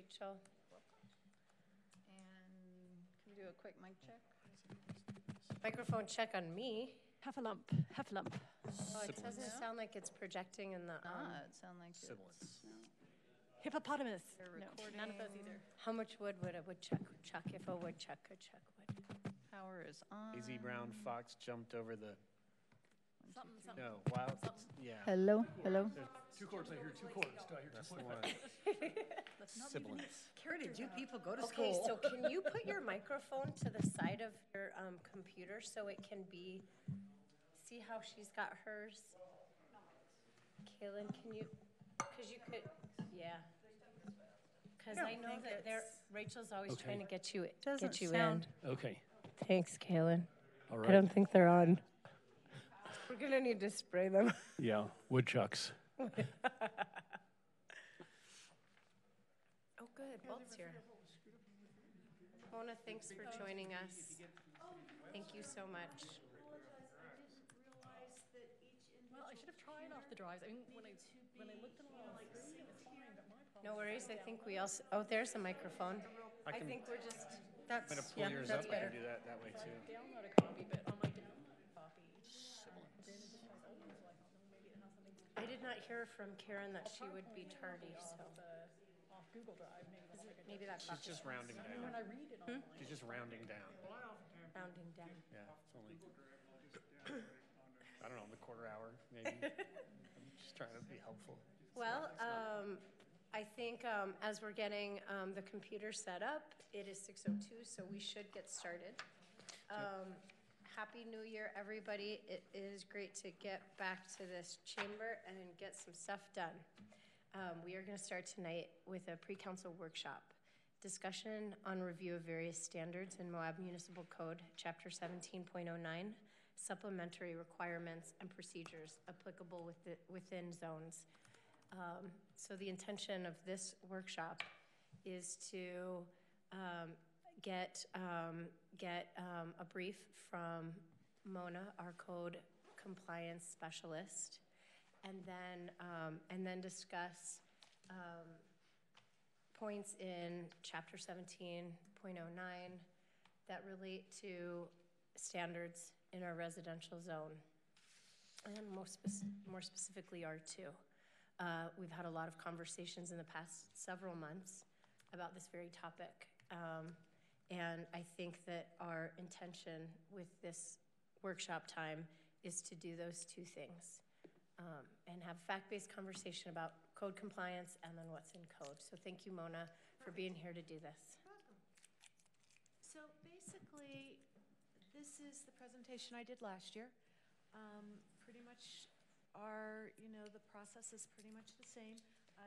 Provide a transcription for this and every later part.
Rachel. And can we do a quick mic check? Microphone check on me. Half a lump, half a lump. Oh, it doesn't sound like it's projecting in the. It sounds like Sibilance. it's no. Hippopotamus. They're No, recording. none of those either. How much wood would a woodchuck chuck if a woodchuck could chuck wood? Power is on. Lazy brown fox jumped over the. Something, something. No, wild. Yeah. Hello, hello. Two chords, I hear two chords. Do I hear That's two the chords? one. Sibilance. Where did you people go to Okay, school? so can you put your microphone to the side of your computer so it can be, see how she's got hers? Kaylin, can you, because you could, yeah. Because I know that Rachel's always Okay. trying to get you Doesn't in. sound- Okay. Thanks, Kaylin. All I right. don't think they're on. We're gonna need to spray them. Yeah, woodchucks. Oh, good. Walt's here. Mona, thanks for joining us. Thank you so much. Well, I should have tried off the drives. I mean, when I looked at them all, it's fine, but my problem. No worries. I think we also. Oh, there's a microphone. I can- think we're just. I'm gonna That's pull yours that's up. I better. can do that way too. Download a copy, but on my copy, then it just tries to open, so I thought, well, maybe it has something to do I did not hear from Karen that she would be tardy, so off Google Drive. maybe that She's clock is just rounding When down. I read it online, She's just rounding down. rounding down. Yeah, it's only. I don't know, the quarter hour maybe. I'm just trying to be helpful. Well, I think as we're getting the computer set up, it is 6:02, so we should get started. Happy New Year, everybody. It is great to get back to this chamber and get some stuff done. We are going to start tonight with a pre-council workshop. Discussion on review of various standards in Moab Municipal Code, Chapter 17.09, supplementary requirements and procedures applicable within zones. So the intention of this workshop is to get a brief from Mona, our code compliance specialist, and then discuss points in Chapter 17.09 that relate to standards in our residential zone, and more specifically R2. We've had a lot of conversations in the past several months about this very topic. And I think that our intention with this workshop time is to do those two things and have fact-based conversation about code compliance and then what's in code. So thank you, Mona, for being here to do this. So basically, this is the presentation I did last year. Pretty much the process is pretty much the same.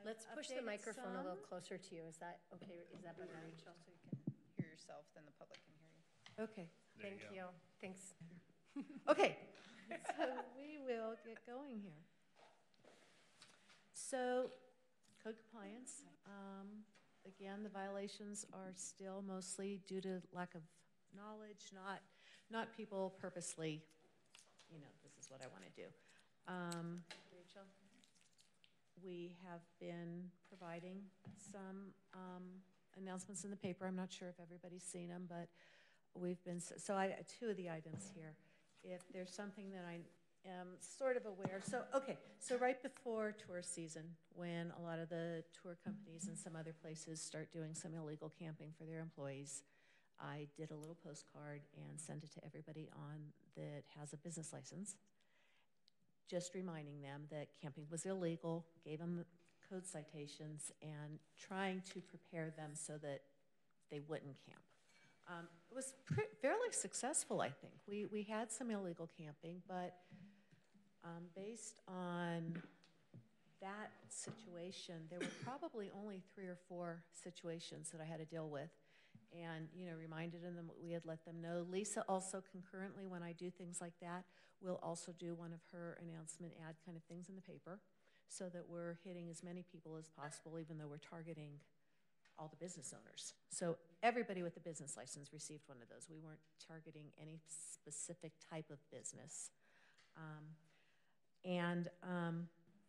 Let's push the microphone a little closer to you. Is that okay? Is that better, Rachel? So you can hear yourself, then the public can hear you. Okay. Thank you. Thanks. Okay, so we will get going here. So, code compliance. Again, the violations are still mostly due to lack of knowledge, not people purposely, this is what I want to do. Rachel? We have been providing some announcements in the paper. I'm not sure if everybody's seen them, but we've been, two of the items here. If there's something that I am sort of aware, so right before tour season, when a lot of the tour companies and some other places start doing some illegal camping for their employees, I did a little postcard and sent it to everybody that has a business license, just reminding them that camping was illegal, gave them code citations, and trying to prepare them so that they wouldn't camp. It was fairly successful, I think. We had some illegal camping, but based on that situation, there were probably only 3 or 4 situations that I had to deal with, and reminded them that we had let them know. Lisa also concurrently, when I do things like that, will also do one of her announcement ad kind of things in the paper, so that we're hitting as many people as possible, even though we're targeting all the business owners. So everybody with a business license received one of those. We weren't targeting any specific type of business.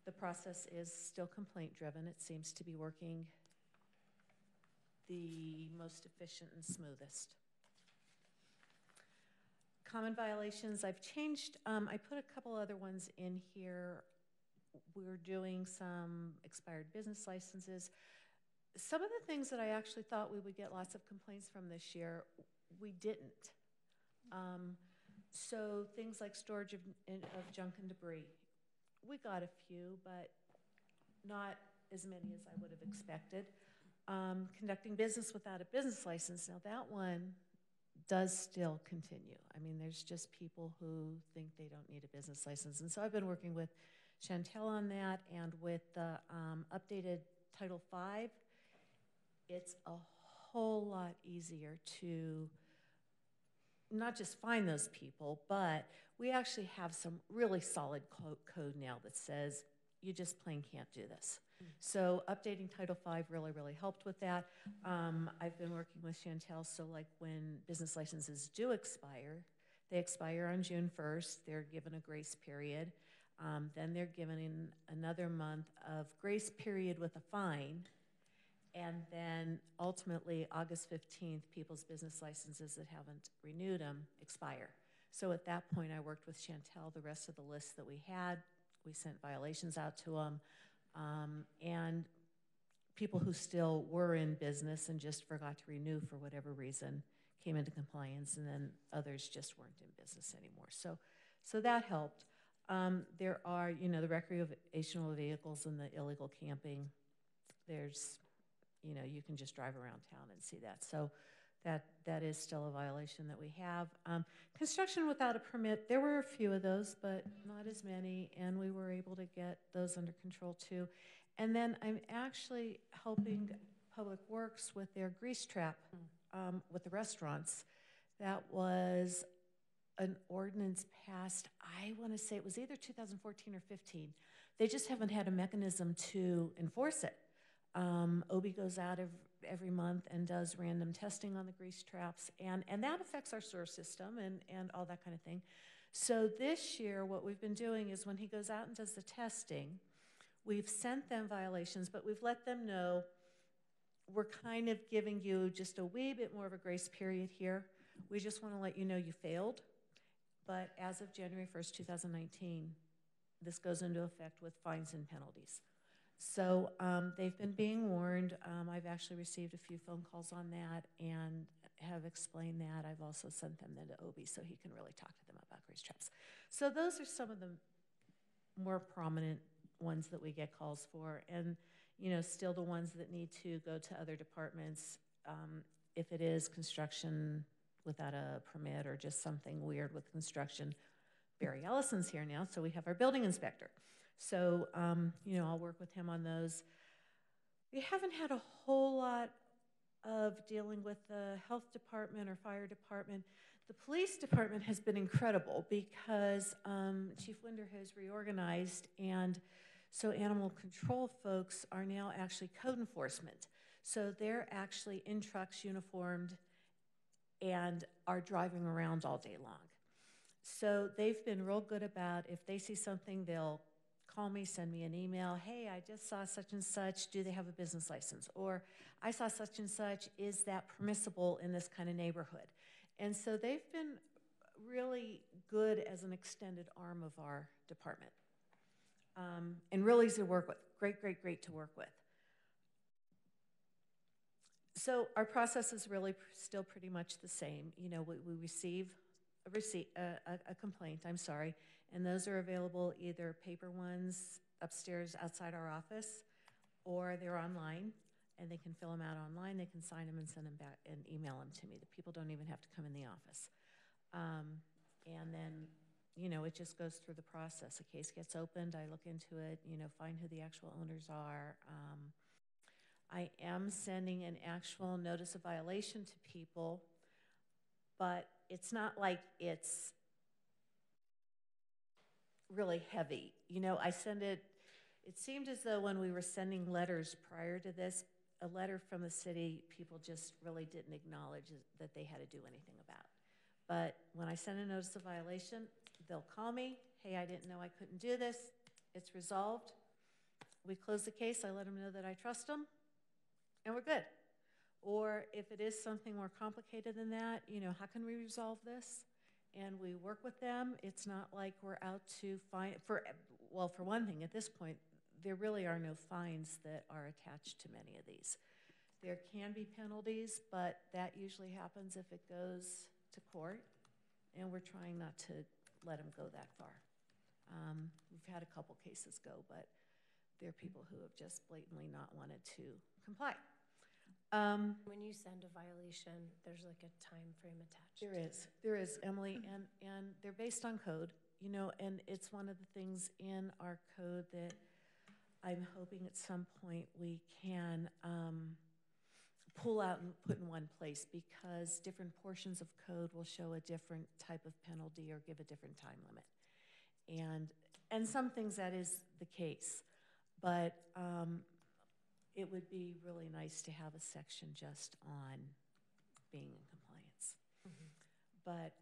The process is still complaint driven. It seems to be working the most efficient and smoothest. Common violations, I've changed, I put a couple other ones in here. We're doing some expired business licenses. Some of the things that I actually thought we would get lots of complaints from this year, we didn't. So things like storage of junk and debris. We got a few, but not as many as I would have expected. Conducting business without a business license. Now that one does still continue. I mean, there's just people who think they don't need a business license. And so I've been working with Chantel on that, and with the updated Title V, it's a whole lot easier to not just find those people, but we actually have some really solid code now that says you just plain can't do this. So updating Title V really helped with that. I've been working with Chantel, so like when business licenses do expire, they expire on June 1st, they're given a grace period. Then they're given another month of grace period with a fine. And then ultimately, August 15th, people's business licenses that haven't renewed them expire. So at that point, I worked with Chantel, the rest of the list that we had. We sent violations out to them. And people who still were in business and just forgot to renew for whatever reason came into compliance, and then others just weren't in business anymore. So that helped. There are, the recreational vehicles and the illegal camping. There's, you can just drive around town and see that. So that is still a violation that we have. Construction without a permit, there were a few of those, but not as many, and we were able to get those under control too. And then I'm actually helping Public Works with their grease trap with the restaurants. That was an ordinance passed, I want to say it was either 2014 or 15. They just haven't had a mechanism to enforce it. OB goes out every month and does random testing on the grease traps, and that affects our sewer system and all that kind of thing. So this year, what we've been doing is when he goes out and does the testing, we've sent them violations, but we've let them know we're kind of giving you just a wee bit more of a grace period here. We just want to let you know you failed. But as of January 1st, 2019, this goes into effect with fines and penalties. So they've been being warned. I've actually received a few phone calls on that and have explained that. I've also sent them then to OB so he can really talk to them about grease traps. So those are some of the more prominent ones that we get calls for. And, still the ones that need to go to other departments. If it is construction without a permit or just something weird with construction, Barry Ellison's here now, so we have our building inspector. So, I'll work with him on those. We haven't had a whole lot of dealing with the health department or fire department. The police department has been incredible because Chief Linder has reorganized, and so animal control folks are now actually code enforcement. So they're actually in trucks, uniformed, and are driving around all day long. So they've been real good about if they see something, they'll call me, send me an email. Hey, I just saw such and such. Do they have a business license? Or I saw such and such. Is that permissible in this kind of neighborhood? And so they've been really good as an extended arm of our department. And really easy to work with. Great to work with. So our process is really still pretty much the same. We receive a complaint, and those are available either paper ones upstairs outside our office, or they're online, and they can fill them out online. They can sign them and send them back and email them to me. The people don't even have to come in the office. And then, it just goes through the process. A case gets opened, I look into it, find who the actual owners are. I am sending an actual notice of violation to people, but it's not like it's really heavy. I send it seemed as though when we were sending letters prior to this, a letter from the city, people just really didn't acknowledge that they had to do anything about. But when I send a notice of violation, they'll call me, hey, I didn't know I couldn't do this. It's resolved. We close the case, I let them know that I trust them, and we're good. Or if it is something more complicated than that, how can we resolve this? And we work with them. It's not like we're out to find, for one thing, at this point, there really are no fines that are attached to many of these. There can be penalties, but that usually happens if it goes to court, and we're trying not to let them go that far. We've had a couple cases go, but there are people who have just blatantly not wanted to comply. When you send a violation, there's like a time frame attached. There is, Emily, and they're based on code, and it's one of the things in our code that I'm hoping at some point we can pull out and put in one place, because different portions of code will show a different type of penalty or give a different time limit. And some things that is the case, but it would be really nice to have a section just on being in compliance. But,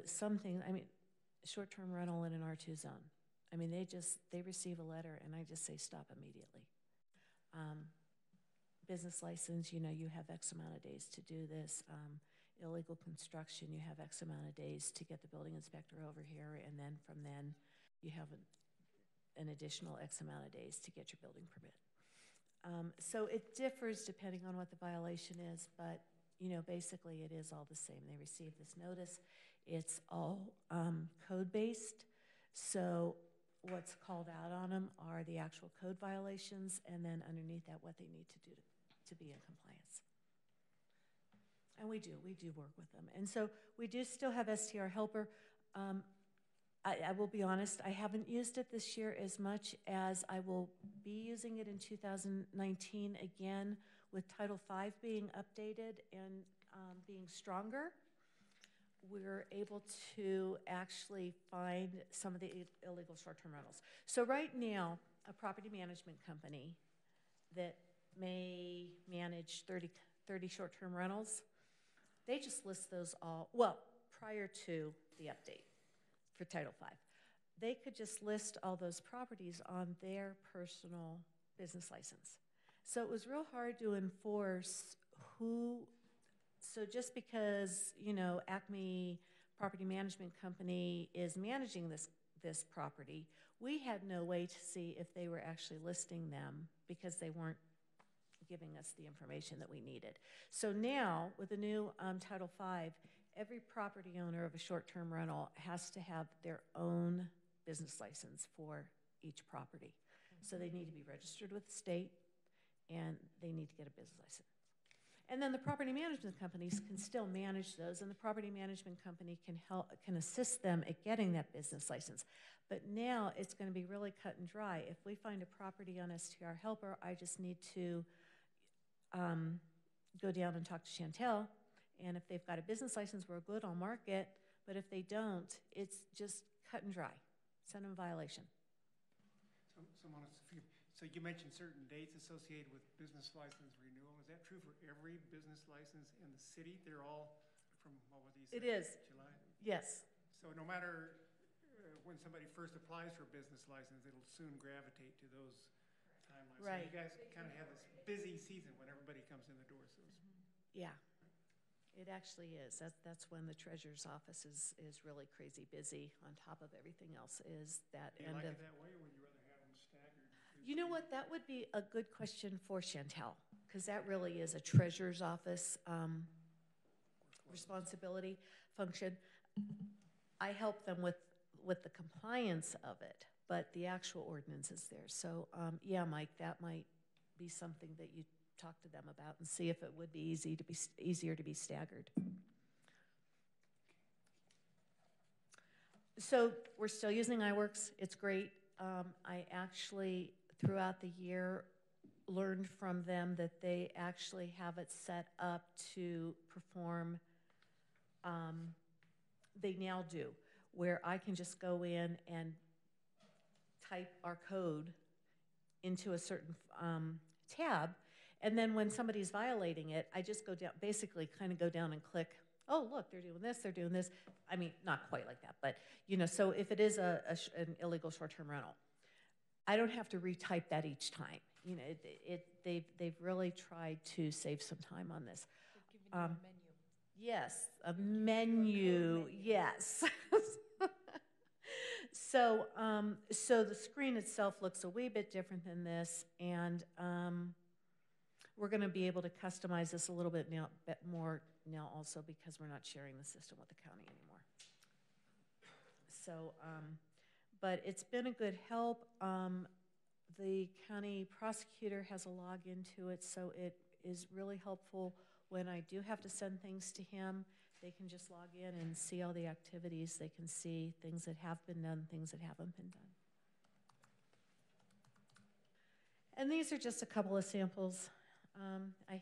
some things, short-term rental in an R2 zone. They receive a letter and I just say stop immediately. Business license, you have X amount of days to do this. Illegal construction, you have X amount of days to get the building inspector over here, and then from then you have an additional X amount of days to get your building permit. So it differs depending on what the violation is, but basically it is all the same. They receive this notice. It's all code-based, so what's called out on them are the actual code violations, and then underneath that what they need to do to be in compliance. And we do work with them. And so we do still have STR Helper. I will be honest, I haven't used it this year as much as I will be using it in 2019 again, with Title V being updated and being stronger. We're able to actually find some of the illegal short-term rentals. So right now, a property management company that may manage 30 short-term rentals, they just list those all, prior to the update for Title V. They could just list all those properties on their personal business license. So it was real hard to enforce so just because, Acme Property Management Company is managing this property, we had no way to see if they were actually listing them because they weren't giving us the information that we needed. So now, with the new Title V, every property owner of a short-term rental has to have their own business license for each property. So they need to be registered with the state, and they need to get a business license. And then the property management companies can still manage those, and the property management company can assist them at getting that business license. But now it's going to be really cut and dry. If we find a property on STR Helper, I just need to go down and talk to Chantel, and if they've got a business license, we're good, I'll mark it. But if they don't, it's just cut and dry. Send them a violation. So you mentioned certain dates associated with business license renewal. Is that true for every business license in the city? They're all from, what you said? It is. July? Yes. So no matter when somebody first applies for a business license, it'll soon gravitate to those timelines. Right. So you guys kind of have this busy season when everybody comes in the door. So Yeah. It actually is. That's when the treasurer's office is really crazy busy. On top of everything else is that do you end like of. it that way, or would you rather have them staggered? You know what? That would be a good question for Chantel, because that really is a treasurer's office responsibility function. I help them with the compliance of it, but the actual ordinance is there. So yeah, Mike, that might be something that you talk to them about and see if it would be easier to be staggered. So we're still using iWorks. It's great. I actually, throughout the year, learned from them that they actually have it set up to perform, they now do, where I can just go in and type our code into a certain tab, and then when somebody's violating it, I just go down, basically kind of go down and click, oh, look, they're doing this, they're doing this. I mean, not quite like that, but, so if it is an illegal short-term rental, I don't have to retype that each time. you know, they've really tried to save some time on this. They've given you a menu. Yes, a menu, yes. So, so the screen itself looks a wee bit different than this, and we're going to be able to customize this a little bit more now also because we're not sharing the system with the county anymore. So, but it's been a good help. The county prosecutor has a login to it, so it is really helpful when I do have to send things to him. They can just log in and see all the activities. They can see things that have been done, things that haven't been done. And these are just a couple of samples. I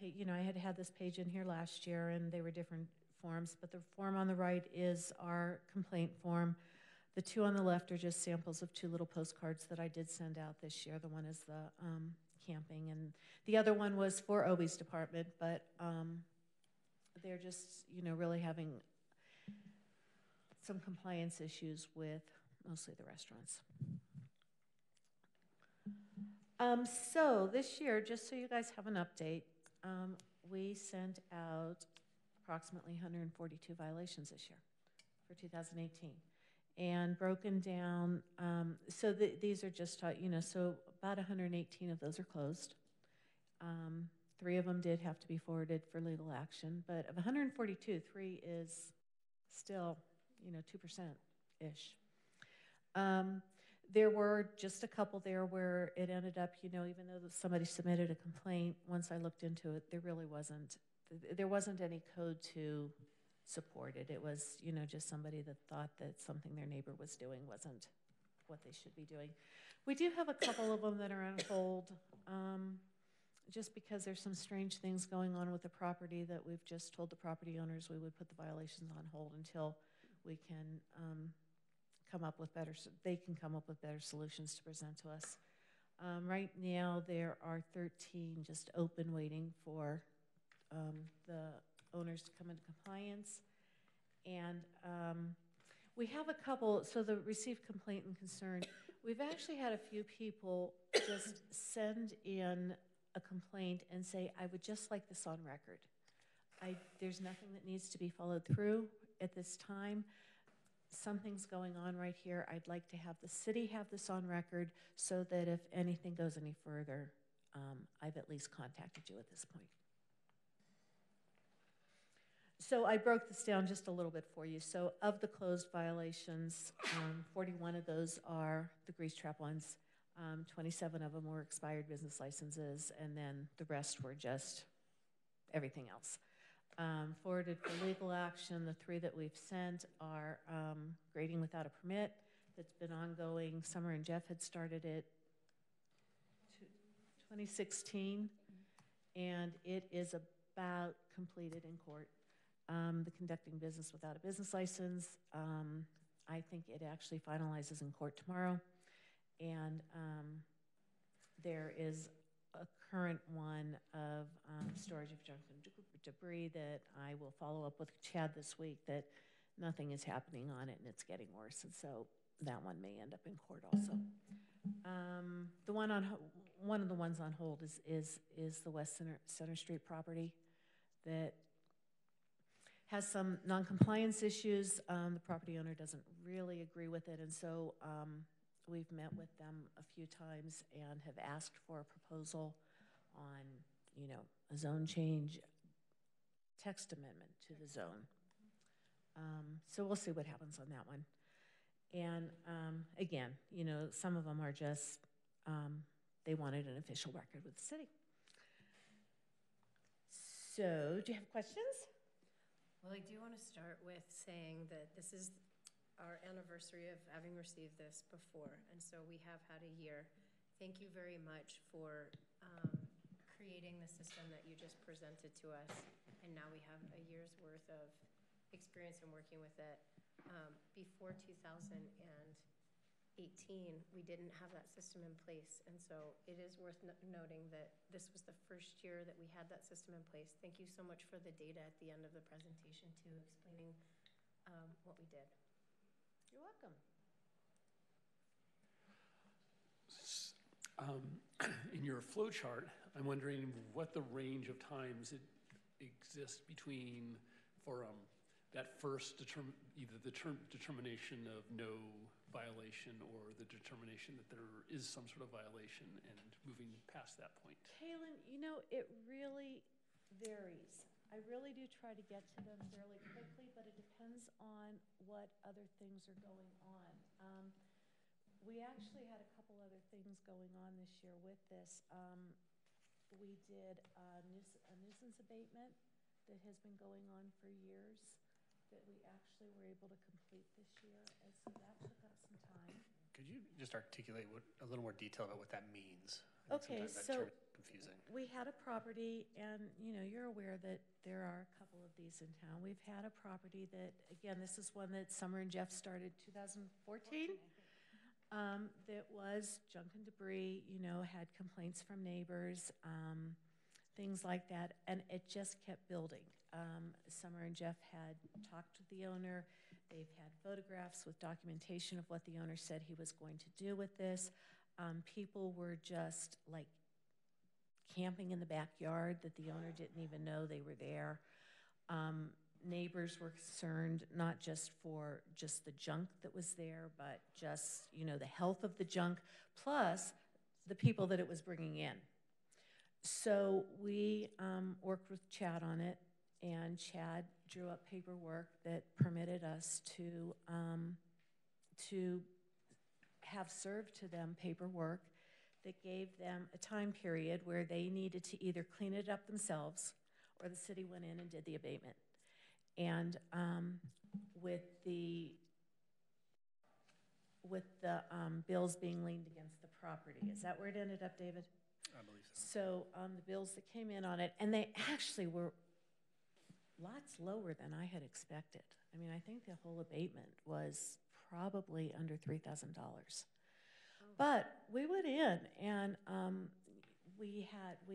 had this page in here last year, and they were different forms, but the form on the right is our complaint form. The two on the left are just samples of 2 little postcards that I did send out this year. The one is the camping, and the other one was for Obie's department, but they're just, really having some compliance issues with mostly the restaurants. So this year, just so you guys have an update, we sent out approximately 142 violations this year for 2018. And broken down, so these are just, so about 118 of those are closed. 3 of them did have to be forwarded for legal action, but of 142, 3 is still, 2%-ish. There were just a couple there where it ended up, even though somebody submitted a complaint, once I looked into it, there wasn't any code to support it. It was, just somebody that thought that something their neighbor was doing wasn't what they should be doing. We do have a couple of them that are on hold, just because there's some strange things going on with the property that we've just told the property owners we would put the violations on hold until we can they can come up with better solutions to present to us. Right now, there are 13 just open waiting for the owners to come into compliance. And we have a couple, so the received complaint and concern, we've actually had a few people just send in a complaint and say, I would just like this on record. There's nothing that needs to be followed through at this time. Something's going on right here. I'd like to have the city have this on record so that if anything goes any further, I've at least contacted you at this point. So I broke this down just a little bit for you. So of the closed violations, 41 of those are the grease trap ones. 27 of them were expired business licenses, and then the rest were just everything else. Forwarded for legal action, the 3 that we've sent are grading without a permit. That's been ongoing. Summer and Jeff had started it 2016, and it is about completed in court. The conducting business without a business license, I think it actually finalizes in court tomorrow. And there is a current one of storage of junk and debris that I will follow up with Chad this week, that nothing is happening on it and it's getting worse. And so that one may end up in court also. One of the ones on hold is the West Center Street property that has some non-compliance issues. The property owner doesn't really agree with it, and so we've met with them a few times and have asked for a proposal on, a zone change, text amendment to the zone. So we'll see what happens on that one. And again, some of them are just, they wanted an official record with the city. So, do you have questions? Well, I do want to start with saying that this is our anniversary of having received this before, and so we have had a year. Thank you very much for creating the system that you just presented to us, and now we have a year's worth of experience in working with it. Before 2018, we didn't have that system in place, and so it is worth noting that this was the first year that we had that system in place. Thank you so much for the data at the end of the presentation, too, explaining what we did. You're welcome. In your flow chart, I'm wondering what the range of times it exists between for that first either the determination of no violation or the determination that there is some sort of violation and moving past that point. Kaylin, it really varies. I really do try to get to them fairly quickly, but it depends on what other things are going on. We actually had a couple other things going on this year with this. We did a nuisance abatement that has been going on for years that we actually were able to complete this year, and so that took up some time. Could you just articulate a little more detail about what that means? Okay, sometimes that so term is confusing. we had a property, and you're aware that there are a couple of these in town. We've had a property that, again, this is one that Summer and Jeff started 2014. That was junk and debris, had complaints from neighbors, things like that, and it just kept building. Summer and Jeff had talked to the owner. They've had photographs with documentation of what the owner said he was going to do with this. People were just like camping in the backyard that the owner didn't even know they were there. Neighbors were concerned not just for just the junk that was there, but just, the health of the junk, plus the people that it was bringing in. So we worked with Chad on it, and Chad drew up paperwork that permitted us to have served to them paperwork that gave them a time period where they needed to either clean it up themselves or the city went in and did the abatement. And with the bills being leaned against the property. Is that where it ended up, David? I believe so. So the bills that came in on it, and they actually were lots lower than I had expected. I mean, I think the whole abatement was probably under $3,000. But we went in and we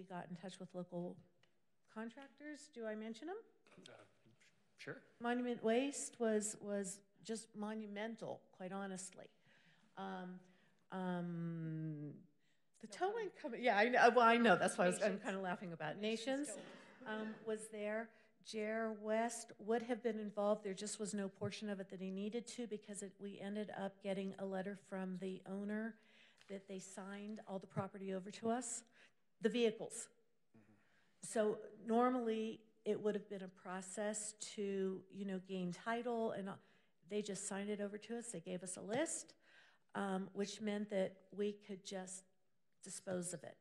got in touch with local contractors. Do I mention them? Sure. Monument Waste was just monumental, quite honestly. The towing company, yeah, I know. Well, I know. That's why I'm kind of laughing about. Nations was there. Jer West would have been involved. There just was no portion of it that he needed to because we ended up getting a letter from the owner that they signed all the property over to us, the vehicles. So normally it would have been a process to, gain title, and they just signed it over to us. They gave us a list, which meant that we could just dispose of it.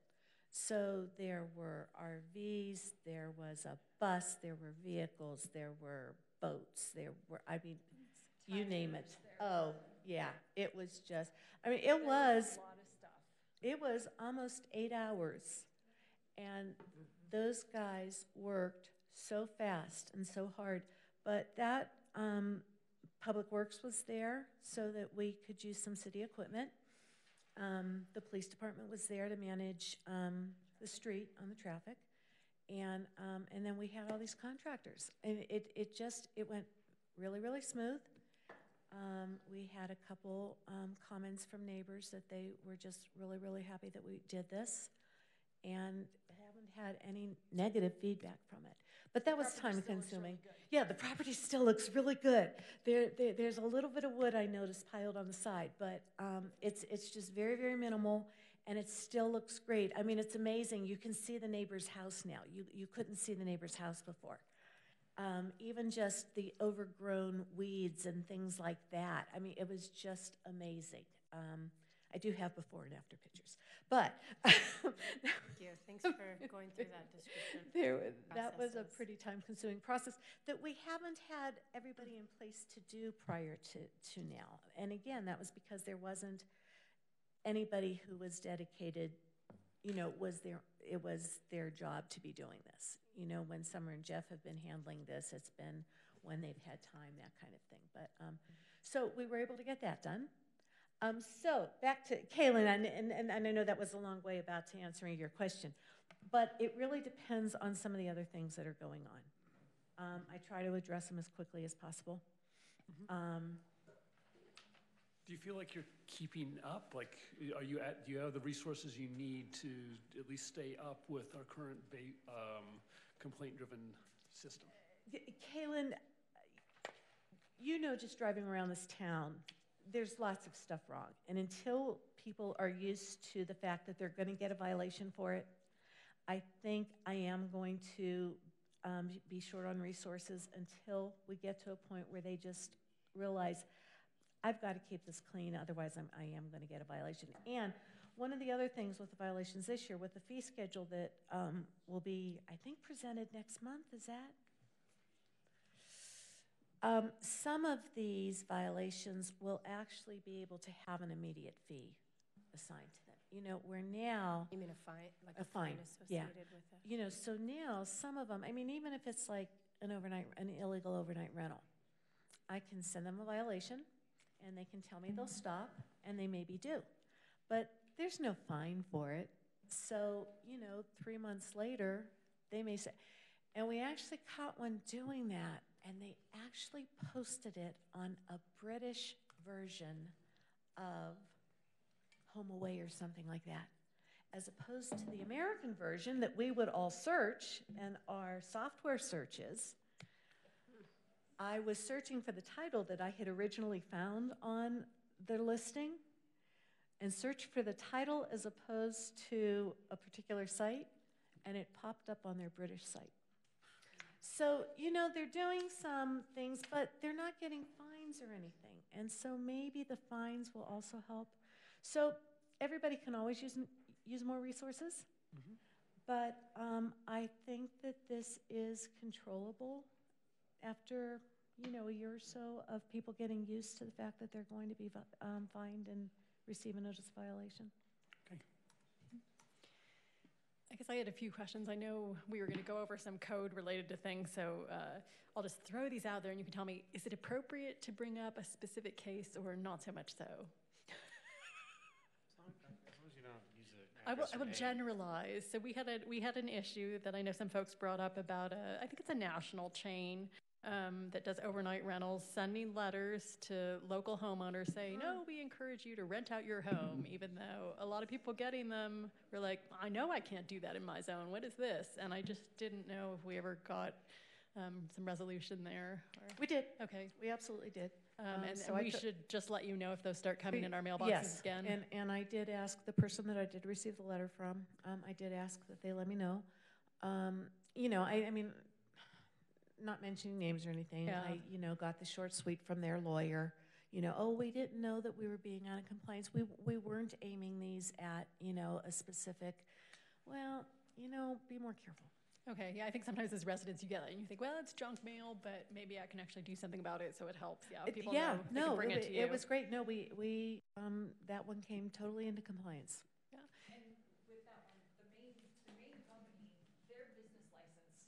So there were RVs, there was a bus, there were vehicles, there were boats, you name it. Oh, yeah, it was just, it was almost 8 hours, and those guys worked so fast and so hard, but that Public Works was there so that we could use some city equipment. The police department was there to manage the street on the traffic, and then we had all these contractors, and it went really, really smooth. We had a couple comments from neighbors that they were just really, really happy that we did this, and haven't had any negative feedback from it. But that was time consuming. Yeah, the property still looks really good. There's a little bit of wood I noticed piled on the side, but it's just very, very minimal, and it still looks great. It's amazing. You can see the neighbor's house now. You couldn't see the neighbor's house before. Even just the overgrown weeds and things like that. It was just amazing. I do have before and after pictures, but Thank you. Thanks for going through that description. That was a pretty time-consuming process that we haven't had everybody in place to do prior to now. And again, that was because there wasn't anybody who was dedicated. It was their job to be doing this. When Summer and Jeff have been handling this, it's been when they've had time, that kind of thing. But so we were able to get that done. So back to Kaylin, and I know that was a long way about to answering your question, but it really depends on some of the other things that are going on. I try to address them as quickly as possible. Do you feel like you're keeping up? Like, do you have the resources you need to at least stay up with our current complaint-driven system? Kaylin, you know, just driving around this town, there's lots of stuff wrong. And until people are used to the fact that they're going to get a violation for it, I think I am going to be short on resources until we get to a point where they just realize, I've got to keep this clean, otherwise I am going to get a violation. And one of the other things with the violations this year, with the fee schedule that will be, I think, presented next month, is that? Some of these violations will actually be able to have an immediate fee assigned to them. You know, where now... You mean a fine, like a fine associated with it? You know, so now some of them, I mean, even if it's like an illegal overnight rental, I can send them a violation, and they can tell me they'll stop, and they maybe do. But there's no fine for it. So, you know, 3 months later, they may say, and we actually caught one doing that, and they actually posted it on a British version of Home Away or something like that, as opposed to the American version that we would all search in our software searches. I was searching for the title that I had originally found on the listing and searched for the title as opposed to a particular site, and it popped up on their British site. So, you know, they're doing some things, but they're not getting fines or anything. And so maybe the fines will also help. So everybody can always use more resources, but I think that this is controllable after, you know, a year or so of people getting used to the fact that they're going to be fined and receive a notice violation. Okay. I guess I had a few questions. I know we were going to go over some code related to things, so I'll just throw these out there and you can tell me, is it appropriate to bring up a specific case or not so much so? I will generalize. So we had an issue that I know some folks brought up about I think it's a national chain that does overnight rentals, sending letters to local homeowners saying, no, we encourage you to rent out your home, even though a lot of people getting them were like, I know I can't do that in my zone. What is this? And I just didn't know if we ever got some resolution there. We did. Okay. We absolutely did. And so we should just let you know if those start coming in our mailboxes again. And I did ask the person that I did receive the letter from, I did ask that they let me know. You know, I mean, not mentioning names or anything, Yeah. I, you know, got the short suite from their lawyer. You know, oh, we didn't know that we were being out of compliance. We weren't aiming these at, you know, a specific, well, you know, be more careful. Okay, yeah, I think sometimes as residents you get that and you think, well, it's junk mail, but maybe I can actually do something about it, so it helps. Yeah, people know they can bring it to you. It was great. No, we that one came totally into compliance. Yeah. And with that one, the main company, their business license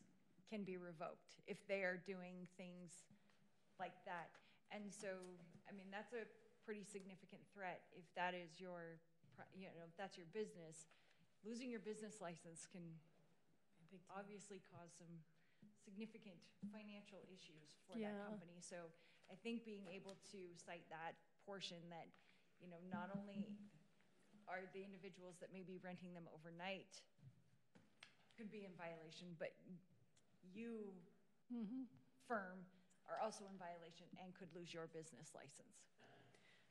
can be revoked if they are doing things like that. And so, I mean, that's a pretty significant threat if that is your, you know, if that's your business. Losing your business license can obviously cause some significant financial issues for that company. So I think being able to cite that portion that, you know, not only are the individuals that may be renting them overnight could be in violation, but you, firm, are also in violation and could lose your business license.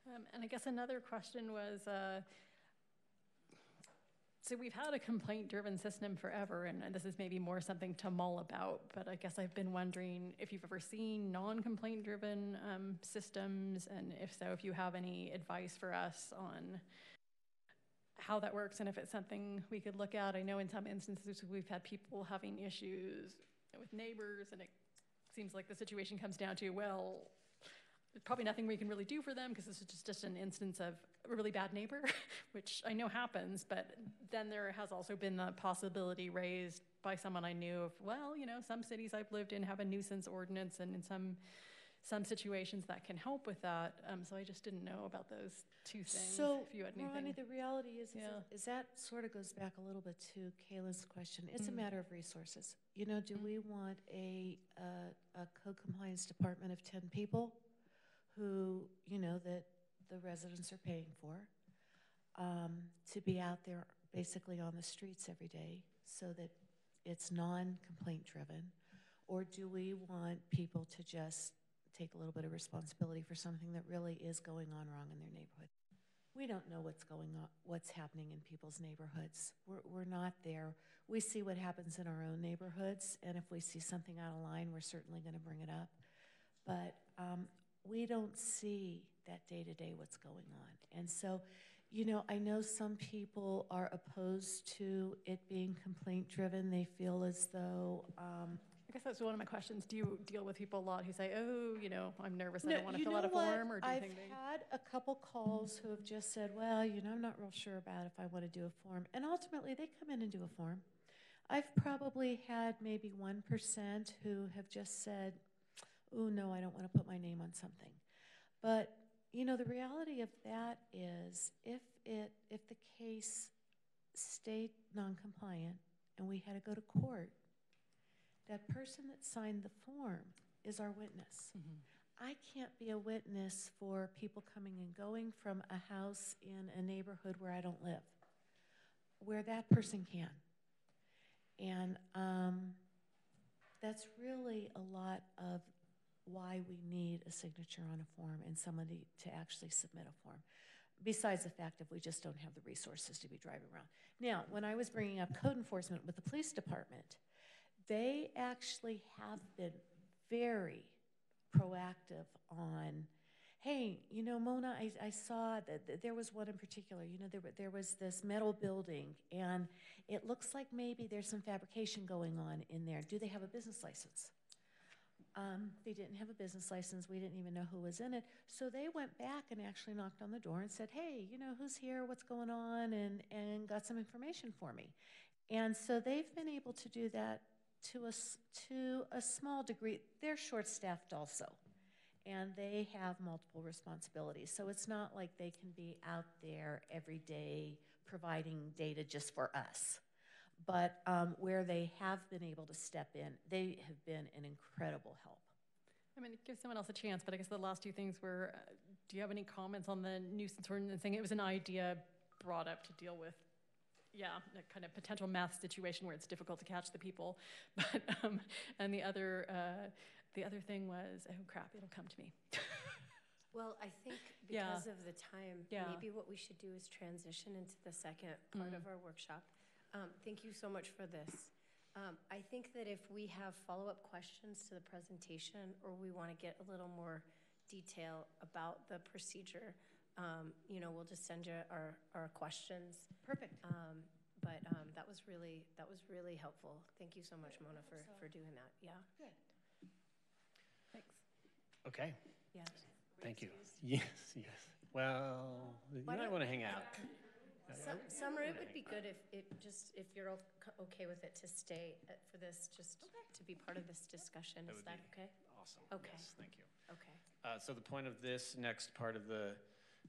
And I guess another question was, so we've had a complaint-driven system forever, and this is maybe more something to mull about, but I guess I've been wondering if you've ever seen non-complaint-driven systems, and if so, if you have any advice for us on how that works and if it's something we could look at. I know in some instances we've had people having issues with neighbors, and it seems like the situation comes down to, well, there's probably nothing we can really do for them because this is just an instance of a really bad neighbor, which I know happens, but then there has also been the possibility raised by someone I knew of, well, you know, some cities I've lived in have a nuisance ordinance, and in some situations that can help with that. So I just didn't know about those two things. So, if you had anything. Ronnie, the reality is that sort of goes back a little bit to Kayla's question. It's a matter of resources. You know, do we want a code compliance department of 10 people who, you know, that the residents are paying for, to be out there basically on the streets every day so that it's non-complaint driven? Or do we want people to just take a little bit of responsibility for something that really is going on wrong in their neighborhood? We don't know what's going on, what's happening in people's neighborhoods. We're not there. We see what happens in our own neighborhoods, and if we see something out of line, we're certainly going to bring it up. But we don't see that day-to-day what's going on. And so, you know, I know some people are opposed to it being complaint-driven. They feel as though I guess that's one of my questions. Do you deal with people a lot who say, oh, you know, I'm nervous, I don't want to fill out a form? Or do you think they... I've had a couple calls who have just said, well, you know, I'm not real sure about if I want to do a form. And ultimately, they come in and do a form. I've probably had maybe 1% who have just said, oh, no, I don't want to put my name on something. But, you know, the reality of that is if the case stayed non-compliant and we had to go to court, that person that signed the form is our witness. I can't be a witness for people coming and going from a house in a neighborhood where I don't live, where that person can. And that's really a lot of why we need a signature on a form and somebody to actually submit a form, besides the fact if we just don't have the resources to be driving around. Now, when I was bringing up code enforcement with the police department, they actually have been very proactive on, hey, you know, Mona, I saw that there was one in particular, you know, there was this metal building, and it looks like maybe there's some fabrication going on in there. Do they have a business license? They didn't have a business license. We didn't even know who was in it. So they went back and actually knocked on the door and said, hey, you know, who's here, what's going on, and got some information for me. And so they've been able to do that to a small degree. They're short-staffed also, and they have multiple responsibilities. So it's not like they can be out there every day providing data just for us. But where they have been able to step in, they have been an incredible help. I mean, give someone else a chance, but I guess the last two things were, do you have any comments on the nuisance ordinance thing? It was an idea brought up to deal with, yeah, a kind of potential math situation where it's difficult to catch the people. But and the other thing was, oh crap, it'll come to me. Well, I think because of the time, maybe what we should do is transition into the second part of our workshop. Thank you so much for this. I think that if we have follow-up questions to the presentation, or we want to get a little more detail about the procedure, you know, we'll just send you our questions. Perfect. But that was really helpful. Thank you so much, Mona, for doing that. Yeah. Good. Thanks. Okay. Yeah. Thank you. Yes, yes. Well, you might want to hang out. Summer, it would be good if you're okay with it, to stay for this, just to be part of this discussion. Is that okay? Awesome. Okay. Yes, thank you. Okay. So the point of this next part of the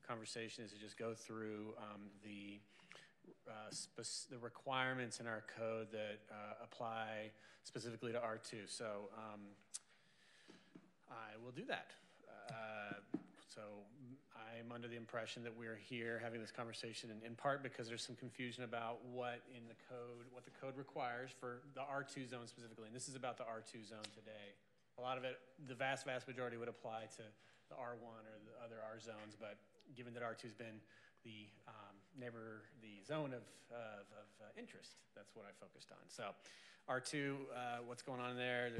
conversation is to just go through the requirements in our code that apply specifically to R2. So I will do that. So I'm under the impression that we're here having this conversation in part because there's some confusion about what the code requires for the R2 zone specifically. And this is about the R2 zone today. A lot of it, the vast majority would apply to the R1 or the other R zones, but given that R2 has been the zone of interest, that's what I focused on. So R2, what's going on there?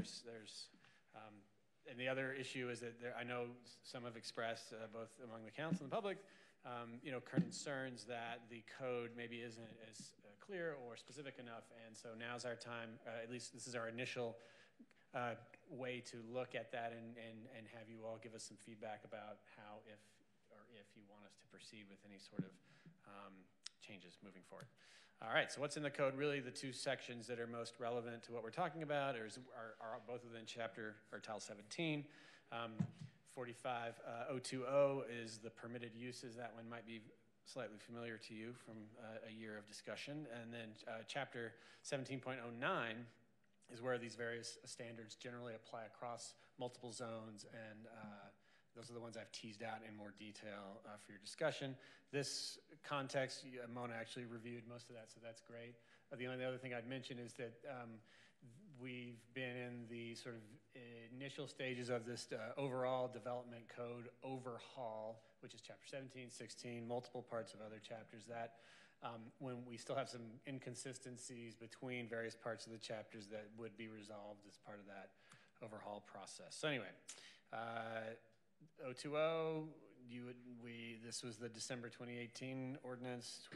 And the other issue is that I know some have expressed, both among the council and the public, concerns that the code maybe isn't as clear or specific enough. And so now's our time, at least this is our initial way to look at that and have you all give us some feedback about how, if you want us to proceed with any sort of changes moving forward. All right, so what's in the code? Really, the two sections that are most relevant to what we're talking about are both within chapter or Title 17. 45020 is the permitted uses. That one might be slightly familiar to you from a year of discussion. And then chapter 17.09 is where these various standards generally apply across multiple zones, and those are the ones I've teased out in more detail for your discussion. This context, Mona actually reviewed most of that, so that's great. The only other thing I'd mention is that we've been in the sort of initial stages of this overall development code overhaul, which is chapter 17, 16, multiple parts of other chapters. That when we still have some inconsistencies between various parts of the chapters that would be resolved as part of that overhaul process. So anyway, 020, this was the December 2018 ordinance,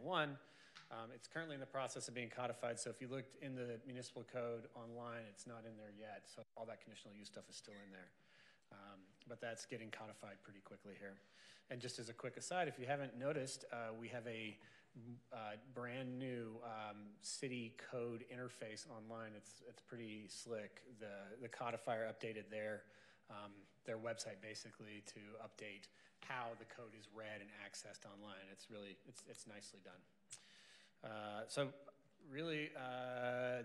2018-01. It's currently in the process of being codified, so if you looked in the municipal code online, it's not in there yet, so all that conditional use stuff is still in there. But that's getting codified pretty quickly here. And just as a quick aside, if you haven't noticed, we have a brand new city code interface online. It's pretty slick. The codifier updated their website basically to update how the code is read and accessed online. It's nicely done. So really,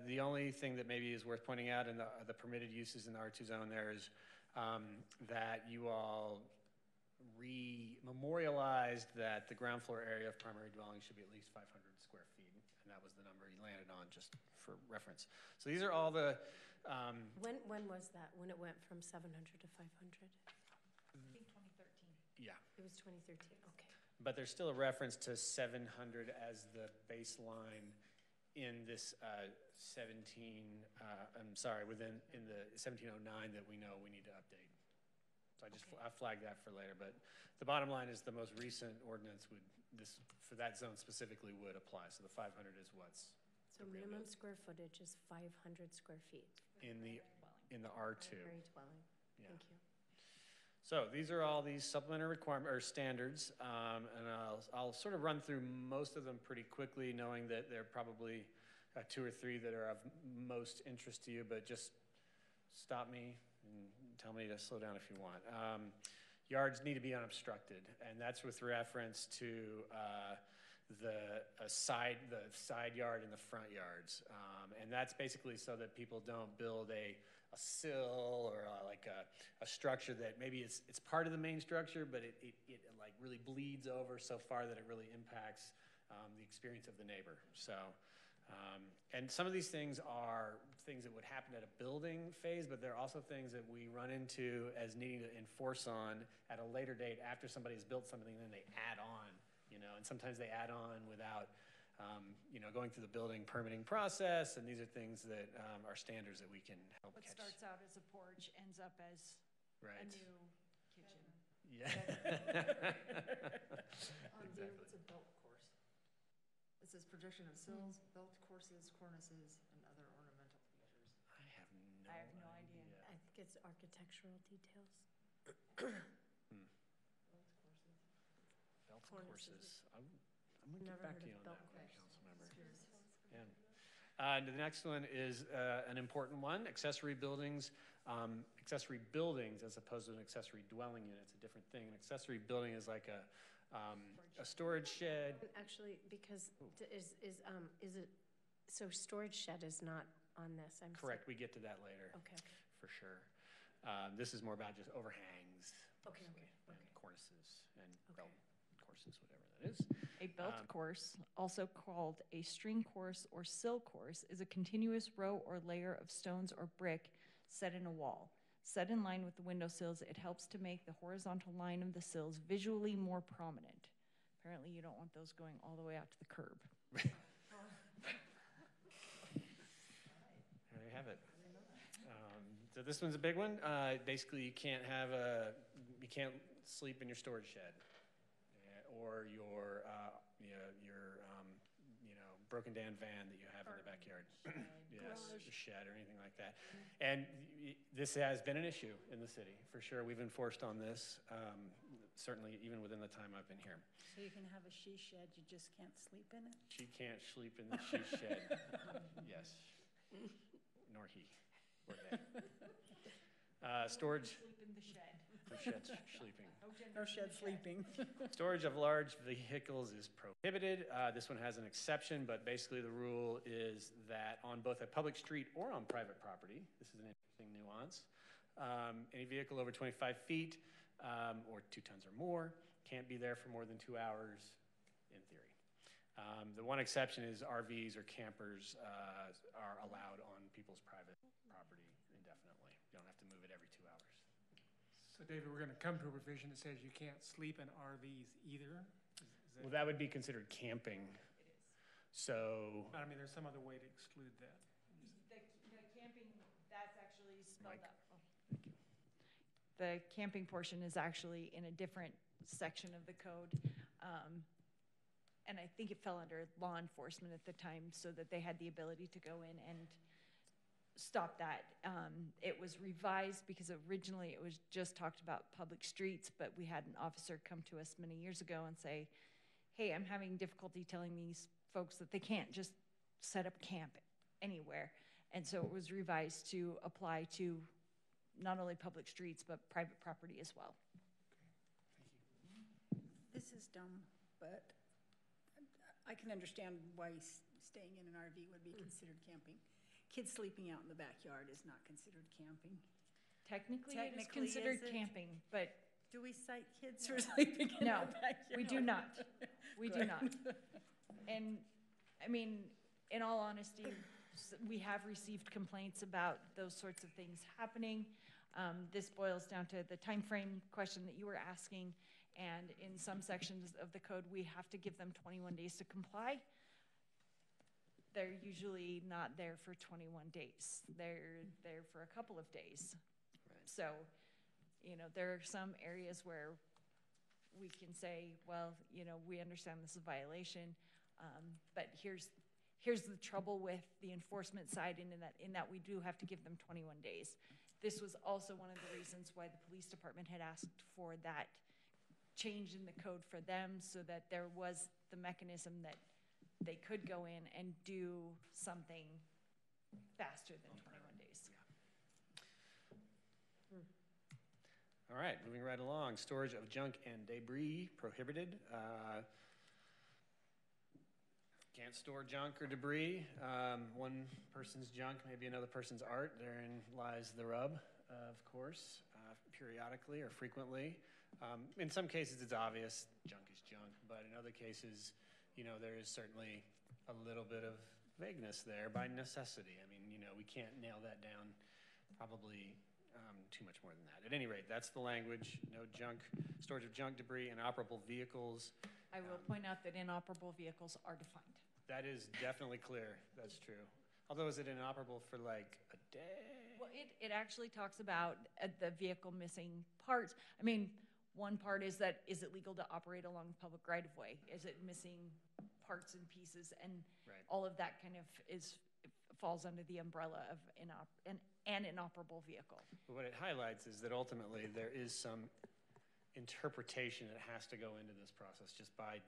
the only thing that maybe is worth pointing out in the permitted uses in the R2 zone there is that you all memorialized that the ground floor area of primary dwelling should be at least 500 square feet, and that was the number you landed on, just for reference. So these are all the... When was that? When it went from 700 to 500? I think 2013. Yeah. It was 2013, okay. But there's still a reference to 700 as the baseline in this in the 1709 that we know we need to update. So I flagged that for later, but the bottom line is the most recent ordinance for that zone specifically would apply. So the 500 is what's. So minimum square footage is 500 square feet. In the R2. Primary dwelling. Yeah. Thank you. So these are all these supplementary standards, and I'll sort of run through most of them pretty quickly, knowing that there are probably 2 or 3 that are of most interest to you, but just stop me and tell me to slow down if you want. Yards need to be unobstructed, and that's with reference to the side yard and the front yards, and that's basically so that people don't build a sill or like a structure that maybe it's part of the main structure, but it like really bleeds over so far that it really impacts the experience of the neighbor. So, and some of these things are things that would happen at a building phase, but they're also things that we run into as needing to enforce on at a later date after somebody has built something, and then they add on, and sometimes they add on without going through the building permitting process, and these are things that are standards that we can help What catch. starts out as a porch ends up as Right. a new kitchen. Yeah. Exactly. What's a belt course? It says projection of sills, belt courses, cornices, and other ornamental features. I have no idea. I think it's architectural details. Belt courses. Belt Cornices. courses. I'm going to get Never back heard to you of on belt that one, courses. council member. Yeah. The next one is an important one, accessory buildings. Accessory buildings as opposed to an accessory dwelling unit. It's a different thing. An accessory building is like a storage shed. Actually, because is it, so storage shed is not on this? Correct, we get to that later. Okay. For sure. This is more about just overhangs. Okay. And cornices and Okay. belt courses, whatever that is. A belt course, also called a string course or sill course, is a continuous row or layer of stones or brick set in a wall. Set in line with the windowsills, it helps to make the horizontal line of the sills visually more prominent. Apparently, you don't want those going all the way out to the curb. There you have it. So this one's a big one. Basically, you can't sleep in your storage shed or your broken down van that you have in the backyard. Yes, a shed or anything like that. And this has been an issue in the city, for sure. We've enforced on this, certainly even within the time I've been here. So you can have a she shed, you just can't sleep in it? She can't sleep in the she shed. Yes. Nor he. Or they. Storage. Sleep in the shed. No sheds sleeping. No shed sleeping. Storage of large vehicles is prohibited. This one has an exception, but basically the rule is that on both a public street or on private property, this is an interesting nuance, Any vehicle over 25 feet or 2 tons or more can't be there for more than 2 hours, in theory. The one exception is RVs or campers are allowed on people's private property indefinitely. You don't have to move it every 2 hours. So David, we're gonna come to a provision that says you can't sleep in RVs either? Well, that would be considered camping. So, I mean, there's some other way to exclude that. The camping, that's actually spelled Mike. out. Oh. The camping portion is actually in a different section of the code. And I think it fell under law enforcement at the time so that they had the ability to go in and stop that. It was revised because originally it was just talked about public streets, but we had an officer come to us many years ago and say, hey, I'm having difficulty telling these folks that they can't just set up camp anywhere. And so it was revised to apply to not only public streets, but private property as well. This is dumb, but I can understand why staying in an RV would be considered camping. Kids sleeping out in the backyard is not considered camping. Technically, it is Technically, considered is it? camping, but Do we cite kids for sleeping in no, the backyard? we do not. We do Good. not. And I mean, in all honesty, we have received complaints about those sorts of things happening. This boils down to the time frame question that you were asking, and in some sections of the code, we have to give them 21 days to comply. They're usually not there for 21 days. They're there for a couple of days. Right. So, you know, there are some areas where we can say, well, you know, we understand this is a violation, but here's the trouble with the enforcement side, in that we do have to give them 21 days. This was also one of the reasons why the police department had asked for that change in the code for them, so that there was the mechanism that they could go in and do something faster than 21 days. All right, moving right along. Storage of junk and debris prohibited. Can't store junk or debris. One person's junk may be another person's art. Therein lies the rub, of course, periodically or frequently. In some cases, it's obvious junk is junk, but in other cases, you know, there is certainly a little bit of vagueness there by necessity. I mean, you know, we can't nail that down probably too much more than that. At any rate, that's the language. No junk, storage of junk, debris, inoperable vehicles. I will point out that inoperable vehicles are defined. That is definitely clear. That's true. Although, is it inoperable for like a day? Well, it actually talks about the vehicle missing parts. I mean, one part is that, is it legal to operate along the public right-of-way? Is it missing parts and pieces? And Right. all of that kind of falls under the umbrella of an inoperable vehicle. But what it highlights is that ultimately there is some interpretation that has to go into this process just by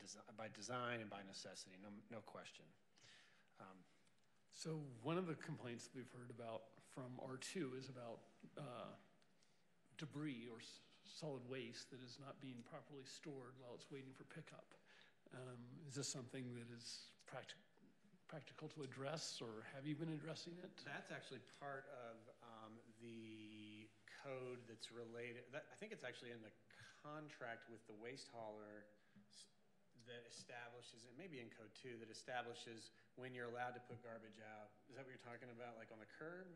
design and by necessity, no question. So one of the complaints we've heard about from R2 is about debris or solid waste that is not being properly stored while it's waiting for pickup. Is this something that is practical to address, or have you been addressing it? That's actually part of the code that's related. I think it's actually in the contract with the waste hauler that establishes, it may be in code 2, that establishes when you're allowed to put garbage out. Is that what you're talking about, like on the curb?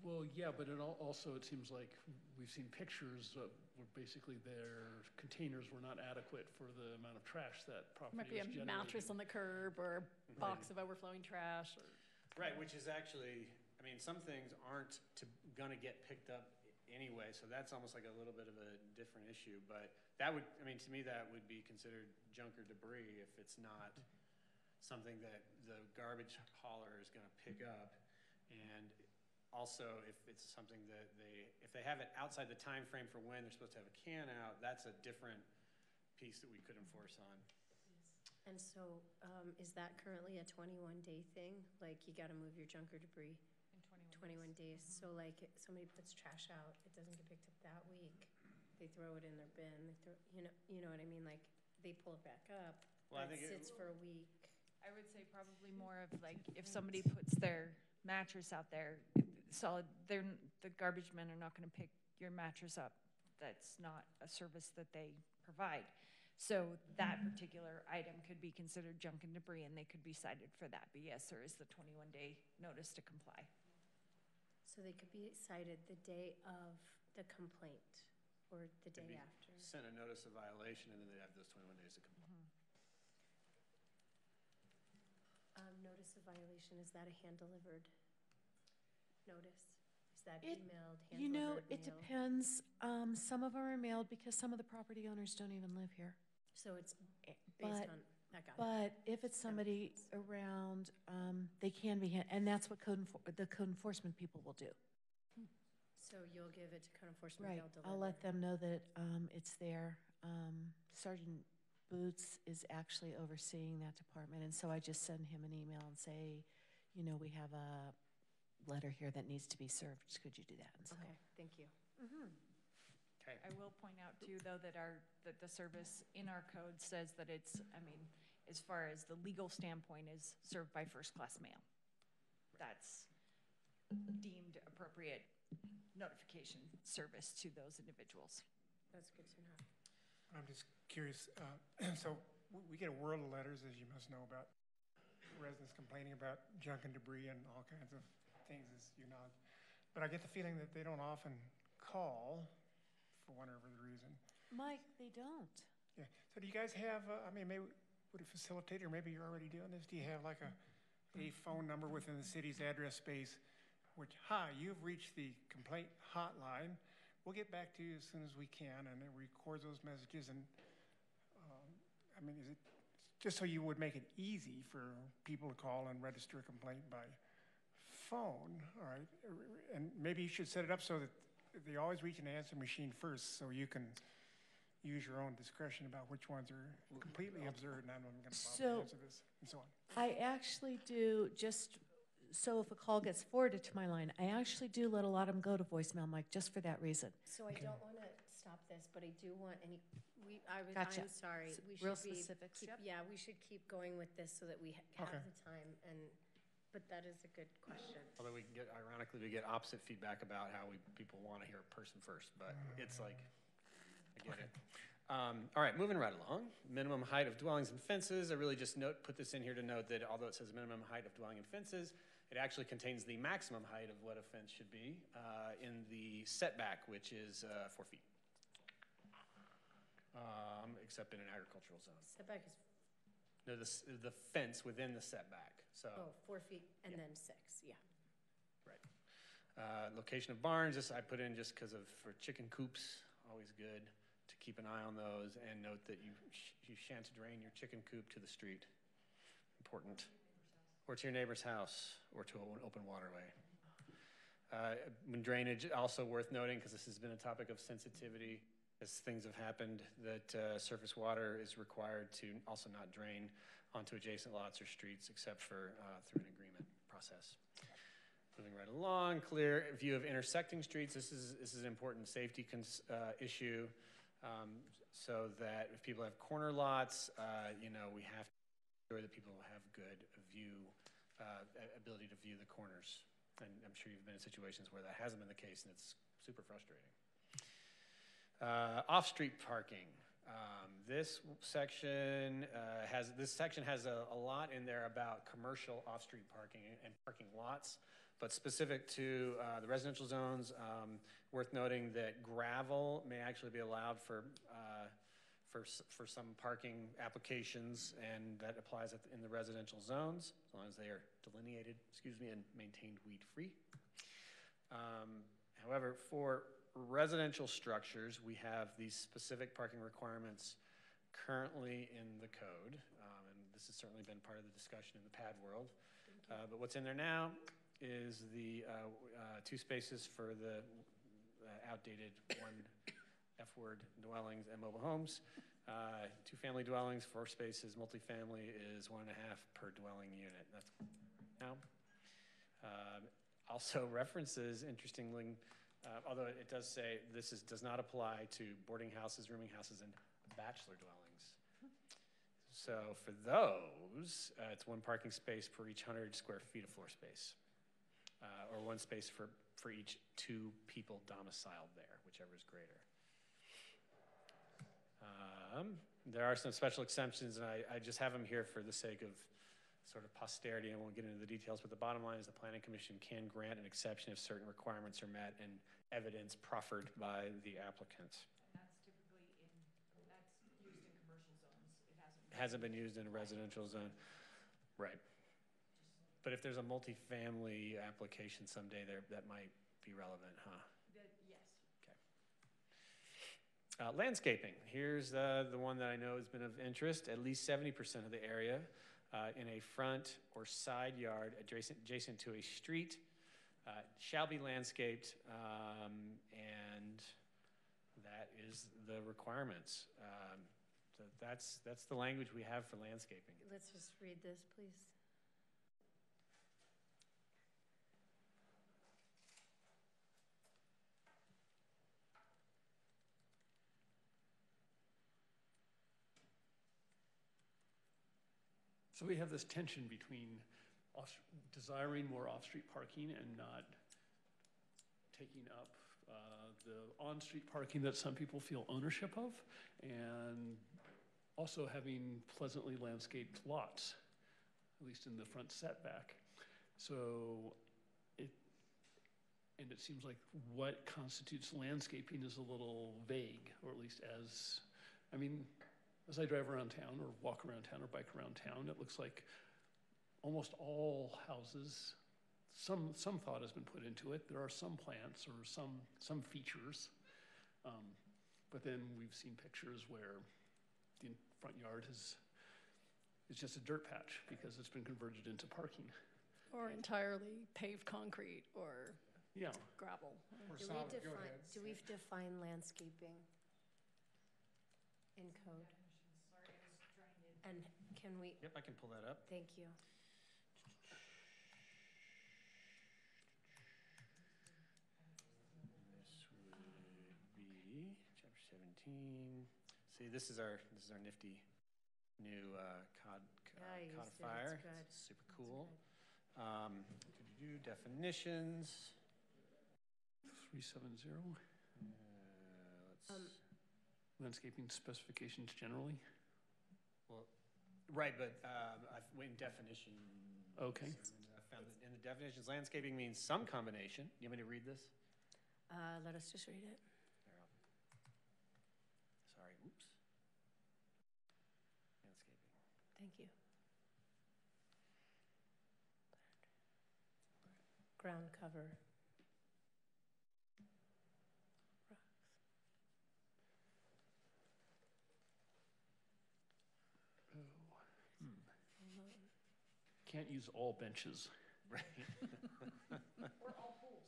Well, yeah, but also it seems like we've seen pictures of where basically their containers were not adequate for the amount of trash that property Might be was a generating. mattress on the curb or a box of overflowing trash. Or Right, which is actually, I mean, some things aren't gonna get picked up anyway, so that's almost like a little bit of a different issue. But that would, I mean, to me, that would be considered junk or debris if it's not something that the garbage hauler is gonna pick up. And also, if it's something that if they have it outside the time frame for when they're supposed to have a can out, that's a different piece that we could enforce on. And so, is that currently a 21-day thing? Like, you gotta move your junk or debris In 21 days? So like, if somebody puts trash out, it doesn't get picked up that week. They throw it in their bin, you know what I mean? Like, they pull it back up, Well, I it think sits for a week. I would say probably more of like, if somebody puts their mattress out there, the garbage men are not gonna pick your mattress up. That's not a service that they provide. So that particular item could be considered junk and debris, and they could be cited for that. But yes, there is the 21-day notice to comply. So they could be cited the day of the complaint or the day They'd be after. Sent a notice of violation, and then they have those 21 days to comply. Notice of violation, is that a hand-delivered notice? Is that It- emailed, You know, hand-delivered, it mailed? depends. Some of them are mailed because some of the property owners don't even live here. So it's based But, on, I got it. but if it's somebody around, they can be, and that's what the code enforcement people will do. So you'll give it to code enforcement, Right. they'll deliver? I'll let them know that it's there. Sergeant Boots is actually overseeing that department, and so I just send him an email and say, you know, we have a letter here that needs to be served. Could you do that? And so, Okay, thank you. Okay. I will point out too, though, that the service in our code says that it's, I mean, as far as the legal standpoint, is served by first-class mail. That's deemed appropriate notification service to those individuals. That's good to know. I'm just curious, so we get a world of letters, as you must know, about residents complaining about junk and debris and all kinds of things, as you know. But I get the feeling that they don't often call for whatever the reason. Mike, they don't. Yeah, so do you guys have, I mean, maybe, would it facilitate, or maybe you're already doing this, do you have like a phone number within the city's address space, which, hi, you've reached the complaint hotline, we'll get back to you as soon as we can, and it records those messages, and, I mean, is it, just so you would make it easy for people to call and register a complaint by phone, all right, and maybe you should set it up so that they always reach an answer machine first, so you can use your own discretion about which ones are completely absurd and I'm going to bother to answer this, and so on. I actually do, just so if a call gets forwarded to my line, I actually do let a lot of them go to voicemail, Mike, just for that reason. So I don't want to stop this, but I do want any, Gotcha. I'm sorry. We Real should be specifics, keep- yep. Yeah, we should keep going with this so that we have Okay. the time, but that is a good question. Although ironically, we get opposite feedback about how people want to hear a person first, but it's like, I get it. All right, moving right along. Minimum height of dwellings and fences. I really just put this in here to note that although it says minimum height of dwelling and fences, it actually contains the maximum height of what a fence should be in the setback, which is 4 feet. Except in an agricultural zone. Setback is, No, the fence within the setback. So 4 feet and then 6, yeah. right. Location of barns. This I put in just because for chicken coops, always good to keep an eye on those, and note that you shan't drain your chicken coop to the street. Important. Or to your neighbor's house, or to an open waterway. When drainage, also worth noting, because this has been a topic of sensitivity, as things have happened, that surface water is required to also not drain onto adjacent lots or streets, except for through an agreement process. Moving right along, clear view of intersecting streets. This is an important safety issue, so that if people have corner lots, we have to ensure that people have good view, ability to view the corners. And I'm sure you've been in situations where that hasn't been the case, and it's super frustrating. Off-street parking. This section has a lot in there about commercial off-street parking and parking lots, but specific to the residential zones, worth noting that gravel may actually be allowed for some parking applications, and that applies in the residential zones, as long as they are delineated, and maintained weed-free. However, for residential structures, we have these specific parking requirements currently in the code, and this has certainly been part of the discussion in the pad world. But what's in there now is the 2 spaces for the outdated 1 F-word dwellings and mobile homes. 2 family dwellings, 4 spaces. Multifamily is 1.5 per dwelling unit. That's now. Also references, interestingly, although it does say this does not apply to boarding houses, rooming houses, and bachelor dwellings. So for those, it's 1 parking space per each 100 square feet of floor space, or 1 space for for each 2 people domiciled there, whichever is greater. There are some special exemptions, and I just have them here for the sake of sort of posterity. I won't get into the details, but the bottom line is the Planning Commission can grant an exception if certain requirements are met and evidence proffered by the applicant. And that's typically that's used in commercial zones. It hasn't been used in a residential zone. Right. But if there's a multifamily application someday there, that might be relevant, huh? Yes. Landscaping, here's the one that I know has been of interest. At least 70% of the area in a front or side yard adjacent to a street shall be landscaped, and that is the requirements. So that's the language we have for landscaping. Let's just read this, please. So we have this tension between desiring more off-street parking and not taking up the on-street parking that some people feel ownership of, and also having pleasantly landscaped lots, at least in the front setback. So it seems like what constitutes landscaping is a little vague, or at least as I drive around town or walk around town or bike around town, it looks like almost all houses, some thought has been put into it. There are some plants or some features, but then we've seen pictures where the front yard is just a dirt patch because it's been converted into parking. Or entirely paved concrete or gravel. Do we define landscaping in code? And can we? Yep, I can pull that up. Thank you. This would be chapter 17. See, this is our nifty new codifier. It's super cool. Definitions. 370. Landscaping specifications generally. Well, right, but in definition. Okay. I found that in the definitions, landscaping means some combination. You want me to read this? Let us just read it. Sorry, oops. Landscaping. Thank you. Ground cover. Can't use all benches. Right. Or all pools.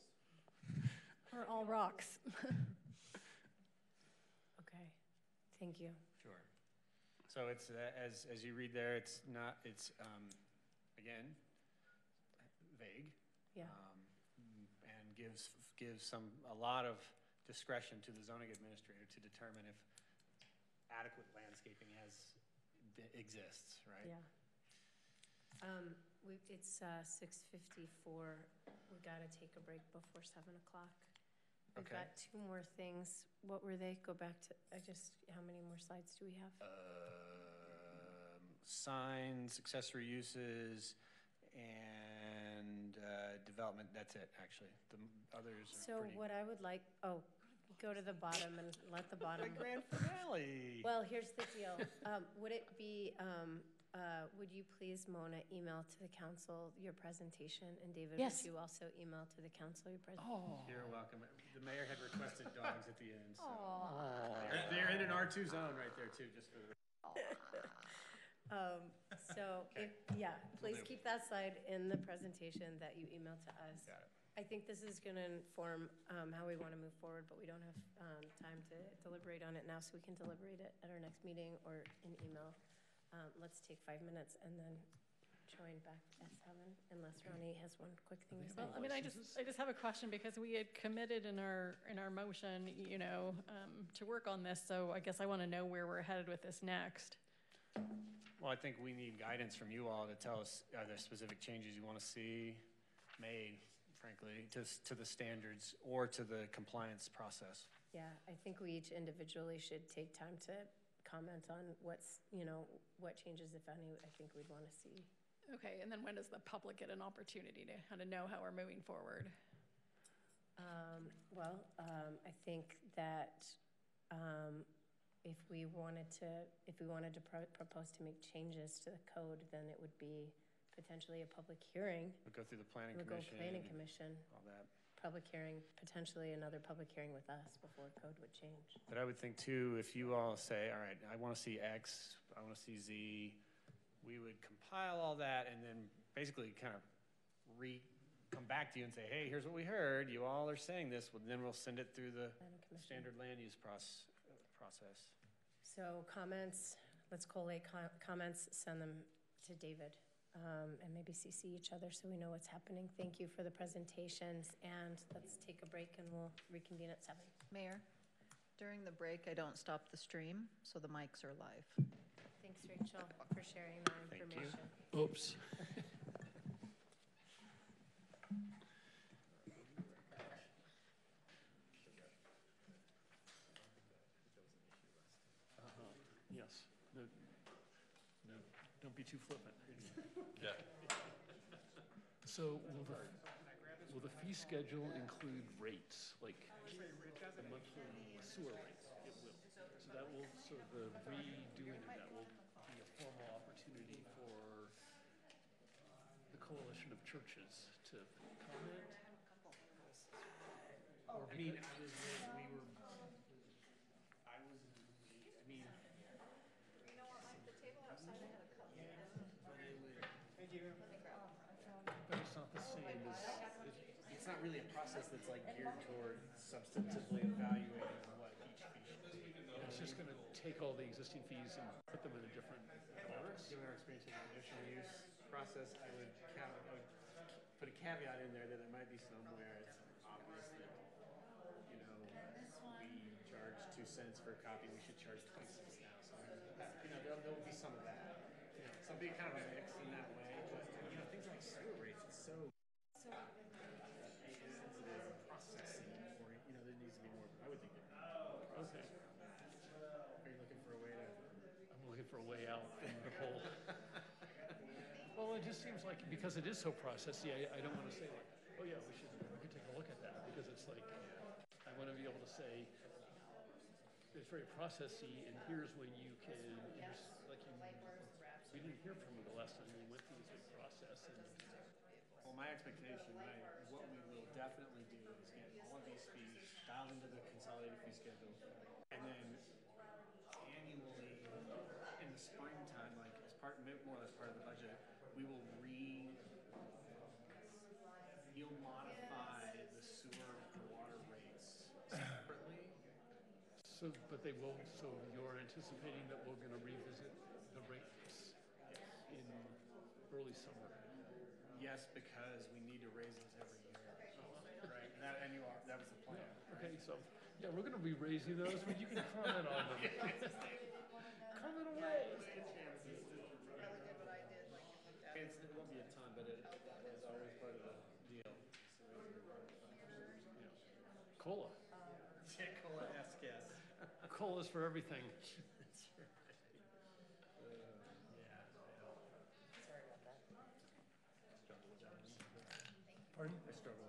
Or all rocks. Okay, thank you. Sure. So it's as you read there, it's not. It's again vague. Yeah. And gives a lot of discretion to the zoning administrator to determine if adequate landscaping exists. Right. Yeah. It's 6:54. We got to take a break before 7 o'clock. We've Okay. got 2 more things. What were they? Go back to, how many more slides do we have? Signs, accessory uses, and development. That's it, actually. The others are So what I would like, go to the bottom and let the bottom. The grand finale. Well, here's the deal. Would it be, would you please, Mona, email to the council your presentation? And David, Yes. would you also email to the council your presentation? Oh. You're welcome. The mayor had requested dogs at the end. So. They're in an R2 zone right there, too, just for the... Please keep that slide in the presentation that you emailed to us. Got it. I think this is going to inform how we want to move forward, but we don't have time to deliberate on it now, so we can deliberate it at our next meeting or in email. Let's take 5 minutes and then join back at 7, unless Ronnie has one quick thing to say. Well, I mean, I just have a question because we had committed in our motion, to work on this. So I guess I want to know where we're headed with this next. Well, I think we need guidance from you all to tell us, are there specific changes you want to see made frankly, to the standards or to the compliance process. Yeah, I think we each individually should take time to comment on what's, what changes, if any, I think we'd want to see. Okay, and then when does the public get an opportunity to kind of know how we're moving forward? I think that if we wanted to propose to make changes to the code, then it would be potentially a public hearing. We'll go through the planning We'll go commission. planning commission, All that. public hearing, potentially another public hearing with us before code would change. But I would think too, if you all say, all right, I want to see X, I want to see Z, we would compile all that and then basically kind of come back to you and say, hey, here's what we heard. You all are saying this. Well, then we'll send it through the standard land use process. So comments, let's collate comments, send them to David, and maybe CC each other so we know what's happening. Thank you for the presentations, and let's take a break and we'll reconvene at 7. Mayor, during the break, I don't stop the stream, so the mics are live. Thanks, Rachel, for sharing that information. Oops. Yes. No, don't be too flippant. Yeah. So will the fee schedule include rates, like the monthly sewer rates? It will. So the redoing of that will be a formal opportunity for the coalition of churches to comment? Or but it's not the same as, It's not really a process that's like geared toward substantively evaluating what each fee should be. it's just going to take all the existing fees and put them in a different box. Given our experience with the conditional use process, I would put a caveat in there that there might be somewhere it's obvious that, we charge 2 cents for a copy, we should charge 20 cents now. So, there will be some of that. So it'll be kind of a mix in that way. But, things like sewer rates, it's so sensitive processing, or, there needs to be more, I would think there needs to be more process around that. Are you looking for a way to? I'm looking for a way out from the hole. Well, it just seems like, because it is so processy, I don't want to say like, oh yeah, we could take a look at that, because it's like, I want to be able to say, it's very processy, and here's when you can, we didn't hear from you the last time we went through this big process. Well, my expectation, what we will definitely do is get all of these fees dialed into the consolidated fee schedule, and then annually in the springtime, like more or less part of the budget, we'll modify the sewer and water rates separately. So you're anticipating that we're going to revisit the rates in early summer? Yes, because we need to raise those every year. Right, that was the plan. Yeah. Okay, so, yeah, we're going to be raising those, but you can comment on them. Comment away. It won't be a ton, but it is always part of the deal. Cola. Yeah, cola, yes. Cola's for everything. That's right. Sorry about that. Pardon? I struggle.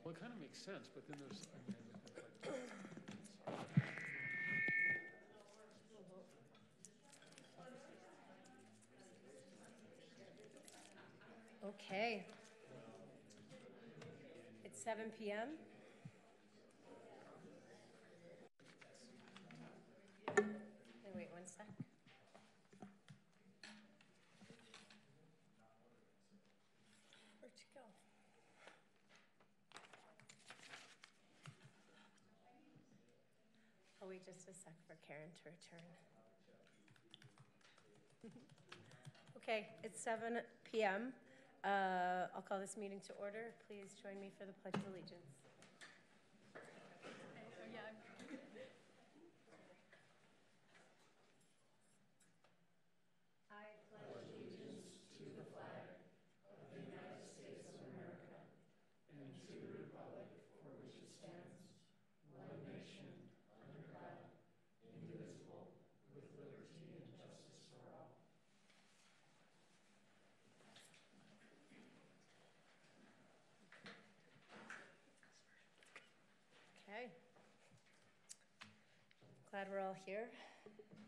Well, it kind of makes sense, but then there's. Okay. It's 7 p.m. Wait 1 sec. Where'd you go? I'll wait just a sec for Karen to return. Okay, it's 7 p.m. I'll call this meeting to order. Please join me for the Pledge of Allegiance. Glad we're all here.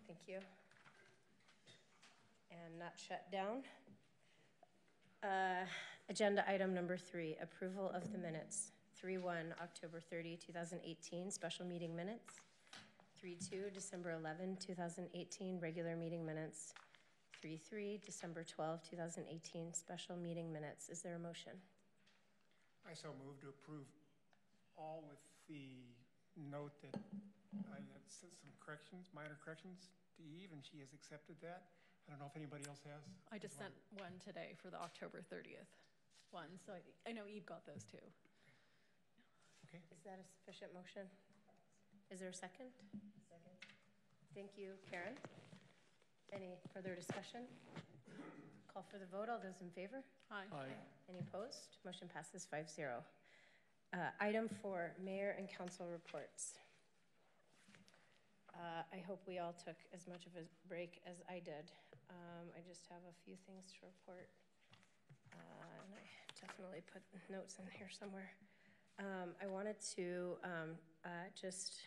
Thank you. And not shut down. Agenda item number 3, approval of the minutes. 3-1, October 30, 2018, special meeting minutes. 3-2, December 11, 2018, regular meeting minutes. 3-3, December 12, 2018, special meeting minutes. Is there a motion? I so move to approve all with the note that I had sent some corrections, minor corrections to Eve, and she has accepted that. I don't know if anybody else has. I just sent one today for the October 30th one, so I know Eve got those too. Okay. Is that a sufficient motion? Is there a second? Second. Thank you, Karen. Any further discussion? Call for the vote. All those in favor? Aye. Aye. Any opposed? Motion passes 5-0. Item 4, mayor and council reports. I hope we all took as much of a break as I did. I just have a few things to report. And I definitely put notes in here somewhere. I wanted to just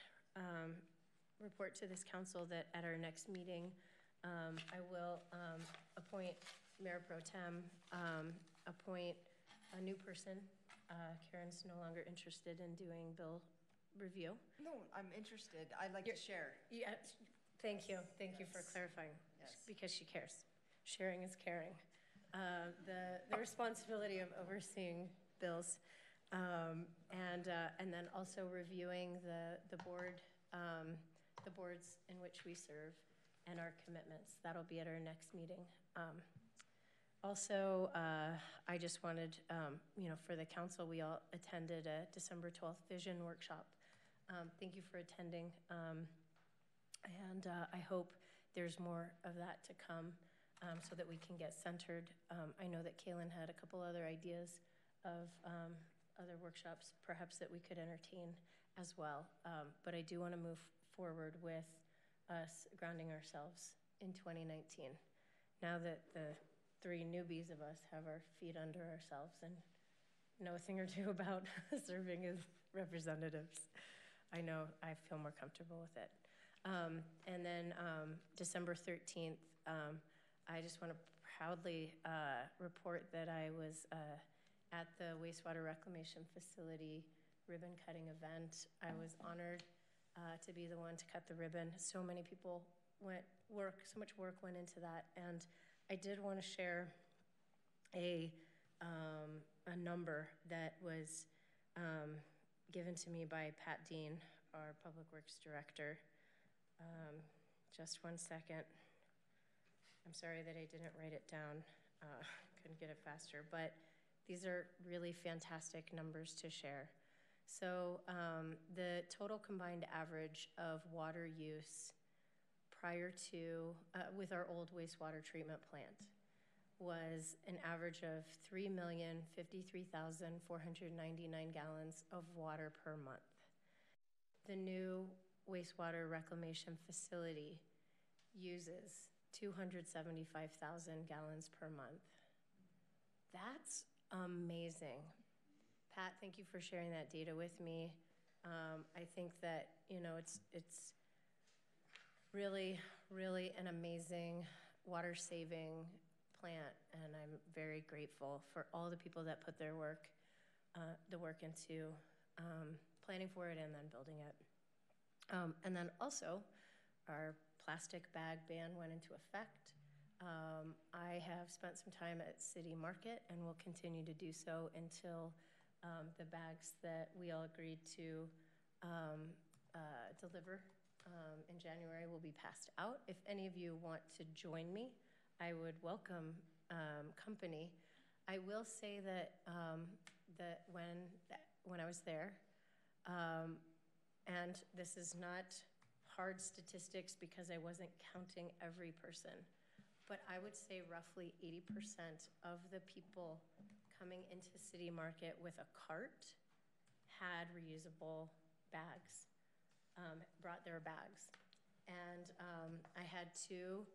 report to this council that at our next meeting, I will appoint Mayor Pro Tem, appoint a new person. Karen's no longer interested in doing bill review. No, I'm interested. I'd like to share. Yeah, thank you. Thank you for clarifying. Yes. Because she cares. Sharing is caring. The responsibility of overseeing bills, and then also reviewing the boards in which we serve and our commitments. That'll be at our next meeting. Also, I just wanted, for the council, we all attended a December 12th vision workshop. Thank you for attending, and I hope there's more of that to come so that we can get centered. I know that Kaylin had a couple other ideas of other workshops perhaps that we could entertain as well, but I do want to move forward with us grounding ourselves in 2019. Now that the 3 newbies of us have our feet under ourselves and know a thing or two about serving as representatives, I know I feel more comfortable with it. And then December 13th, I just want to proudly report that I was at the wastewater reclamation facility ribbon cutting event. I was honored to be the one to cut the ribbon. So many people so much work went into that, and I did want to share a number that was given to me by Pat Dean, our Public Works Director. Just one second. I'm sorry that I didn't write it down. Couldn't get it faster, but these are really fantastic numbers to share. So the total combined average of water use prior to, with our old wastewater treatment plant, was an average of 3,053,499 gallons of water per month. The new wastewater reclamation facility uses 275,000 gallons per month. That's amazing. Pat, thank you for sharing that data with me. I think that, it's really, really an amazing water-saving plant, and I'm very grateful for all the people that put their work into planning for it and then building it. And then also, our plastic bag ban went into effect. I have spent some time at City Market and will continue to do so until the bags that we all agreed to deliver in January will be passed out. If any of you want to join me, I would welcome company. I will say that when I was there, and this is not hard statistics because I wasn't counting every person, but I would say roughly 80% of the people coming into City Market with a cart had reusable bags, brought their bags. And I had 2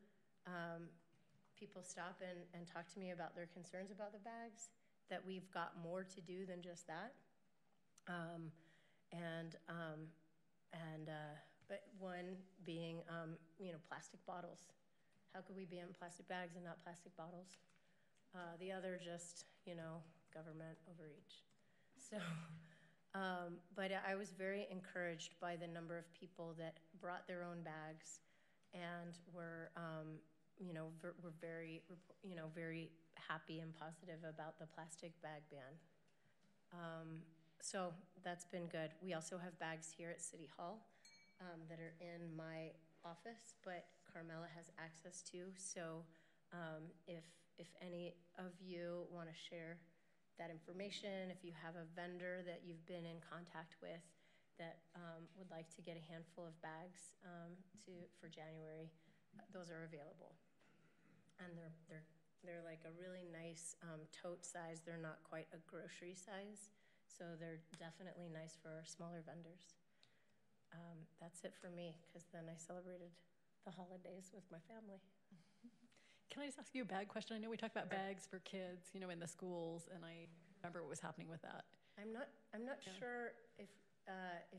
people stop and talk to me about their concerns about the bags, that we've got more to do than just that. But but one being, plastic bottles. How could we be in plastic bags and not plastic bottles? The other just, government overreach. So, but I was very encouraged by the number of people that brought their own bags and were, were very, very happy and positive about the plastic bag ban. So that's been good. We also have bags here at City Hall that are in my office, but Carmela has access to. So if any of you want to share that information, if you have a vendor that you've been in contact with that would like to get a handful of bags for January, those are available. And they're like a really nice tote size. They're not quite a grocery size, so they're definitely nice for our smaller vendors. That's it for me, because then I celebrated the holidays with my family. Can I just ask you a bag question? I know we talked about bags for kids, in the schools, and I remember what was happening with that. I'm not sure if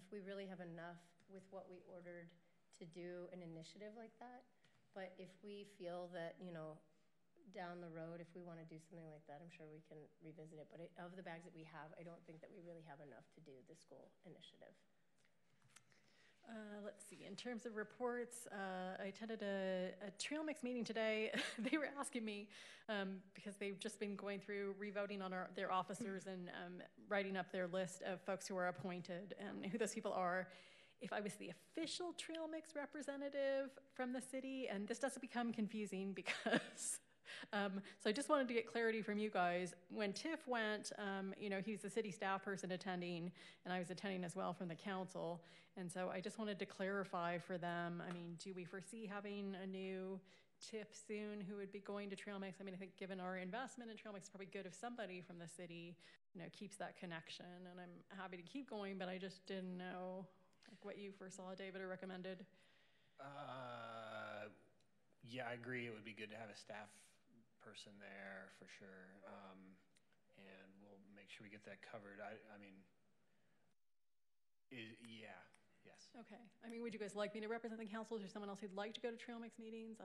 we really have enough with what we ordered to do an initiative like that. But if we feel that, down the road, if we want to do something like that, I'm sure we can revisit it. But of the bags that we have, I don't think that we really have enough to do the school initiative. Let's see, in terms of reports, I attended a trail mix meeting today. They were asking me, because they've just been going through revoting on their officers and writing up their list of folks who are appointed and who those people are, if I was the official trail mix representative from the city. And this doesn't become confusing because so I just wanted to get clarity from you guys. When Tiff went, he's the city staff person attending, and I was attending as well from the council. And so I just wanted to clarify for them, do we foresee having a new Tiff soon who would be going to Trail Mix? I think given our investment in Trail Mix, it's probably good if somebody from the city, keeps that connection. And I'm happy to keep going, but I just didn't know what you foresaw, David, or recommended. Yeah, I agree. It would be good to have a staff person there for sure, and we'll make sure we get that covered. Yes. Okay. Would you guys like me to represent the council? Is there someone else who'd like to go to Trail Mix meetings?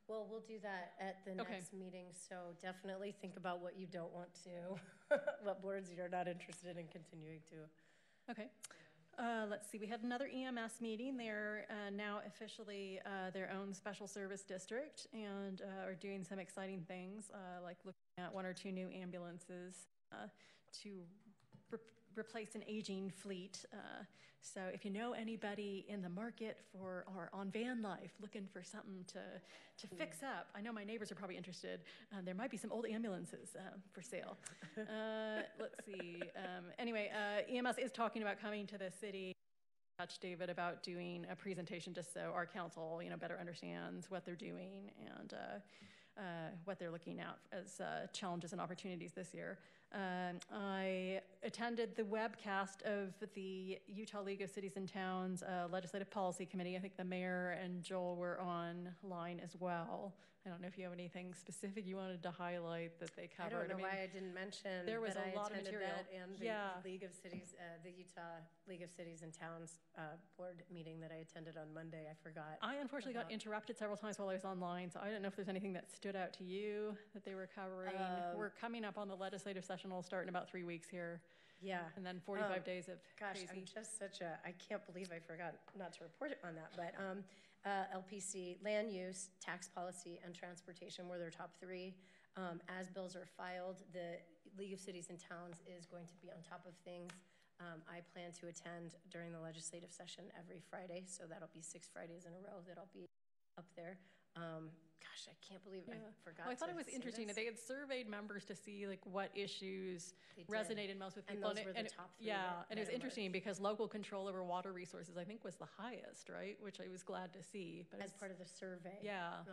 Well, we'll do that at the next meeting, so definitely think about what you don't want to, what boards you're not interested in continuing to. Okay. Let's see, we had another EMS meeting. They're now officially their own special service district and are doing some exciting things, like looking at 1 or 2 new ambulances to replace an aging fleet. So if you know anybody in the market or on van life looking for something to fix up, I know my neighbors are probably interested. There might be some old ambulances for sale. Let's see. Anyway, EMS is talking about coming to the city. Touch David about doing a presentation just so our council, better understands what they're doing and what they're looking at as challenges and opportunities this year. I attended the webcast of the Utah League of Cities and Towns Legislative Policy Committee. I think the mayor and Joel were online as well. I don't know if you have anything specific you wanted to highlight that they covered. I don't know why I didn't mention there was that a lot of material. That and the League of Cities, the Utah League of Cities and Towns board meeting that I attended on Monday. I forgot. I unfortunately got interrupted several times while I was online, so I don't know if there's anything that stood out to you that they were covering. We're coming up on the legislative session. We'll start in about 3 weeks here. Yeah. And then 45 days of Gosh, crazy. I'm just I can't believe I forgot not to report on that. But LPC, land use, tax policy, and transportation were their top 3. As bills are filed, the League of Cities and Towns is going to be on top of things. I plan to attend during the legislative session every Friday, so that'll be 6 Fridays in a row that I'll be up there. Gosh, I can't believe I forgot. Well, I thought it was interesting that they had surveyed members to see what issues resonated most with people. And those were the top 3. And it was interesting because local control over water resources, I think, was the highest, right? Which I was glad to see. But as part of the survey. Yeah,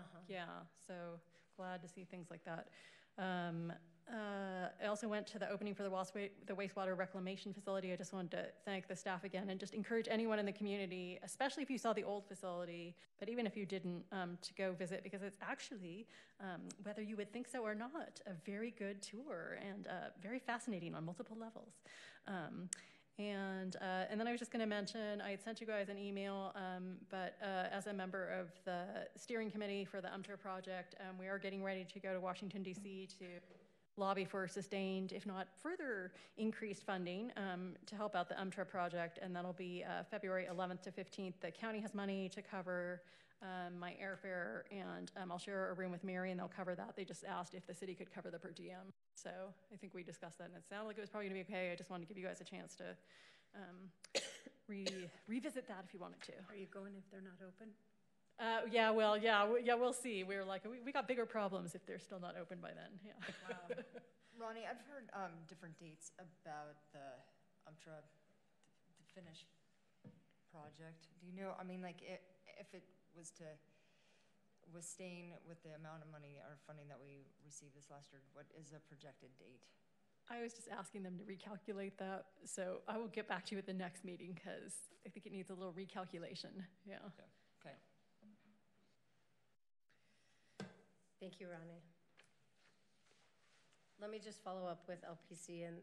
so glad to see things like that. I also went to the opening for the wastewater reclamation facility. I just wanted to thank the staff again and just encourage anyone in the community, especially if you saw the old facility, but even if you didn't, to go visit, because it's actually, whether you would think so or not, a very good tour and very fascinating on multiple levels. And then I was just going to mention, I had sent you guys an email, but as a member of the steering committee for the UMTRA project, we are getting ready to go to Washington, D.C. to lobby for sustained, if not further increased funding to help out the UMTRA project, and that'll be February 11th to 15th. The county has money to cover my airfare, and I'll share a room with Mary, and they'll cover that. They just asked if the city could cover the per diem. So I think we discussed that, and it sounded like it was probably gonna be okay. I just wanted to give you guys a chance to revisit that if you wanted to. Are you going if they're not open? We'll see. We're like, we got bigger problems if they're still not open by then, yeah. Ronnie, I've heard different dates about the UMTRA, the Finnish project. Do you know, I mean, like, if it was to, was staying with the amount of money or funding that we received this last year, what is a projected date? I was just asking them to recalculate that, so I will get back to you at the next meeting because I think it needs a little recalculation, yeah. Okay. Thank you, Ronnie. Let me just follow up with LPC and,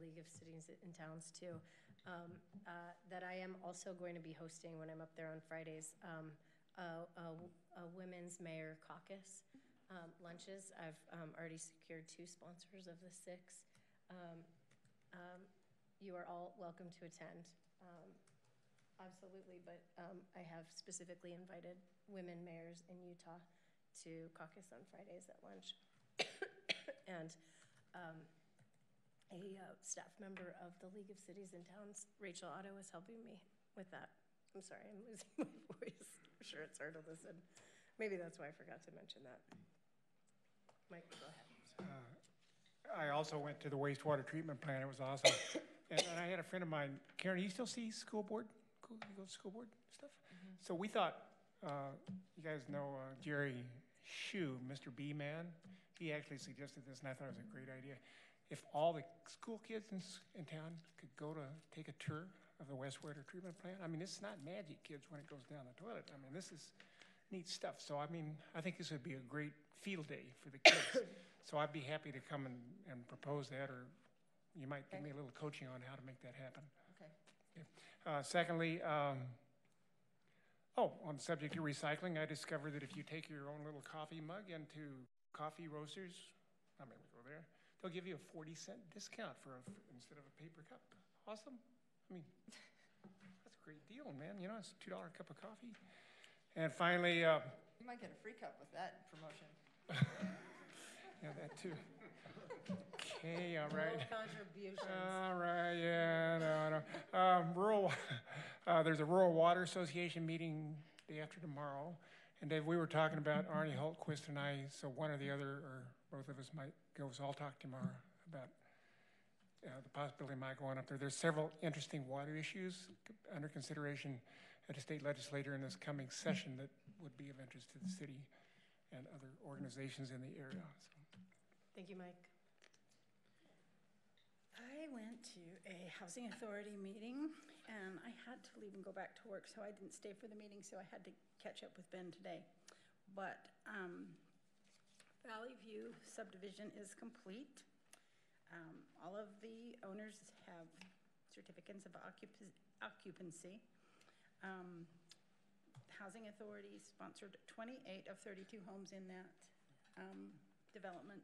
League of Cities and Towns too, that I am also going to be hosting when I'm up there on Fridays, a women's mayor caucus lunches. I've already secured 2 sponsors of the 6. You are all welcome to attend. Absolutely, but I have specifically invited women mayors in Utah to caucus on Fridays at lunch. And a staff member of the League of Cities and Towns, Rachel Otto, is helping me with that. I'm sorry, I'm losing my voice. I'm sure it's hard to listen. Maybe that's why I forgot to mention that. Mike, go ahead. I also went to the wastewater treatment plant. It was awesome. and I had a friend of mine, Karen, you still see school board? You go to school board stuff? Mm-hmm. So we thought, you guys know Jerry Shue, Mr. B Man. He actually suggested this, and I thought it was a great idea. If all the school kids in town could go to take a tour of the wastewater treatment plant, I mean, it's not magic, kids, when it goes down the toilet. I mean, this is neat stuff. So, I mean, I think this would be a great field day for the kids. So I'd be happy to come and propose that, or you might give me a little coaching on how to make that happen. Okay. Secondly, on the subject of recycling, I discovered that if you take your own little coffee mug into coffee roasters, I mean, we go there, they'll give you a 40-cent discount instead of a paper cup. Awesome. I mean, that's a great deal, man. You know, it's $2 a cup of coffee. And finally, you might get a free cup with that promotion. Yeah, that too. Okay, all right. No contributions. All right, yeah, no. There's a Rural Water Association meeting day after tomorrow. And Dave, we were talking about Arnie Hultquist and I, so one or the other, or both of us might go, so I'll talk tomorrow about the possibility of my going up there. There's several interesting water issues under consideration at a state legislature in this coming session that would be of interest to the city and other organizations in the area. So. Thank you, Mike. I went to a housing authority meeting and I had to leave and go back to work, so I didn't stay for the meeting, so I had to catch up with Ben today. But Valley View subdivision is complete. All of the owners have certificates of occupancy. Housing Authority sponsored 28 of 32 homes in that development.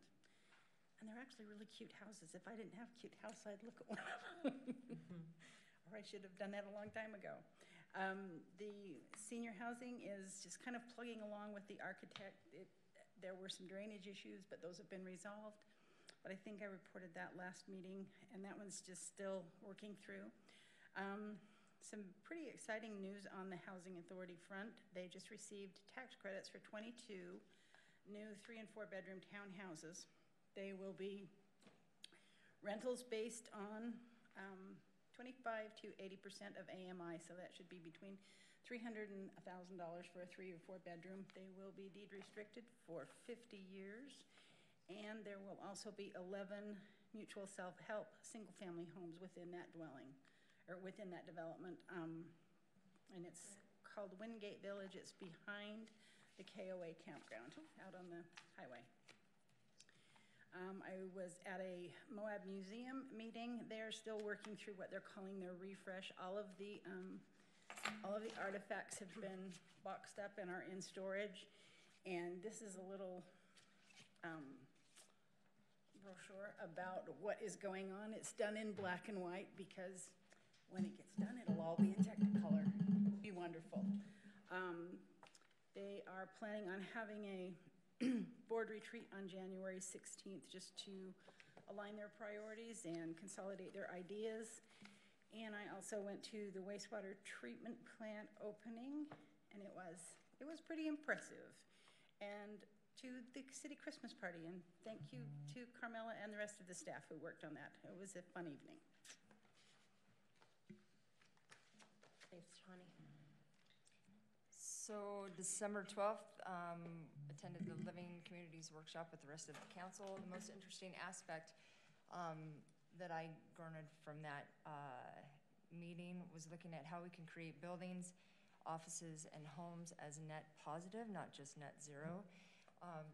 And they're actually really cute houses. If I didn't have a cute house, I'd look at one of them. Or I should have done that a long time ago. The senior housing is just kind of plugging along with the architect. There were some drainage issues, but those have been resolved. But I think I reported that last meeting, and that one's just still working through. Some pretty exciting news on the Housing Authority front. They just received tax credits for 22 new 3- and 4-bedroom townhouses. They will be rentals based on 25 to 80% of AMI, so that should be between $300 and $1,000 for a 3- or 4-bedroom. They will be deed restricted for 50 years, and there will also be 11 mutual self-help single-family homes within that dwelling, or within that development, and it's called Wingate Village. It's behind the KOA campground out on the highway. I was at a Moab Museum meeting. They're still working through what they're calling their refresh. All of the artifacts have been boxed up and are in storage. And this is a little brochure about what is going on. It's done in black and white because when it gets done, it'll all be in Technicolor. It'll be wonderful. They are planning on having a board retreat on January 16th just to align their priorities and consolidate their ideas. And I also went to the wastewater treatment plant opening, and it was pretty impressive. And to the city Christmas party, and thank you to Carmela and the rest of the staff who worked on that. It was a fun evening. Thanks, Tawny. So December 12th, attended the Living Communities Workshop with the rest of the council. The most interesting aspect that I garnered from that meeting was looking at how we can create buildings, offices, and homes as net positive, not just net zero.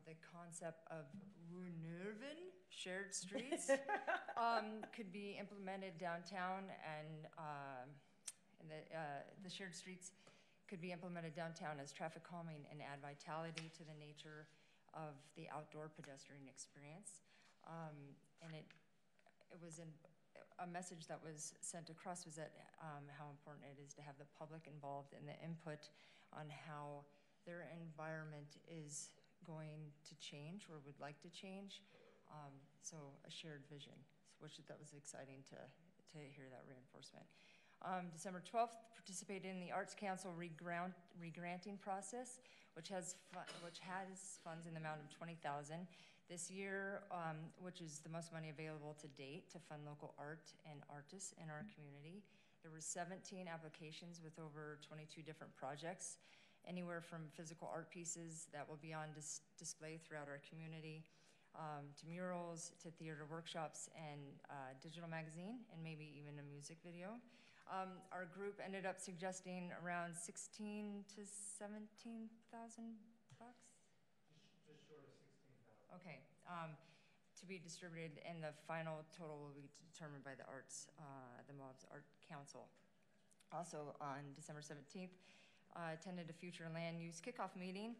The concept of Runerven, shared streets, could be implemented downtown, and the shared streets could be implemented downtown as traffic calming and add vitality to the nature of the outdoor pedestrian experience. And it was a message that was sent across was that how important it is to have the public involved in the input on how their environment is going to change or would like to change. So a shared vision, which that was exciting to hear that reinforcement. December 12th, participated in the Arts Council regranting process, which has funds in the amount of $20,000 this year, which is the most money available to date to fund local art and artists in our community. There were 17 applications with over 22 different projects, anywhere from physical art pieces that will be on display throughout our community, to murals, to theater workshops, and digital magazine, and maybe even a music video. Our group ended up suggesting around $16,000 to $17,000 bucks. Just short of 16,000. Okay, to be distributed, and the final total will be determined by the Moab's Art Council. Also on December 17th, attended a future land use kickoff meeting.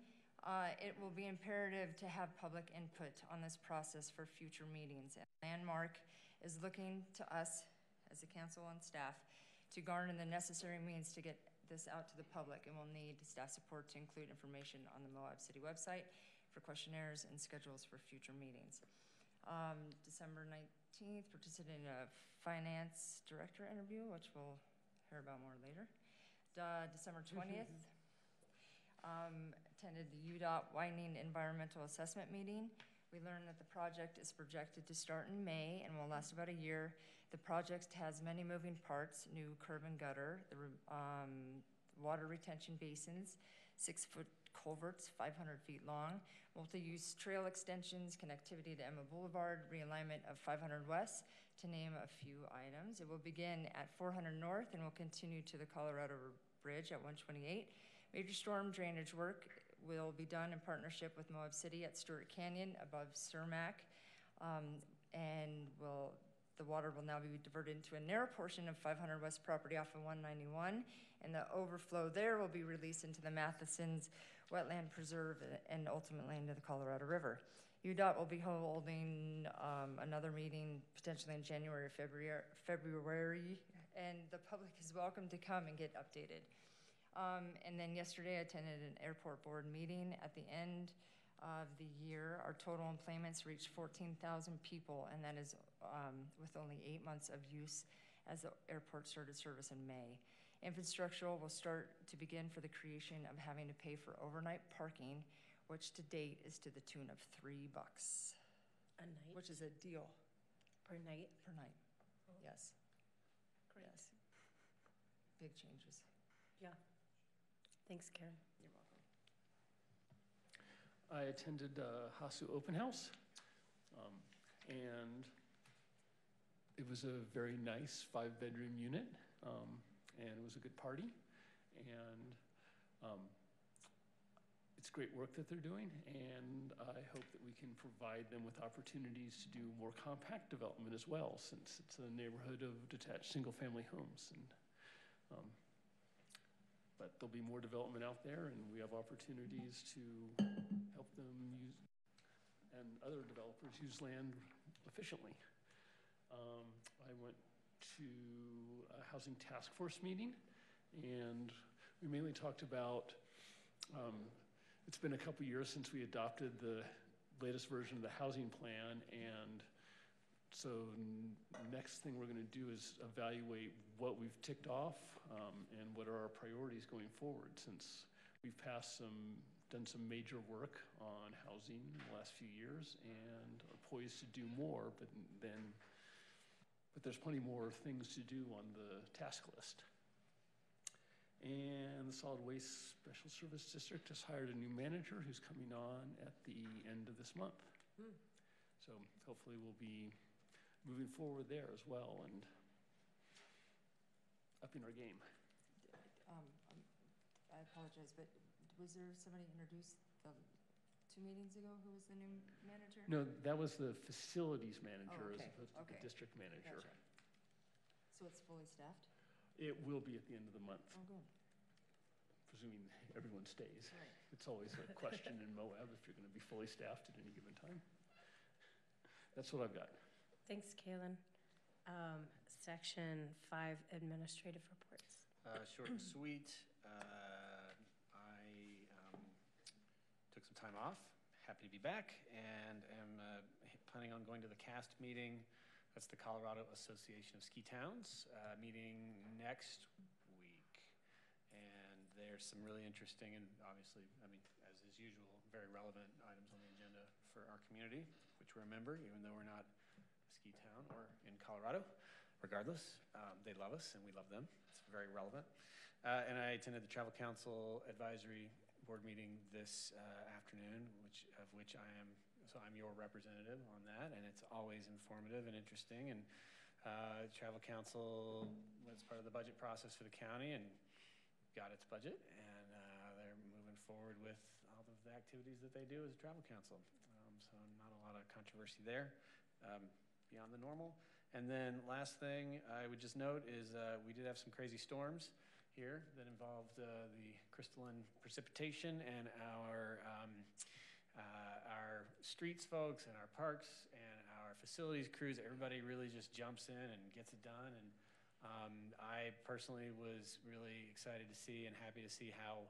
It will be imperative to have public input on this process for future meetings. And Landmark is looking to us as the council and staff to garner the necessary means to get this out to the public, and we'll need staff support to include information on the Moab City website for questionnaires and schedules for future meetings. December 19th, participated in a finance director interview, which we'll hear about more later. December 20th, attended the UDOT Widening Environmental Assessment meeting. We learned that the project is projected to start in May and will last about a year. The project has many moving parts: new curb and gutter, the water retention basins, 6-foot culverts, 500 feet long, multi-use trail extensions, connectivity to Emma Boulevard, realignment of 500 West, to name a few items. It will begin at 400 North and will continue to the Colorado Bridge at 128. Major storm drainage work will be done in partnership with Moab City at Stewart Canyon above Cermak, and the water will now be diverted into a narrow portion of 500 West property off of 191, and the overflow there will be released into the Matheson's Wetland Preserve and ultimately into the Colorado River. UDOT will be holding another meeting potentially in January or February, and the public is welcome to come and get updated. And then yesterday I attended an airport board meeting. At the end of the year, our total employments reached 14,000 people, and that is with only 8 months of use as the airport started service in May. Infrastructural will start to begin for the creation of having to pay for overnight parking, which to date is to the tune of $3. A night? Which is a deal. Per night? Per night, Oh. yes. Great. Yes. Big changes. Yeah. Thanks, Karen. You're welcome. I attended Hasu Open House, and it was a very nice 5-bedroom unit, and it was a good party. And it's great work that they're doing, and I hope that we can provide them with opportunities to do more compact development as well, since it's a neighborhood of detached single-family homes. And but there'll be more development out there, and we have opportunities to help them use, and other developers use land efficiently. I went to a housing task force meeting, and we mainly talked about, it's been a couple years since we adopted the latest version of the housing plan, and so next thing we're going to do is evaluate what we've ticked off and what are our priorities going forward, since we've done some major work on housing in the last few years and are poised to do more, but there's plenty more things to do on the task list. And the Solid Waste Special Service District has hired a new manager who's coming on at the end of this month. So hopefully we'll be moving forward there as well and upping our game. I apologize, but was there somebody introduced 2 meetings ago who was the new manager? No, that was the facilities manager okay. as opposed to the district manager. Gotcha. So it's fully staffed? It will be at the end of the month, Oh, good. presuming everyone stays. Right. It's always a question in Moab if you're going to be fully staffed at any given time. That's what I've got. Thanks, Kaylin. Section 5, administrative reports. Short and sweet. I took some time off. Happy to be back, and am planning on going to the CAST meeting. That's the Colorado Association of Ski Towns meeting next week. And there's some really interesting and obviously, I mean, as is usual, very relevant items on the agenda for our community, which we're a member, even though we're not a ski town or in Colorado. Regardless, they love us and we love them. It's very relevant. And I attended the Travel Council Advisory Board meeting this afternoon, I'm your representative on that, and it's always informative and interesting. And Travel Council was part of the budget process for the county and got its budget, and they're moving forward with all of the activities that they do as a travel council. So not a lot of controversy there beyond the normal. And then last thing I would just note is we did have some crazy storms here that involved the crystalline precipitation, and our streets folks and our parks and our facilities crews, everybody really just jumps in and gets it done. And I personally was really excited to see and happy to see how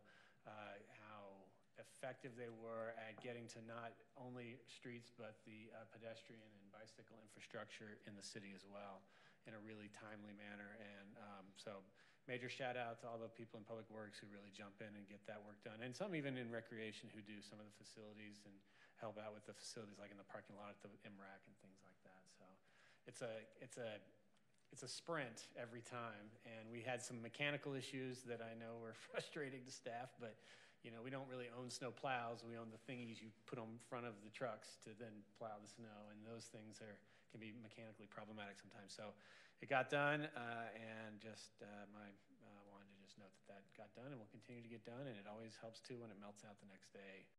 effective they were at getting to not only streets but the pedestrian and bicycle infrastructure in the city as well in a really timely manner. And so major shout out to all the people in Public Works who really jump in and get that work done, and some even in recreation who do some of the facilities and help out with the facilities like in the parking lot at the MRAC and things like that. So it's a sprint every time, and we had some mechanical issues that I know were frustrating to staff, but you know, we don't really own snow plows. We own the thingies you put on front of the trucks to then plow the snow, and those things can be mechanically problematic sometimes. So it got done, and just wanted to just note that got done and will continue to get done, and it always helps too when it melts out the next day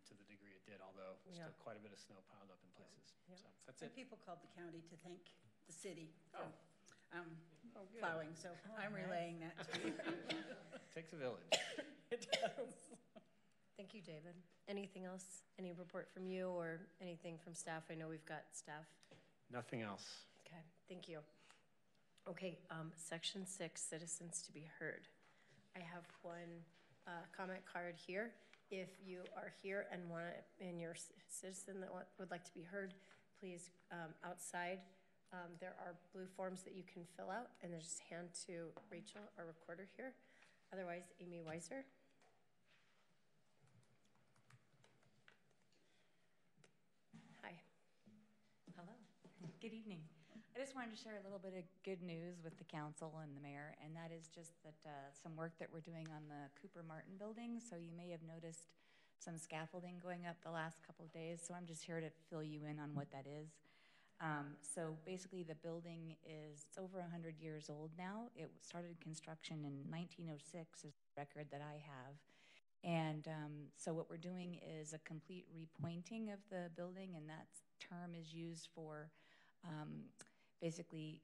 to the degree it did, although still quite a bit of snow piled up in places. Yeah. So that's And it. people called the county to thank the city for Good. plowing, so I'm relaying that to you. Takes a village. It does. Thank you, David. Anything else? Any report from you or anything from staff? I know we've got staff. Nothing else. Okay, thank you. Okay, section 6, citizens to be heard. I have one comment card here. If you are here and you're a citizen that would like to be heard, please, outside, there are blue forms that you can fill out, and there's just hand to Rachel, our recorder here. Otherwise, Amy Weiser. Hi. Hello. Good evening. I just wanted to share a little bit of good news with the council and the mayor, and that is just that some work that we're doing on the Cooper Martin building. So you may have noticed some scaffolding going up the last couple of days. So I'm just here to fill you in on what that is. So basically the building it's over 100 years old now. It started construction in 1906 is the record that I have. And So what we're doing is a complete repointing of the building, and that term is used for basically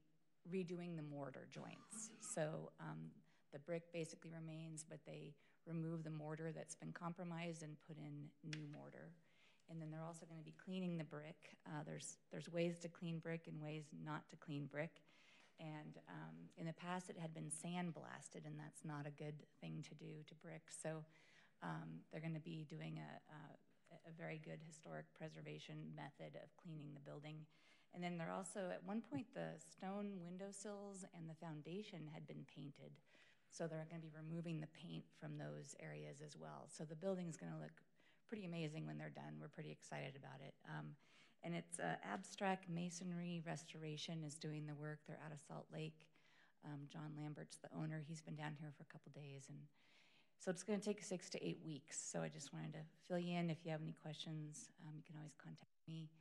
redoing the mortar joints. So the brick basically remains, but they remove the mortar that's been compromised and put in new mortar. And then they're also going to be cleaning the brick. There's ways to clean brick and ways not to clean brick. And in the past, it had been sandblasted, and that's not a good thing to do to brick. So they're going to be doing a very good historic preservation method of cleaning the building. And then they're also, at one point, the stone windowsills and the foundation had been painted. So they're going to be removing the paint from those areas as well. So the building's going to look pretty amazing when they're done. We're pretty excited about it. And it's Abstract Masonry Restoration is doing the work. They're out of Salt Lake. John Lambert's the owner. He's been down here for a couple days. And so it's going to take 6 to 8 weeks. So I just wanted to fill you in. If you have any questions, you can always contact me.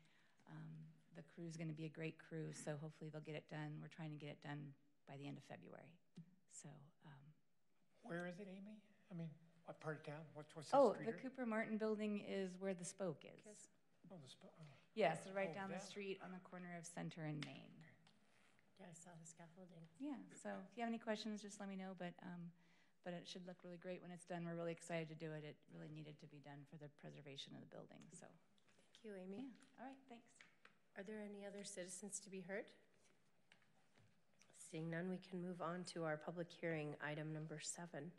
The crew's going to be a great crew, so hopefully they'll get it done. We're trying to get it done by the end of February. So. Where is it, Amy? I mean, what part of town? What's the street? The Cooper Martin building is where the spoke is. Oh, the spoke. Oh. Yes, right down the that. street on the corner of Center and Main. Yeah, I saw the scaffolding. Yeah, so if you have any questions, just let me know, but it should look really great when it's done. We're really excited to do it. It really needed to be done for the preservation of the building, so. Thank you, Amy. Yeah, all right, thanks. Are there any other citizens to be heard? Seeing none, we can move on to our public hearing, item number 7.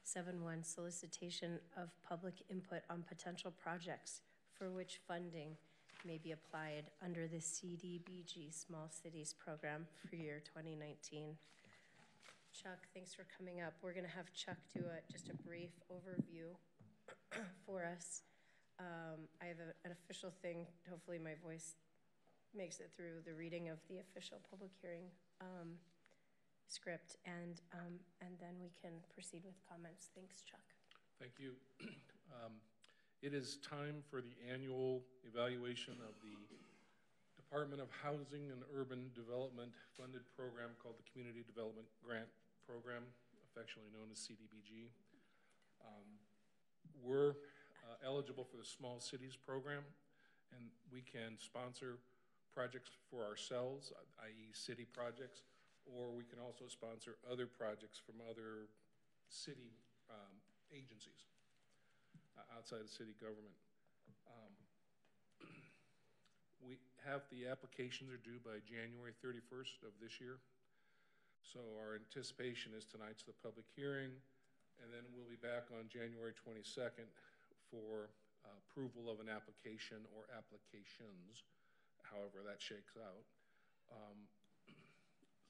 7.1, solicitation of public input on potential projects for which funding may be applied under the CDBG Small Cities Program for year 2019. Chuck, thanks for coming up. We're going to have Chuck do just a brief overview for us. I have an official thing. Hopefully my voice makes it through the reading of the official public hearing script, and then we can proceed with comments. Thanks, Chuck. Thank you. It is time for the annual evaluation of the Department of Housing and Urban Development funded program called the Community Development Grant Program, affectionately known as CDBG. We're eligible for the Small Cities Program, and we can sponsor projects for ourselves, i.e. city projects, or we can also sponsor other projects from other city agencies outside of city government. We have the applications are due by January 31st of this year. So our anticipation is tonight's the public hearing, and then we'll be back on January 22nd for approval of an application or applications, however that shakes out.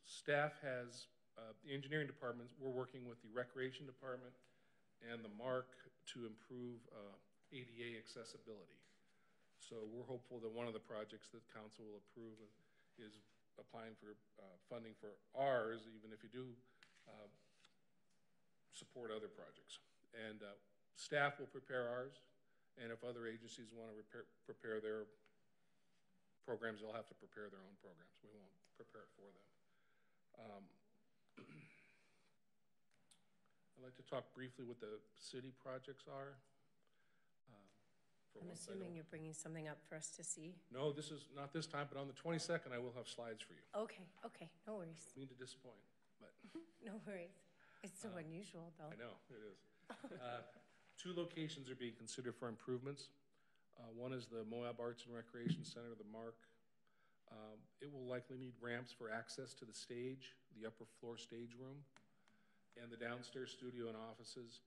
Staff has, the engineering department, we're working with the recreation department and the MARC to improve ADA accessibility. So we're hopeful that one of the projects that council will approve is applying for funding for ours, even if you do support other projects. And staff will prepare ours, and if other agencies want to prepare their programs, they'll have to prepare their own programs. We won't prepare it for them. I'd like to talk briefly what the city projects are. I'm assuming you're bringing something up for us to see. No, this is not this time, but on the 22nd, I will have slides for you. Okay, no worries. I mean to disappoint, but. No worries. It's so unusual, though. I know, it is. 2 locations are being considered for improvements. One is the Moab Arts and Recreation Center, the MARC. It will likely need ramps for access to the stage, the upper floor stage room, and the downstairs studio and offices.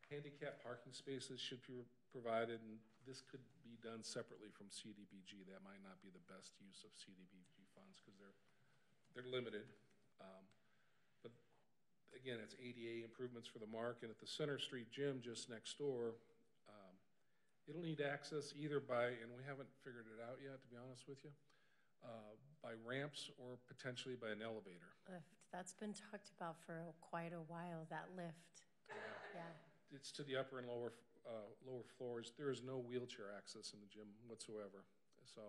Handicap parking spaces should be provided, and this could be done separately from CDBG. That might not be the best use of CDBG funds because they're limited. But again, it's ADA improvements for the MARC, and at the Center Street Gym just next door, it'll need access either by, and we haven't figured it out yet, to be honest with you, by ramps or potentially by an elevator. Lift. That's been talked about for quite a while, that lift. Yeah. It's to the upper and lower floors. There is no wheelchair access in the gym whatsoever. So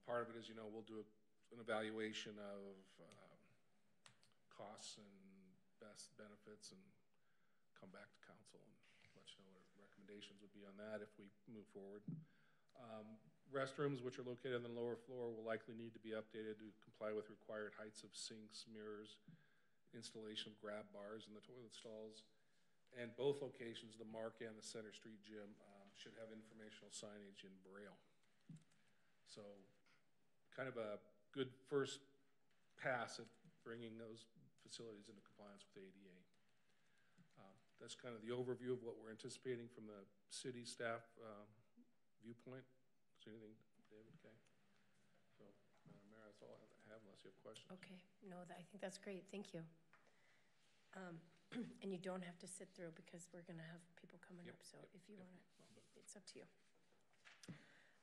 part of it is, we'll do an evaluation of costs and best benefits and come back to council and let you know what it recommendations would be on that if we move forward. Restrooms, which are located on the lower floor, will likely need to be updated to comply with required heights of sinks, mirrors, installation of grab bars in the toilet stalls. And both locations, the Mark and the Center Street Gym, should have informational signage in Braille. So kind of a good first pass at bringing those facilities into compliance with ADA. That's kind of the overview of what we're anticipating from the city staff viewpoint. Is there anything, David? Okay. So, Madam Mayor, that's all I have unless you have questions. Okay, no, I think that's great, thank you. And you don't have to sit through because we're gonna have people coming up, so if you wanna, it's up to you.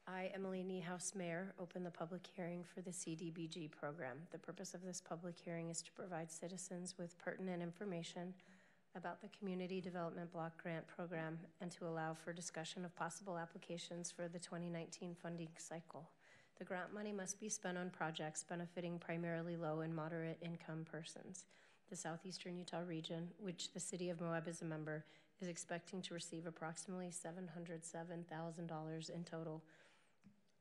I, Emily Niehaus, Mayor, open the public hearing for the CDBG program. The purpose of this public hearing is to provide citizens with pertinent information about the Community Development Block Grant Program and to allow for discussion of possible applications for the 2019 funding cycle. The grant money must be spent on projects benefiting primarily low and moderate income persons. The Southeastern Utah region, which the City of Moab is a member, is expecting to receive approximately $707,000 in total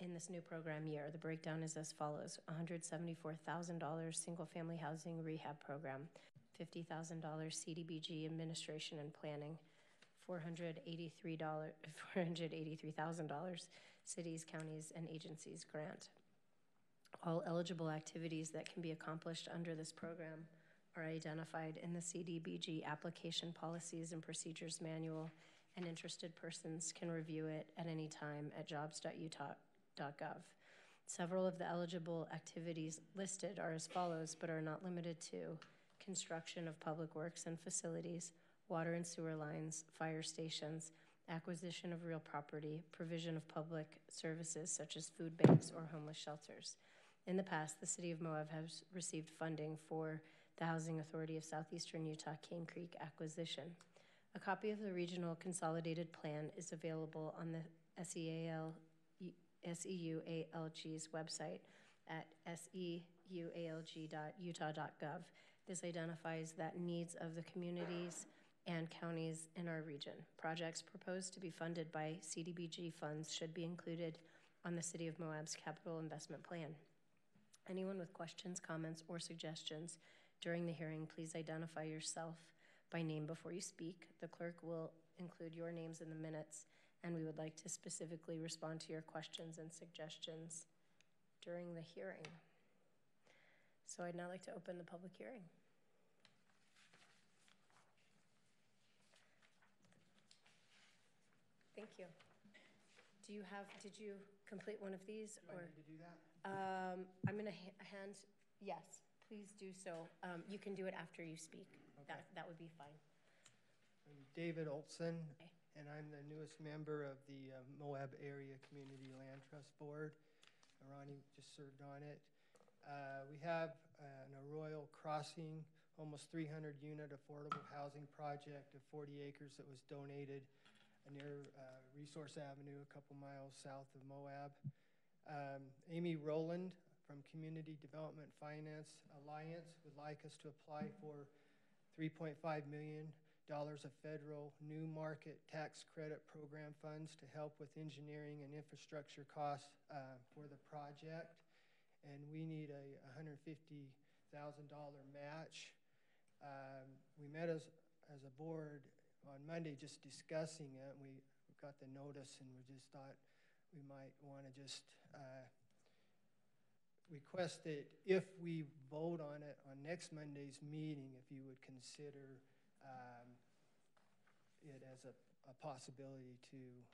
in this new program year. The breakdown is as follows: $174,000 single-family housing rehab program, $50,000 CDBG administration and planning, $483,000 cities, counties, and agencies grant. All eligible activities that can be accomplished under this program are identified in the CDBG application policies and procedures manual, and interested persons can review it at any time at jobs.utah.gov. Several of the eligible activities listed are as follows, but are not limited to: construction of public works and facilities, water and sewer lines, fire stations, acquisition of real property, provision of public services such as food banks or homeless shelters. In the past, the City of Moab has received funding for the Housing Authority of Southeastern Utah Cane Creek acquisition. A copy of the Regional Consolidated Plan is available on the SEUALG's website at SEUALG.utah.gov. This identifies that needs of the communities and counties in our region. Projects proposed to be funded by CDBG funds should be included on the City of Moab's capital investment plan. Anyone with questions, comments, or suggestions during the hearing, please identify yourself by name before you speak. The clerk will include your names in the minutes, and we would like to specifically respond to your questions and suggestions during the hearing. So I'd now like to open the public hearing. Thank you. Did you complete one of these? Do I need to do that? I'm gonna hand, yes, please do so. You can do it after you speak. Okay. That would be fine. I'm David Olson, okay, and I'm the newest member of the Moab Area Community Land Trust Board. Ronnie just served on it. We have an Arroyo Crossing, almost 300 unit affordable housing project of 40 acres that was donated near Resource Avenue, a couple miles south of Moab. Amy Rowland from Community Development Finance Alliance would like us to apply for $3.5 million of federal new market tax credit program funds to help with engineering and infrastructure costs for the project. And we need a $150,000 match. We met as a board on Monday just discussing it. We got the notice and we just thought we might want to just request that if we vote on it on next Monday's meeting, if you would consider it as a possibility for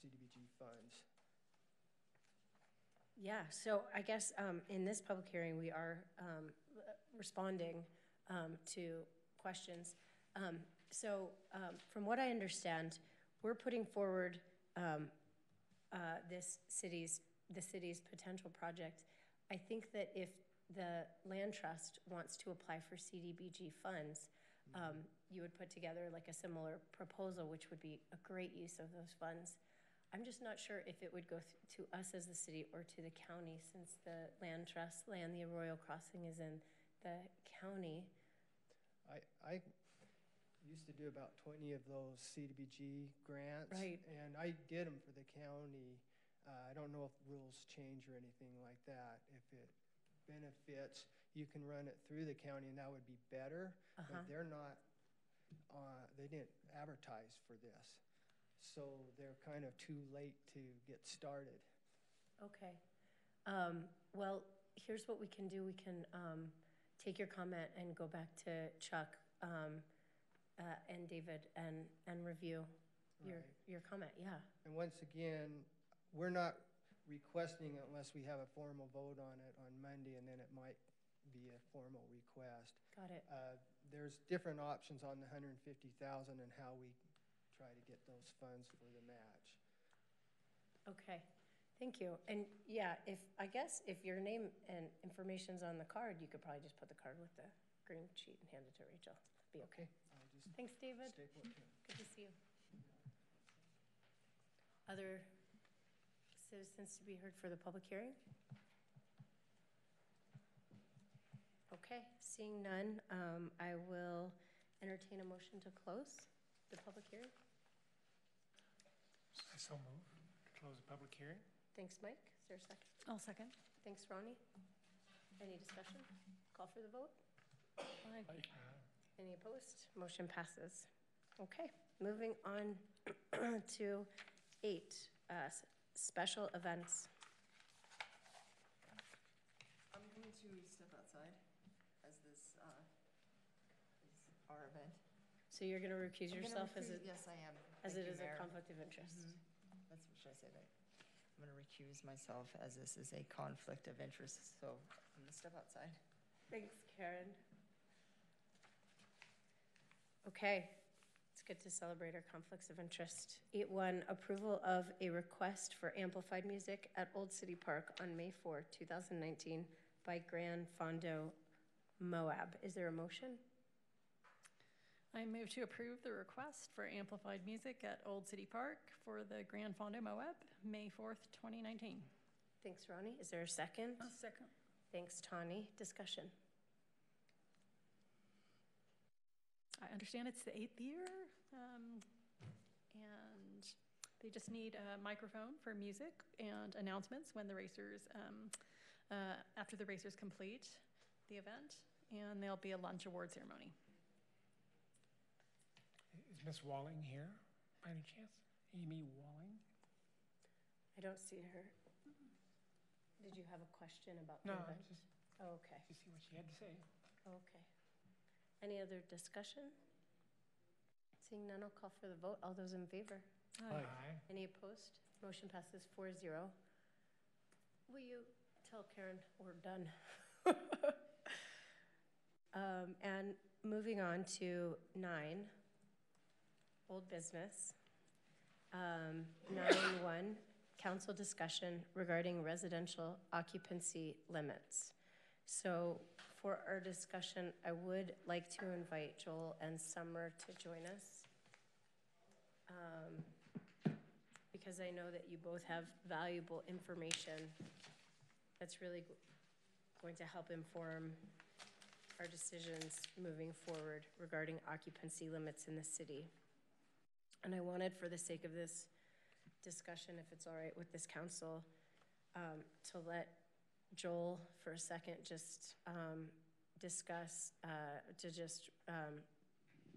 CDBG funds. Yeah, so I guess in this public hearing, we are responding to questions. From what I understand, we're putting forward the city's potential project. I think that if the land trust wants to apply for CDBG funds, you would put together like a similar proposal, which would be a great use of those funds. I'm just not sure if it would go to us as the city or to the county, since the land trust land, the Arroyo Crossing, is in the county. used to do about 20 of those CDBG grants. Right. And I did them for the county. I don't know if rules change or anything like that. If it benefits, you can run it through the county, and that would be better. But they're not, they didn't advertise for this. So they're kind of too late to get started. Okay. Well, here's what we can do. We can take your comment and go back to Chuck and David and review your comment. Yeah. And once again, we're not requesting it unless we have a formal vote on it on Monday, and then it might be a formal request. Got it. There's different options on the 150,000 and how we try to get those funds for the match. Okay. Thank you. And yeah, I guess if your name and information's on the card, you could probably just put the card with the green sheet and hand it to Rachel. That'd be okay. I'll just Thanks, David. staple it to it. Good to see you. Other citizens to be heard for the public hearing? Okay, seeing none, I will entertain a motion to close the public hearing. I so move to close the public hearing. Thanks, Mike. Is there a second? I'll second. Thanks, Ronnie. Any discussion? Call for the vote. Any opposed? Motion passes. Okay, moving on to 8, special events. I'm going to step outside as this is our event. So you're going to recuse yourself as Yes, I am. as Thank it you, is a Mayor. conflict of interest. That's what should I say that? I'm going to recuse myself as this is a conflict of interest. So I'm going to step outside. Thanks, Karen. Okay, it's good to celebrate our conflicts of interest. 8.1, approval of a request for amplified music at Old City Park on May 4, 2019 by Gran Fondo Moab. Is there a motion? I move to approve the request for amplified music at Old City Park for the Grand Fondo Moab, May 4th, 2019. Thanks, Ronnie. Is there a second? I'll second. Thanks, Tawny. Discussion. I understand it's the 8th year, and they just need a microphone for music and announcements when the racers, after the racers complete the event, and there'll be a lunch award ceremony. Is Miss Walling here by any chance? Amy Walling? I don't see her. Did you have a question about the No, event? just Oh, okay. to see what she had to say. Okay. Any other discussion? Seeing none, I'll call for the vote. All those in favor? Aye. Any opposed? Motion passes 4-0. Will you tell Karen we're done? And moving on to 9, old business. 9.1, council discussion regarding residential occupancy limits. So for our discussion, I would like to invite Joel and Summer to join us. Because I know that you both have valuable information that's really going to help inform our decisions moving forward regarding occupancy limits in the city. And I wanted, for the sake of this discussion, if it's all right with this council, to let Joel for a second just discuss, to just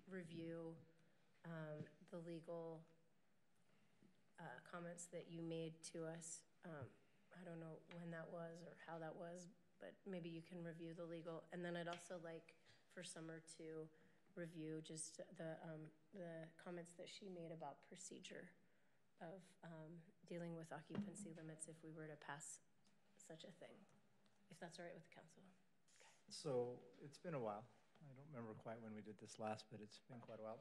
review the legal comments that you made to us. I don't know when that was or how that was, but maybe you can review the legal. And then I'd also like for Summer to review just the comments that she made about procedure of dealing with occupancy limits if we were to pass such a thing, if that's all right with the council. Okay. So it's been a while. I don't remember quite when we did this last, but it's been quite a while.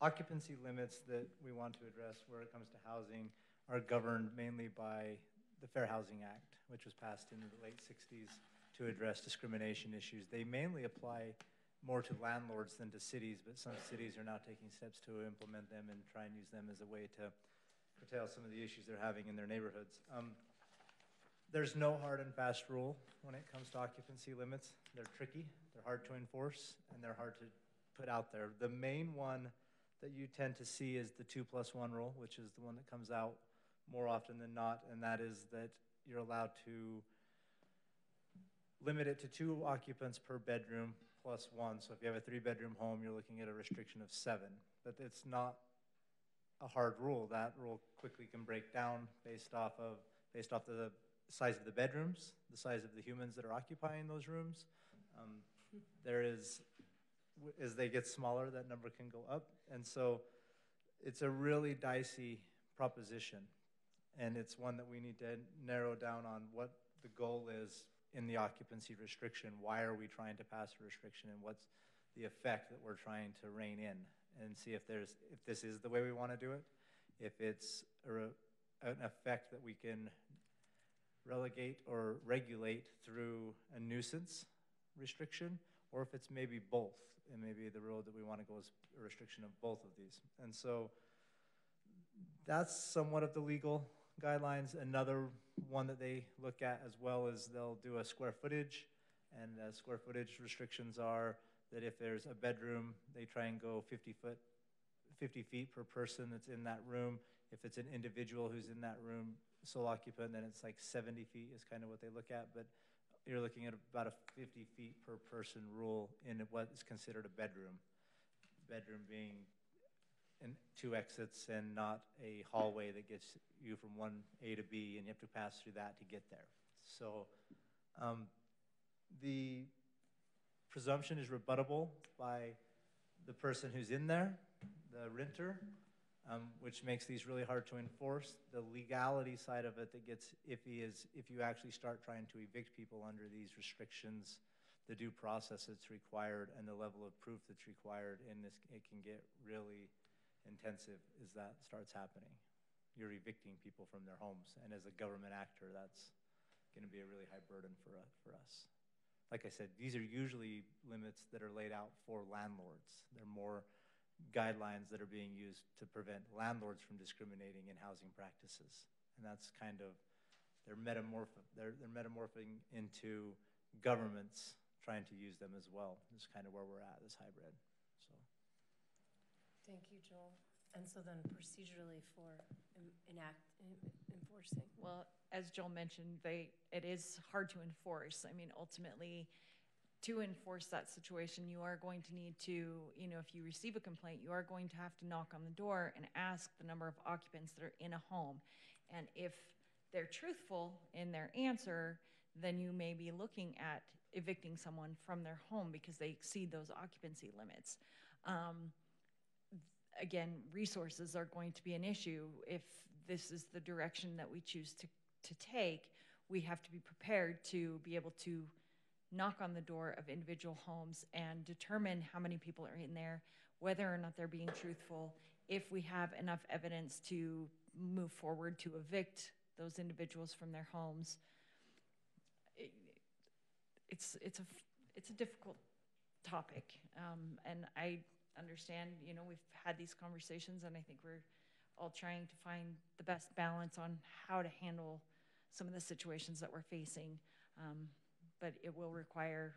Occupancy limits that we want to address where it comes to housing are governed mainly by the Fair Housing Act, which was passed in the late 60s to address discrimination issues. They mainly apply more to landlords than to cities, but some cities are now taking steps to implement them and try and use them as a way to curtail some of the issues they're having in their neighborhoods. There's no hard and fast rule when it comes to occupancy limits. They're tricky, they're hard to enforce, and they're hard to put out there. The main one that you tend to see is the 2+1 rule, which is the one that comes out more often than not, and that is that you're allowed to limit it to 2 occupants per bedroom plus 1. So if you have a 3-bedroom home, you're looking at a restriction of 7. But it's not a hard rule. That rule quickly can break down based off the size of the bedrooms, the size of the humans that are occupying those rooms. There is, as they get smaller, that number can go up. And so it's a really dicey proposition. And it's one that we need to narrow down on what the goal is in the occupancy restriction. Why are we trying to pass a restriction, and what's the effect that we're trying to rein in, and see if this is the way we want to do it, if it's an effect that we can relegate or regulate through a nuisance restriction, or if it's maybe both, and maybe the road that we want to go is a restriction of both of these. And so that's somewhat of the legal guidelines. Another one that they look at as well is they'll do a square footage, and square footage restrictions are that if there's a bedroom, they try and go 50 feet per person that's in that room. If it's an individual who's in that room, sole occupant, then it's like 70 feet is kind of what they look at. But you're looking at about a 50 feet per person rule in what is considered a bedroom. Bedroom being 2 exits and not a hallway that gets you from one A to B, and you have to pass through that to get there. So the presumption is rebuttable by the person who's in there, the renter, which makes these really hard to enforce. The legality side of it that gets iffy is if you actually start trying to evict people under these restrictions, the due process that's required and the level of proof that's required in this, it can get really intensive as that starts happening. You're evicting people from their homes, and as a government actor, that's going to be a really high burden for us. Like I said, these are usually limits that are laid out for landlords. They're more guidelines that are being used to prevent landlords from discriminating in housing practices, and that's kind of they're metamorphing into governments trying to use them as well. This is kind of where we're at, this hybrid. So. Thank you, Joel. And so then procedurally for enforcing. Well, as Joel mentioned, it is hard to enforce. I mean, ultimately, to enforce that situation, you are going to need to, if you receive a complaint, you are going to have to knock on the door and ask the number of occupants that are in a home. And if they're truthful in their answer, then you may be looking at evicting someone from their home because they exceed those occupancy limits. Again, resources are going to be an issue. If this is the direction that we choose to take, we have to be prepared to be able to knock on the door of individual homes and determine how many people are in there, whether or not they're being truthful, if we have enough evidence to move forward to evict those individuals from their homes. It's a difficult topic, and I understand, we've had these conversations, and I think we're all trying to find the best balance on how to handle some of the situations that we're facing. But it will require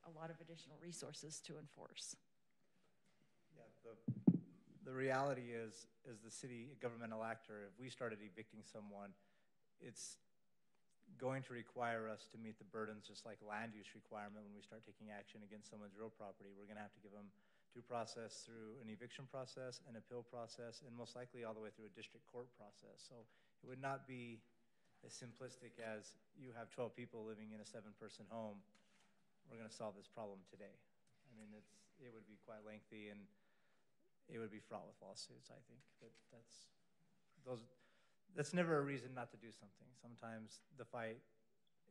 a lot of additional resources to enforce. Yeah, the reality is, as the city governmental actor, if we started evicting someone, it's going to require us to meet the burdens just like land use requirement when we start taking action against someone's real property. We're going to have to give them due process through an eviction process, an appeal process, and most likely all the way through a district court process. So it would not be as simplistic as you have 12 people living in a 7-person home, we're going to solve this problem today. I mean, it would be quite lengthy, and it would be fraught with lawsuits, I think. But that's never a reason not to do something. Sometimes the fight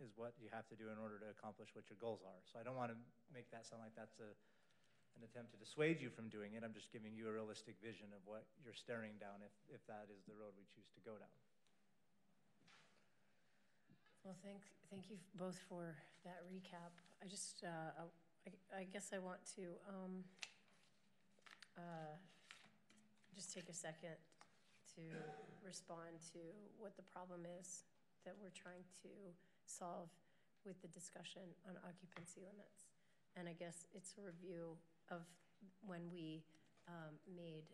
is what you have to do in order to accomplish what your goals are. So I don't want to make that sound like that's an attempt to dissuade you from doing it. I'm just giving you a realistic vision of what you're staring down if that is the road we choose to go down. Well, thank you both for that recap. I just, I guess I want to just take a second to respond to what the problem is that we're trying to solve with the discussion on occupancy limits. And I guess it's a review of when we made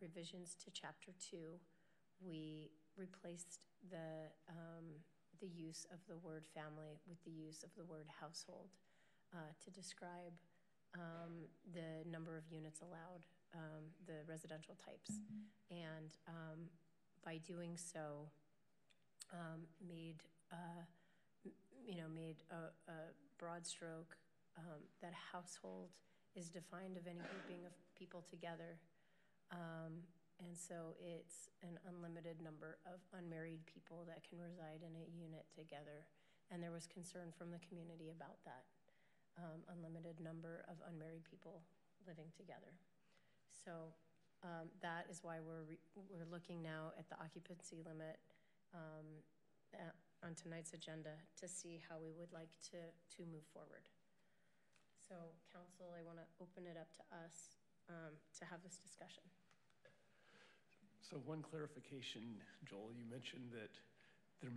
revisions to Chapter 2, we replaced the use of the word family with the use of the word household to describe the number of units allowed, the residential types. And by doing so, made a broad stroke that household is defined of any grouping of people together. And so it's an unlimited number of unmarried people that can reside in a unit together. And there was concern from the community about that, unlimited number of unmarried people living together. So that is why we're looking now at the occupancy limit on tonight's agenda to see how we would like to move forward. So council, I want to open it up to us to have this discussion. So one clarification, Joel, you mentioned that there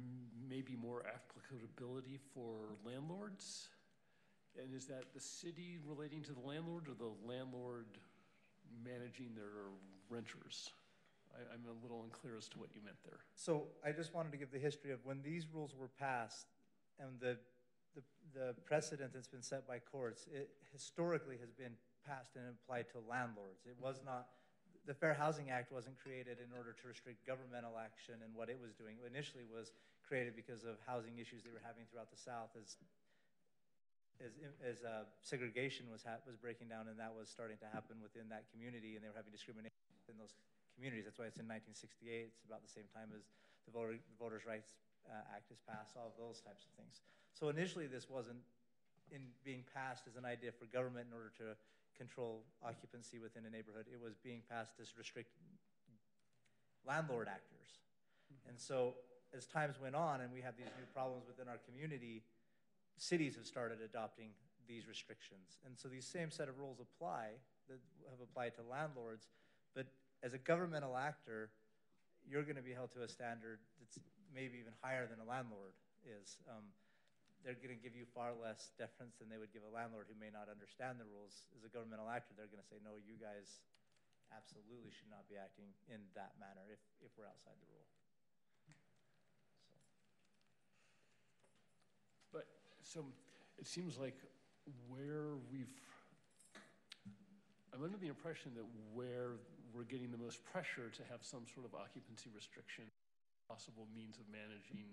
may be more applicability for landlords. And is that the city relating to the landlord or the landlord managing their renters? I'm a little unclear as to what you meant there. So I just wanted to give the history of when these rules were passed and the precedent that's been set by courts, it historically has been passed and applied to landlords. It was not, the Fair Housing Act wasn't created in order to restrict governmental action and what it was doing. It initially was created because of housing issues they were having throughout the South as segregation was breaking down, and that was starting to happen within that community, and they were having discrimination in those communities. That's why it's in 1968. It's about the same time as the Voters' Rights Act is passed, all of those types of things. So initially this wasn't being passed as an idea for government in order to control occupancy within a neighborhood. It was being passed to restrict landlord actors. And so as times went on and we have these new problems within our community, cities have started adopting these restrictions. And so these same set of rules apply that have applied to landlords, but as a governmental actor, you're going to be held to a standard that's maybe even higher than a landlord is. They're going to give you far less deference than they would give a landlord who may not understand the rules. As a governmental actor, they're going to say, no, you guys absolutely should not be acting in that manner if we're outside the rule. So it seems like I'm under the impression that where we're getting the most pressure to have some sort of occupancy restriction, possible means of managing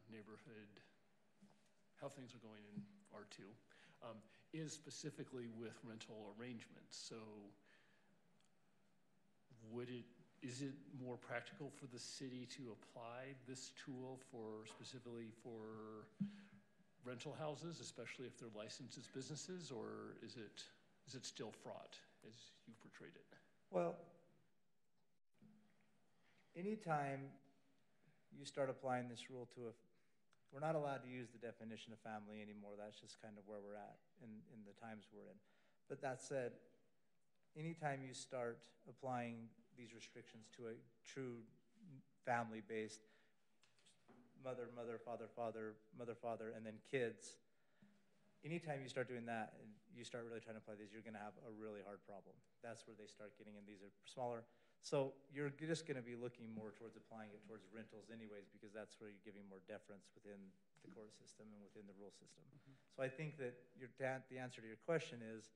neighborhood, how things are going in R2, is specifically with rental arrangements. So is it more practical for the city to apply this tool specifically for rental houses, especially if they're licensed as businesses, or is it still fraught as you've portrayed it? Well, anytime you start applying this rule to we're not allowed to use the definition of family anymore. That's just kind of where we're at in the times we're in. But that said, anytime you start applying these restrictions to a true family-based mother, father, father, and then kids, anytime you start doing that and you start really trying to apply these, you're going to have a really hard problem. That's where they start getting in. These are smaller. So you're just going to be looking more towards applying it towards rentals anyways, because that's where you're giving more deference within the court system and within the rule system. Mm-hmm. So I think that the answer to your question is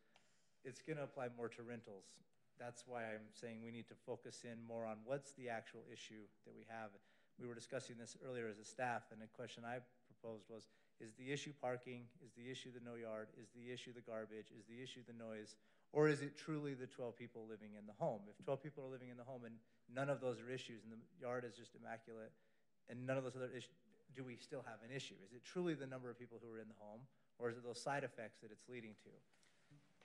it's going to apply more to rentals. That's why I'm saying we need to focus in more on what's the actual issue that we have. We were discussing this earlier as a staff, and a question I proposed was, is the issue parking? Is the issue the no yard? Is the issue the garbage? Is the issue the noise? Or is it truly the 12 people living in the home? If 12 people are living in the home and none of those are issues and the yard is just immaculate and none of those other issues, do we still have an issue? Is it truly the number of people who are in the home, or is it those side effects that it's leading to?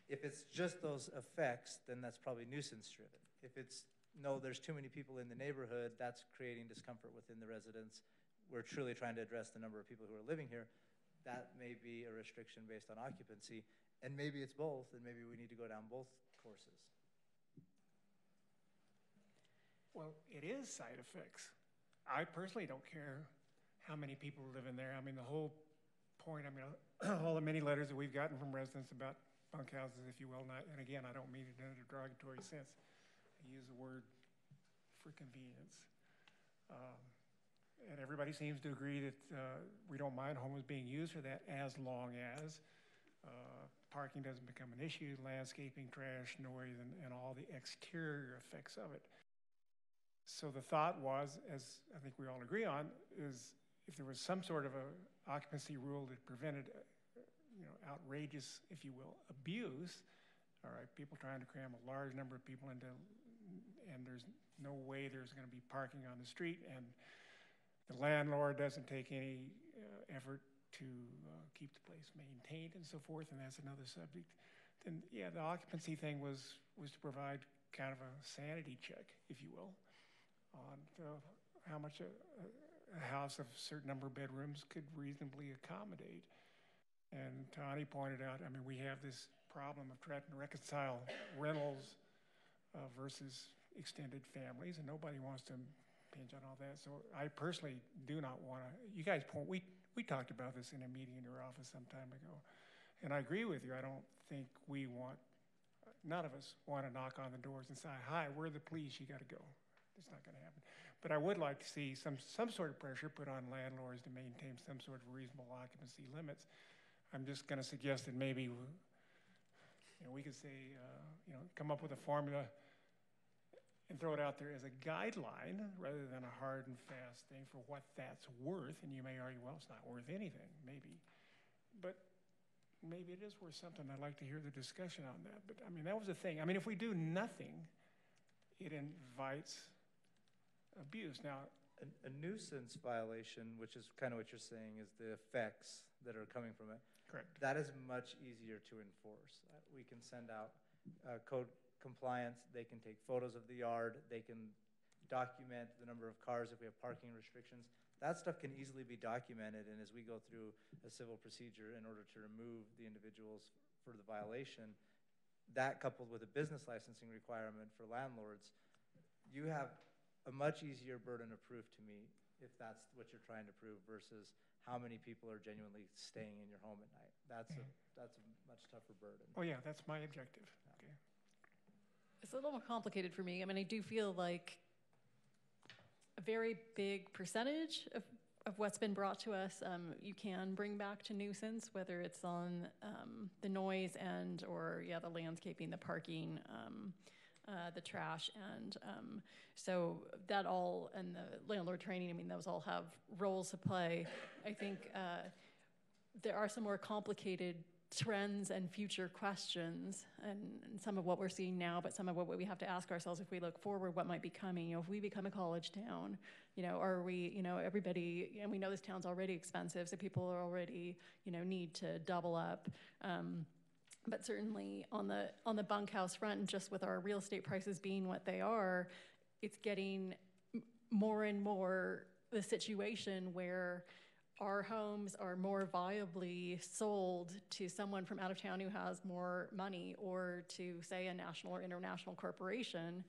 If it's just those effects, then that's probably nuisance driven. If it's, no, there's too many people in the neighborhood, that's creating discomfort within the residents. We're truly trying to address the number of people who are living here. That may be a restriction based on occupancy. And maybe it's both, and maybe we need to go down both courses. Well, it is side effects. I personally don't care how many people live in there. I mean, the whole point, I mean, all the many letters that we've gotten from residents about bunkhouses, if you will, not, and again, I don't mean it in a derogatory sense. I use the word for convenience. And everybody seems to agree that we don't mind homes being used for that as long as parking doesn't become an issue, landscaping, trash, noise, and all the exterior effects of it. So the thought was, as I think we all agree on, is if there was some sort of a occupancy rule that prevented, outrageous, if you will, abuse, all right, people trying to cram a large number of people into, and there's no way there's going to be parking on the street, and the landlord doesn't take any effort to keep the place maintained and so forth, and that's another subject, then yeah, the occupancy thing was to provide kind of a sanity check, if you will, on how much a house of a certain number of bedrooms could reasonably accommodate. And Tani pointed out, I mean, we have this problem of trying to reconcile rentals versus extended families, and nobody wants to impinge on all that. So I personally do not want to, you guys we talked about this in a meeting in your office some time ago, and I agree with you. I don't think none of us want to knock on the doors and say, hi, we're the police, you got to go. It's not going to happen. But I would like to see some sort of pressure put on landlords to maintain some sort of reasonable occupancy limits. I'm just going to suggest that maybe we could say, come up with a formula and throw it out there as a guideline rather than a hard and fast thing for what that's worth. And you may argue, well, it's not worth anything, maybe. But maybe it is worth something. I'd like to hear the discussion on that. But, I mean, that was the thing. I mean, if we do nothing, it invites abuse. Now, a nuisance violation, which is kind of what you're saying, is the effects that are coming from it. Correct. That is much easier to enforce. We can send out code compliance, they can take photos of the yard, they can document the number of cars if we have parking restrictions. That stuff can easily be documented, and as we go through a civil procedure in order to remove the individuals for the violation, that coupled with a business licensing requirement for landlords, you have a much easier burden of proof to meet if that's what you're trying to prove versus how many people are genuinely staying in your home at night. That's a much tougher burden. Oh yeah, that's my objective. Okay. It's a little more complicated for me. I mean, I do feel like a very big percentage of what's been brought to us, you can bring back to nuisance, whether it's on the noise end or, the landscaping, the parking, the trash, and so that all, and the landlord training, I mean, those all have roles to play. I think there are some more complicated trends and future questions, and some of what we're seeing now, but some of what we have to ask ourselves if we look forward, what might be coming. If we become a college town, are we, everybody, and we know this town's already expensive, so people are already, need to double up. But certainly on the bunkhouse front, and just with our real estate prices being what they are, it's getting more and more the situation where our homes are more viably sold to someone from out of town who has more money, or to, say, a national or international corporation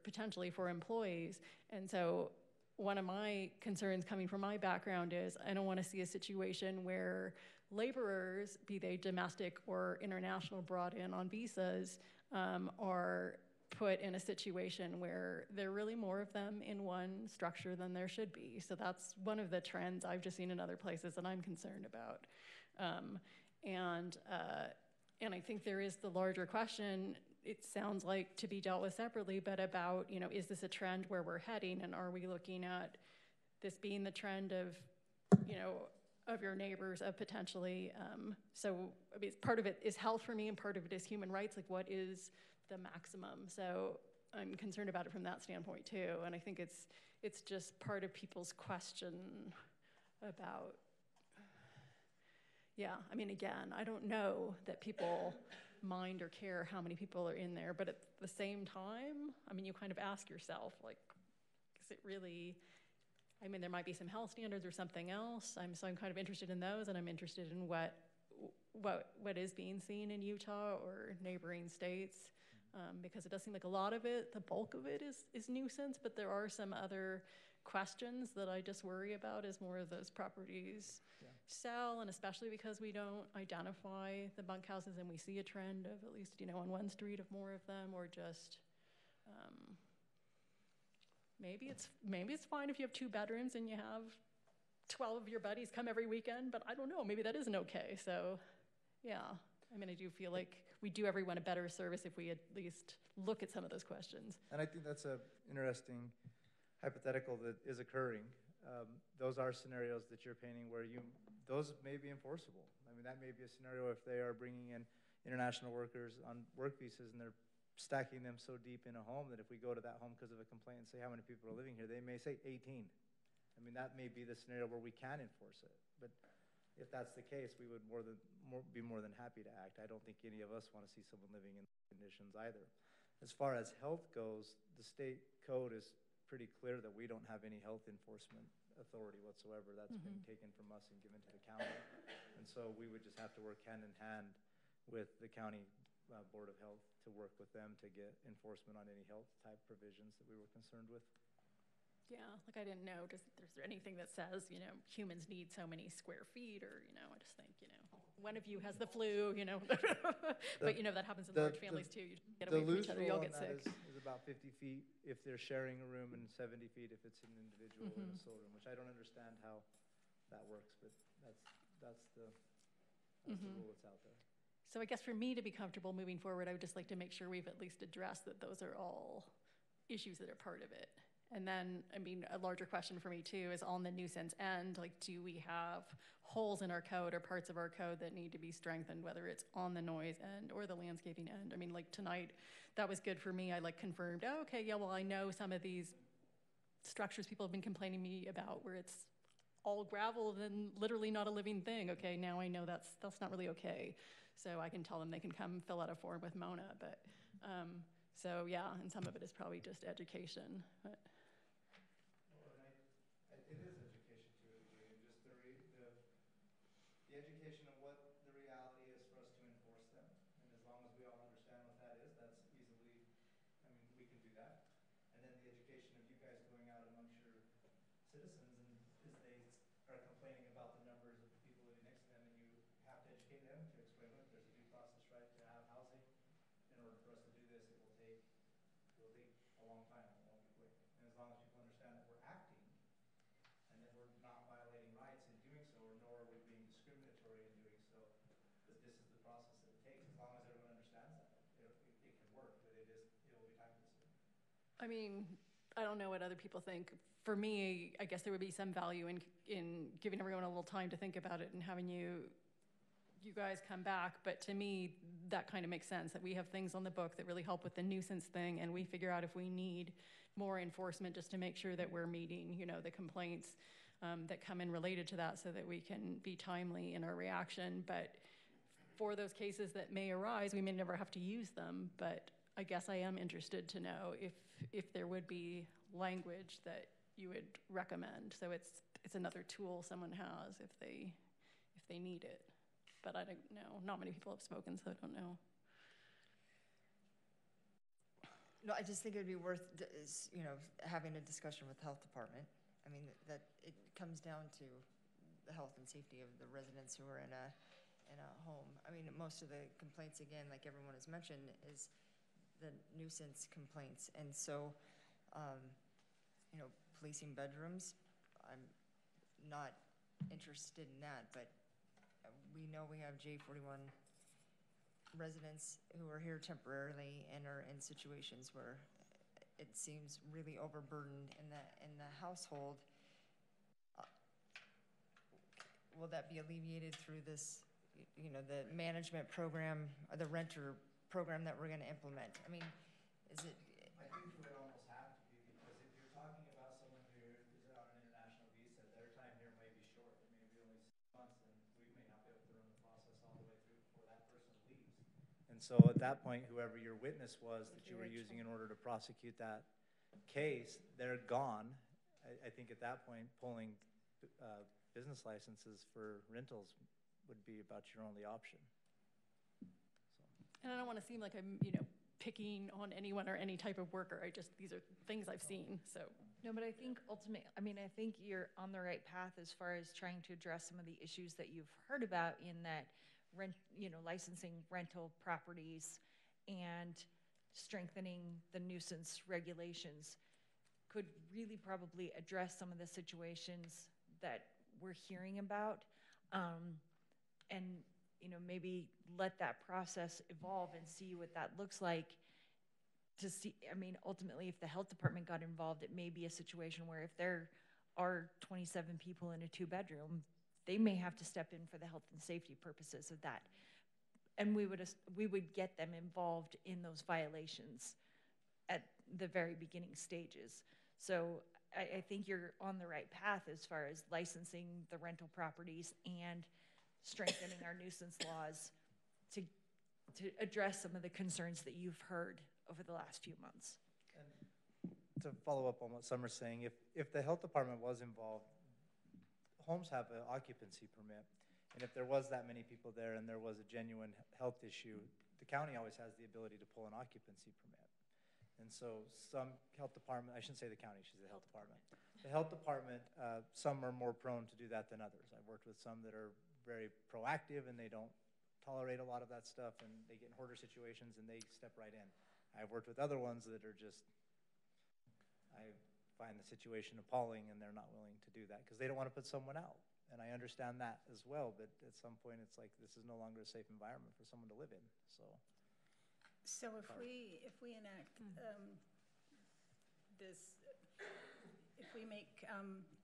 potentially for employees. And so one of my concerns coming from my background is I don't want to see a situation where laborers, be they domestic or international, brought in on visas, are put in a situation where there are really more of them in one structure than there should be. So that's one of the trends I've just seen in other places that I'm concerned about. And I think there is the larger question, it sounds like to be dealt with separately, but about, is this a trend where we're heading, and are we looking at this being the trend of, of your neighbors, of potentially, so I mean, part of it is health for me and part of it is human rights, like what is the maximum? So I'm concerned about it from that standpoint too, and I think it's just part of people's question about, I mean, again, I don't know that people mind or care how many people are in there, but at the same time, I mean, you kind of ask yourself, like, is it really, I mean, there might be some health standards or something else. So I'm kind of interested in those, and I'm interested in what is being seen in Utah or neighboring states, because it does seem like a lot of it, the bulk of it is nuisance, but there are some other questions that I just worry about as more of those properties sell, and especially because we don't identify the bunkhouses and we see a trend of at least, on one street of more of them, or just, maybe it's fine if you have 2 bedrooms and you have 12 of your buddies come every weekend, but I don't know, maybe that isn't okay. So, yeah, I mean, I do feel like we do everyone a better service if we at least look at some of those questions. And I think that's an interesting hypothetical that is occurring. Those are scenarios that you're painting where those may be enforceable. I mean, that may be a scenario if they are bringing in international workers on work visas and they're stacking them so deep in a home that if we go to that home because of a complaint and say how many people are living here, they may say 18. I mean, that may be the scenario where we can enforce it. But if that's the case, we would be more than happy to act. I don't think any of us want to see someone living in those conditions either. As far as health goes, the state code is pretty clear that we don't have any health enforcement authority whatsoever. That's been taken from us and given to the county. And so we would just have to work hand in hand with the county Board of Health to work with them to get enforcement on any health type provisions that we were concerned with. Yeah, like I didn't know, is there anything that says, humans need so many square feet, or, I just think, one of you has the flu, but that happens in large families too. You get away from each other, you'll get sick. Is about 50 feet if they're sharing a room and 70 feet if it's an individual in a sole room, which I don't understand how that works, but that's the rule that's out there. So I guess for me to be comfortable moving forward, I would just like to make sure we've at least addressed that those are all issues that are part of it. And then, I mean, a larger question for me too is on the nuisance end, like, do we have holes in our code or parts of our code that need to be strengthened, whether it's on the noise end or the landscaping end? I mean, like tonight, that was good for me. I confirmed, oh, okay, yeah, well, I know some of these structures people have been complaining to me about where it's all gravel and literally not a living thing. Okay, now I know that's not really okay. So I can tell them they can come fill out a form with Mona, but, so yeah, and some of it is probably just education. But. It is education to a degree, and just the education of what the reality is for us to enforce them. And as long as we all understand what that is, that's easily, I mean, we can do that. And then the education of you guys going out amongst your citizens, and as they are complaining about the numbers of the people living next to them, and you have to educate them to explain, look, there's a due process right to have housing. In order for us to do this, it will take a long time. It won't be quick. And as long as people understand that we're acting and that we're not violating rights in doing so, or nor are we being discriminatory in doing so, that this is the process that it takes. As long as everyone understands that, it can work, but it will be time consuming. I mean, I don't know what other people think. For me, I guess there would be some value in giving everyone a little time to think about it and having you guys come back, but to me, that kind of makes sense, that we have things on the book that really help with the nuisance thing, and we figure out if we need more enforcement just to make sure that we're meeting, the complaints that come in related to that so that we can be timely in our reaction. But for those cases that may arise, we may never have to use them, but I guess I am interested to know if there would be language that you would recommend. So it's another tool someone has if they need it. But I don't know. Not many people have spoken, so I don't know. No, I just think it would be worth, having a discussion with the health department. I mean, that it comes down to the health and safety of the residents who are in a home. I mean, most of the complaints, again, like everyone has mentioned, is the nuisance complaints. And so, policing bedrooms, I'm not interested in that, but we know we have J41 residents who are here temporarily and are in situations where it seems really overburdened in the household. Will that be alleviated through this, the management program or the renter program that we're going to implement? I mean, is it? I think it would almost have to be, because if you're talking about someone who is on an international visa, their time here may be short. It may be only 6 months, and we may not be able to run the process all the way through before that person leaves. And so at that point, whoever your witness was that you were using in order to prosecute that case, they're gone. I think at that point, pulling business licenses for rentals would be about your only option. And I don't want to seem like I'm, picking on anyone or any type of worker. These are things I've seen, so. No, but I think I think you're on the right path as far as trying to address some of the issues that you've heard about in that licensing rental properties and strengthening the nuisance regulations could really probably address some of the situations that we're hearing about. And maybe let that process evolve and see what that looks like. To see, ultimately, if the health department got involved, it may be a situation where if there are 27 people in a 2-bedroom, they may have to step in for the health and safety purposes of that. And we would get them involved in those violations at the very beginning stages. So I think you're on the right path as far as licensing the rental properties and strengthening our nuisance laws to address some of the concerns that you've heard over the last few months. And to follow up on what Summer's saying, if the health department was involved, homes have an occupancy permit, and if there was that many people there and there was a genuine health issue, the county always has the ability to pull an occupancy permit. And so some health department, I shouldn't say the county, she's the health department. The health department, some are more prone to do that than others. I've worked with some that are very proactive and they don't tolerate a lot of that stuff, and they get in hoarder situations and they step right in. I've worked with other ones that are just, I find the situation appalling and they're not willing to do that because they don't want to put someone out. And I understand that as well, but at some point it's like this is no longer a safe environment for someone to live in. So if we enact if we make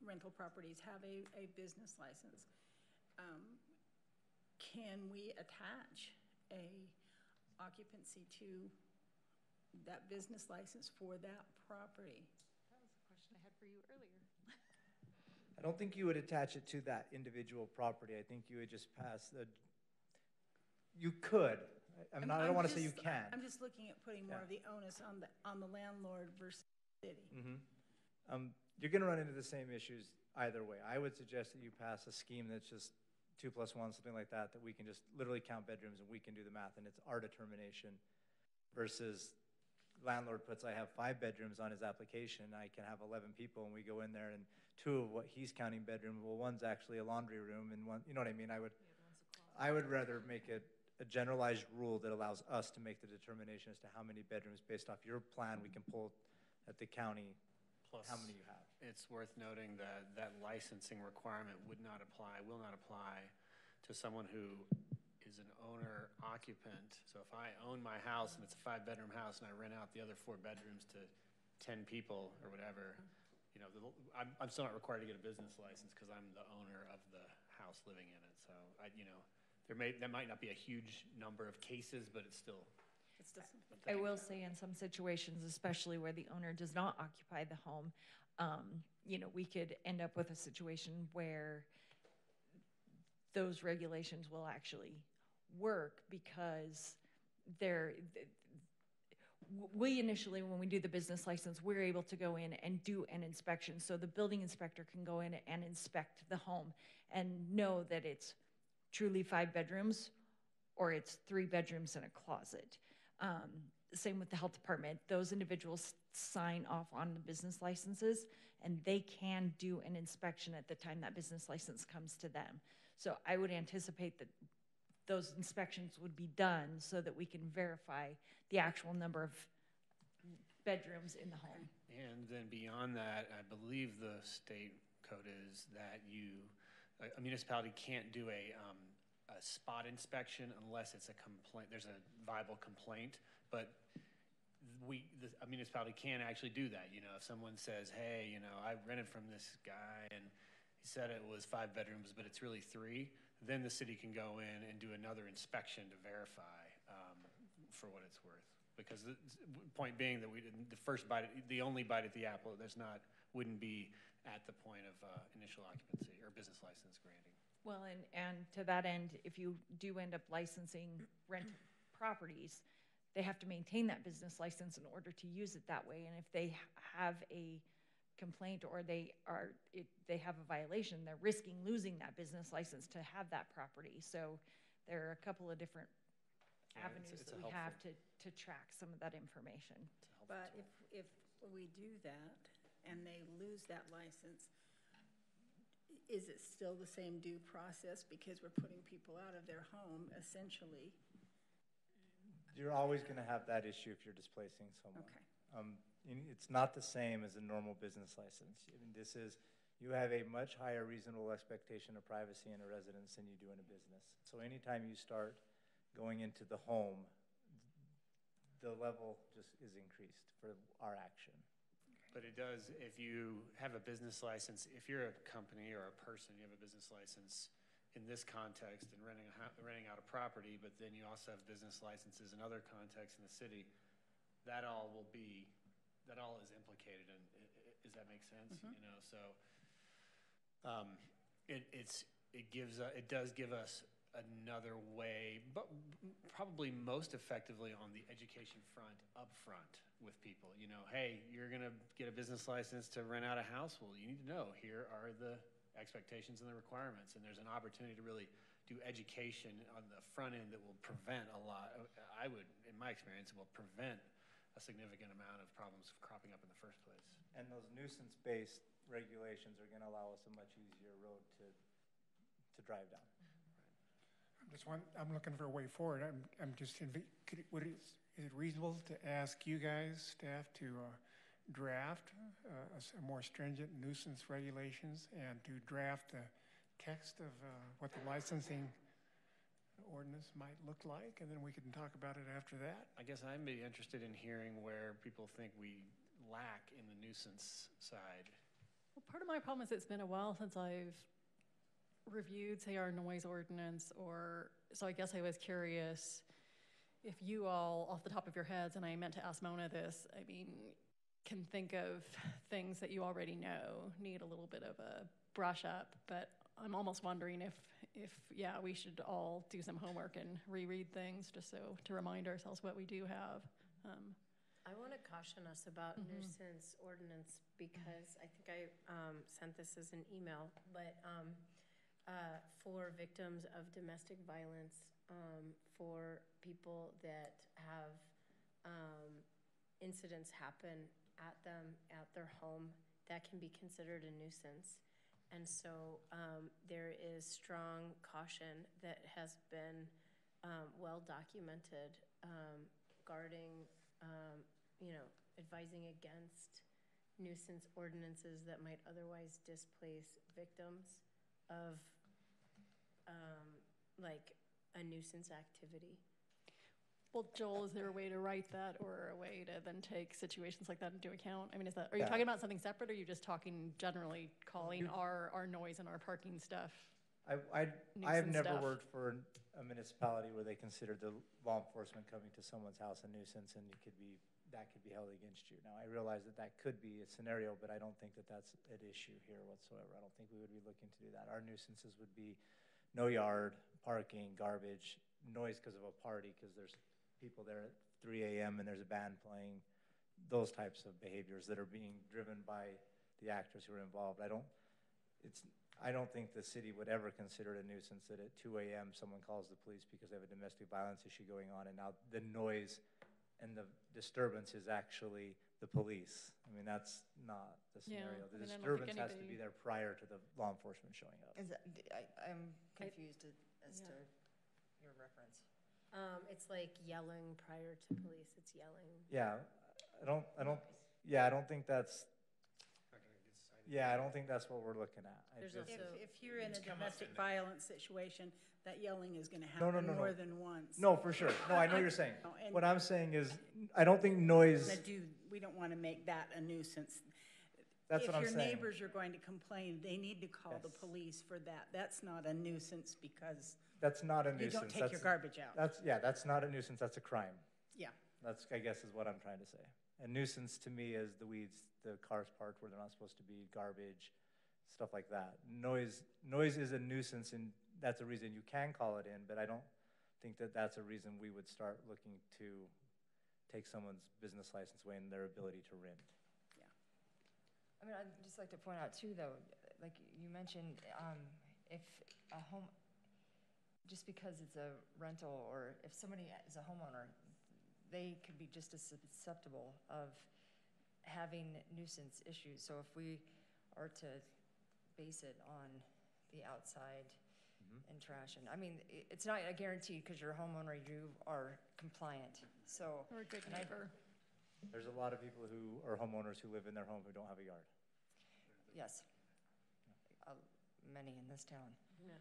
rental properties have a business license, can we attach a occupancy to that business license for that property? That was a question I had for you earlier. I don't think you would attach it to that individual property. I think you would just pass you could. I don't want to say you can. I'm just looking at putting more of the onus on the landlord versus the city. Mm-hmm. You're going to run into the same issues either way. I would suggest that you pass a scheme that's just 2 + 1, something like that we can just literally count bedrooms and we can do the math and it's our determination, versus landlord puts, I have 5 bedrooms on his application, I can have 11 people, and we go in there and 2 of what he's counting bedroom, well, one's actually a laundry room and one, you know what I mean? I would rather make it a generalized rule that allows us to make the determination as to how many bedrooms based off your plan we can pull at the county. Plus, how many you have. It's worth noting that that licensing requirement will not apply to someone who is an owner occupant. So if I own my house and it's a 5-bedroom house and I rent out the other 4 bedrooms to 10 people or whatever, I'm still not required to get a business license because I'm the owner of the house living in it. So that might not be a huge number of cases, but it's still something. I will say in some situations, especially where the owner does not occupy the home, we could end up with a situation where those regulations will actually work because we initially, when we do the business license, we're able to go in and do an inspection. So the building inspector can go in and inspect the home and know that it's truly 5 bedrooms or it's 3 bedrooms and a closet. Same with the health department. Those individuals sign off on the business licenses and they can do an inspection at the time that business license comes to them. So I would anticipate that those inspections would be done so that we can verify the actual number of bedrooms in the home. And then beyond that, I believe the state code is that a municipality can't do a spot inspection unless it's a complaint. There's a viable complaint, but a municipality can actually do that. If someone says, hey, I rented from this guy and he said it was 5 bedrooms, but it's really 3, then the city can go in and do another inspection to verify for what it's worth. Because the point being that the only bite at the apple, wouldn't be at the point of initial occupancy or business license granting. Well, and to that end, if you do end up licensing rent properties, they have to maintain that business license in order to use it that way. And if they have a complaint or they have a violation, they're risking losing that business license to have that property. So there are a couple of different Yeah, avenues it's that a we have helpful- to track some of that information. But if we do that and they lose that license, is it still the same due process because we're putting people out of their home essentially? You're always going to have that issue if you're displacing someone. Okay. It's not the same as a normal business license. I mean, you have a much higher reasonable expectation of privacy in a residence than you do in a business. So anytime you start going into the home, the level just is increased for our action. But it does, if you have a business license, if you're a company or a person, you have a business license in this context and renting out a property, but then you also have business licenses in other contexts in the city, that all is implicated, and does that make sense? Mhm. You know, so it does give us another way, but probably most effectively on the education front, up front with people. You know, hey, you're gonna get a business license to rent out a house. Well, you need to know here are the expectations and the requirements, and there's an opportunity to really do education on the front end that will prevent a lot. I would, in my experience, it will prevent a significant amount of problems cropping up in the first place. And those nuisance-based regulations are going to allow us a much easier road to drive down. I'm looking for a way forward. Is it reasonable to ask you guys, staff, to draft more stringent nuisance regulations and to draft the text of what the licensing ordinance might look like, and then we can talk about it after that? I guess I'd be interested in hearing where people think we lack in the nuisance side. Well, part of my problem is it's been a while since I've reviewed, say, our noise ordinance, so I guess I was curious if you all, off the top of your heads, and I meant to ask Mona this, I mean, can think of things that you already know need a little bit of a brush up, but I'm almost wondering if yeah, we should all do some homework and reread things just so to remind ourselves what we do have. I want to caution us about nuisance ordinance because I think I sent this as an email, but for victims of domestic violence, for people that have incidents happen at them, at their home, that can be considered a nuisance. And so there is strong caution that has been well documented, guarding, advising against nuisance ordinances that might otherwise displace victims of like a nuisance activity. Well, Joel, is there a way to write that or a way to then take situations like that into account? I mean, are you talking about something separate, or are you just talking generally calling our noise and our parking stuff? I have never worked for a municipality where they considered the law enforcement coming to someone's house a nuisance, and that could be held against you. Now, I realize that could be a scenario, but I don't think that that's an issue here whatsoever. I don't think we would be looking to do that. Our nuisances would be no yard, parking, garbage, noise because of a party, because there's people there at 3 a.m. and there's a band playing, those types of behaviors that are being driven by the actors who are involved. I don't think the city would ever consider it a nuisance that at 2 a.m. someone calls the police because they have a domestic violence issue going on, and now the noise and the disturbance is actually the police. I mean, that's not the scenario. The disturbance has to be there prior to the law enforcement showing up. I'm confused as to your reference. It's like yelling prior to police. It's yelling. Yeah, I don't think that's what we're looking at. If you're in a domestic violence situation, that yelling is going to happen more than once. No, for sure. No, I know you're saying. What I'm saying is, I don't think noise. We don't want to make that a nuisance. That's what I'm saying. If your neighbors are going to complain, they need to call the police for that. That's not a nuisance because that's not a nuisance. You don't take your garbage out. That's not a nuisance. That's a crime. Yeah. That's, I guess, is what I'm trying to say. A nuisance to me is the weeds, the cars parked where they're not supposed to be, garbage, stuff like that. Noise is a nuisance, and that's a reason you can call it in, but I don't think that that's a reason we would start looking to take someone's business license away and their ability to rent. Yeah. I mean, I'd just like to point out, too, though, like you mentioned, if a home, just because it's a rental, or if somebody is a homeowner, they could be just as susceptible of having nuisance issues. So if we are to base it on the outside and trash, and I mean, it's not a guarantee because you're a homeowner, you are compliant. So Or a good neighbor. There's a lot of people who are homeowners who live in their home who don't have a yard. Yes, many in this town. Yeah.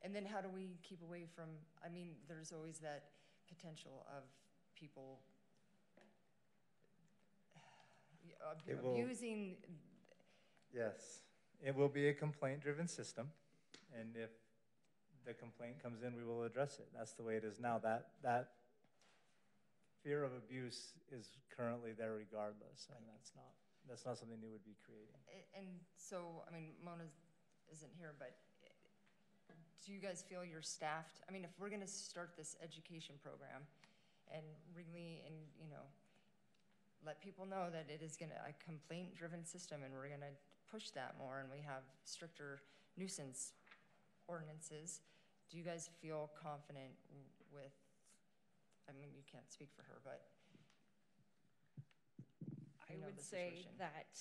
And then how do we keep away from, I mean, there's always that potential of people abusing. Yes, it will be a complaint-driven system, and if the complaint comes in, we will address it. That's the way it is now. That fear of abuse is currently there regardless, and that's not something new would be creating. And so, I mean, Mona isn't here, but do you guys feel you're staffed? I mean, if we're gonna start this education program and really, let people know that it is a complaint-driven system, and we're gonna push that more, and we have stricter nuisance ordinances, do you guys feel confident with, I mean, you can't speak for her, but I would say that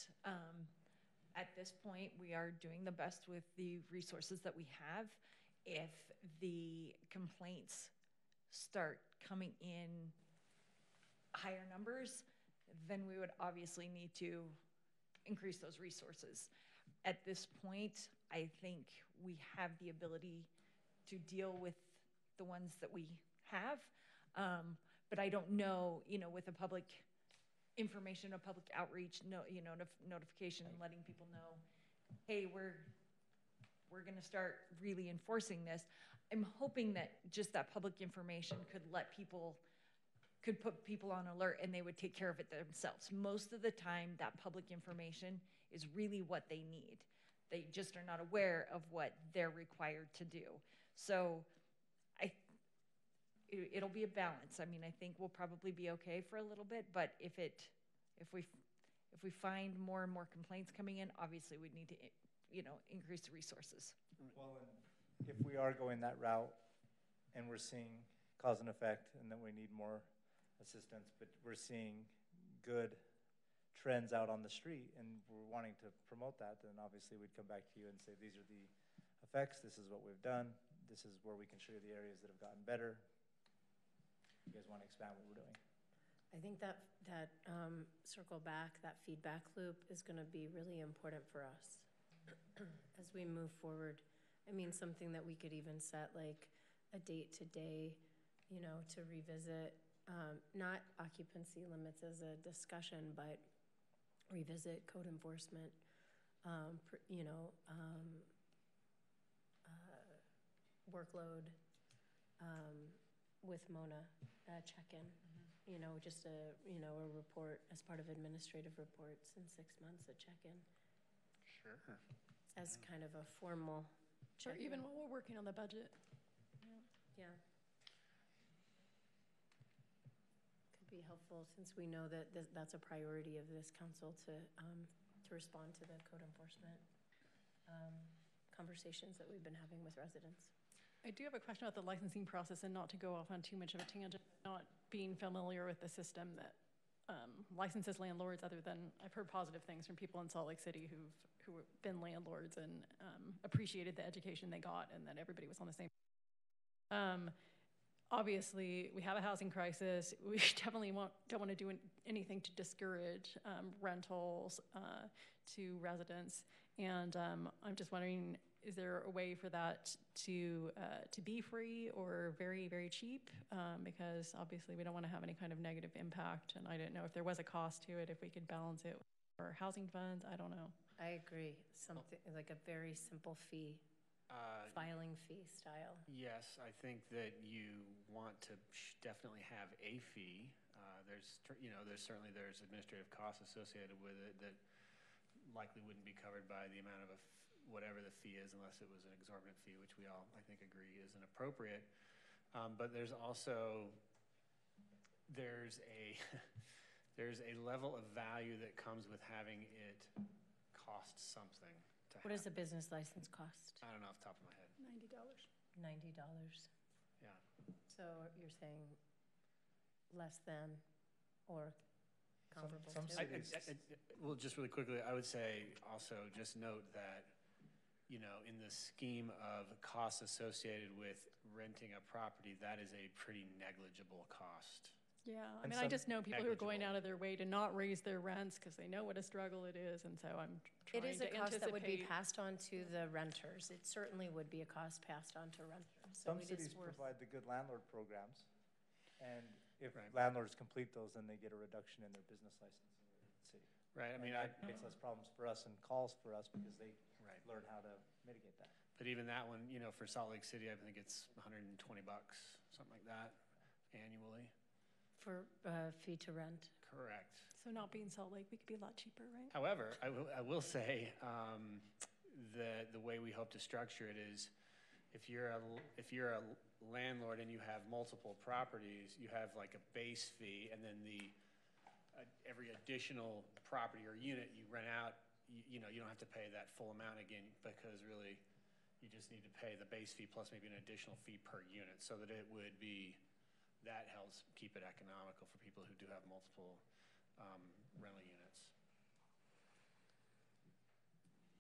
at this point, we are doing the best with the resources that we have. If the complaints start coming in higher numbers, then we would obviously need to increase those resources. At this point, I think we have the ability to deal with the ones that we have, but I don't know, with a public information, a public outreach, notification, and letting people know, hey, we're going to start really enforcing this. I'm hoping that just that public information could put people on alert, and they would take care of it themselves. Most of the time, that public information is really what they need. They just are not aware of what they're required to do. So it'll be a balance. I mean, I think we'll probably be okay for a little bit, but if we find more and more complaints coming in, obviously we'd need to increase the resources. Well, and if we are going that route and we're seeing cause and effect, and then we need more assistance, but we're seeing good trends out on the street and we're wanting to promote that, then obviously we'd come back to you and say, these are the effects, this is what we've done, this is where we can show you the areas that have gotten better. You guys want to expand what we're doing? I think that circle back, that feedback loop is going to be really important for us as we move forward. I mean, something that we could even set like a date today, to revisit, not occupancy limits as a discussion, but revisit code enforcement, workload with Mona, check-in. Just a report as part of administrative reports in 6 months, a check-in. Sure. As kind of a formal Or check-in. even while we're working on the budget. Yeah. Could be helpful since we know that that's a priority of this council to respond to the code enforcement conversations that we've been having with residents. I do have a question about the licensing process, and not to go off on too much of a tangent, not being familiar with the system that licenses landlords, other than I've heard positive things from people in Salt Lake City who've been landlords and appreciated the education they got and that everybody was on the same. Obviously, we have a housing crisis. We definitely don't want to do anything to discourage rentals to residents. And I'm just wondering, is there a way for that to be free or very, very cheap? Because obviously we don't want to have any kind of negative impact. And I didn't know if there was a cost to it, if we could balance it with our housing funds. I don't know. I agree. Something like a very simple fee, filing fee style. Yes, I think that you want to definitely have a fee. There's administrative costs associated with it that likely wouldn't be covered by the amount of whatever the fee is, unless it was an exorbitant fee, which we all, I think, agree is inappropriate. But there's also, there's a level of value that comes with having it cost something to What does a business license cost? I don't know off the top of my head. $90. $90. Yeah. So you're saying less than or comparable some to? cities- Well, just really quickly, I would say also just note that, you know, in the scheme of costs associated with renting a property, that is a pretty negligible cost. Yeah, I And mean, I some just know people who are going negligible. out of their way to not raise their rents because they know what a struggle it is, and so I'm It trying is to a cost that would be anticipate. passed on to the renters. It certainly would be a cost passed on to renters. So Some it is cities worth. provide the good landlord programs, and if Right. landlords complete those, then they get a reduction in their business license in the city. Right, I mean, And that makes less problems for us and calls for us because they Right. learn how to mitigate that. But even that one, you know, for Salt Lake City, I think it's $120, something like that, annually. For fee to rent. Correct. So not being Salt Lake, we could be a lot cheaper, right? However, I will say, the way we hope to structure it is, if you're a landlord and you have multiple properties, you have like a base fee, and then every additional property or unit you rent out, you know, you don't have to pay that full amount again, because really, you just need to pay the base fee plus maybe an additional fee per unit, so that it would be, that helps keep it economical for people who do have multiple rental units.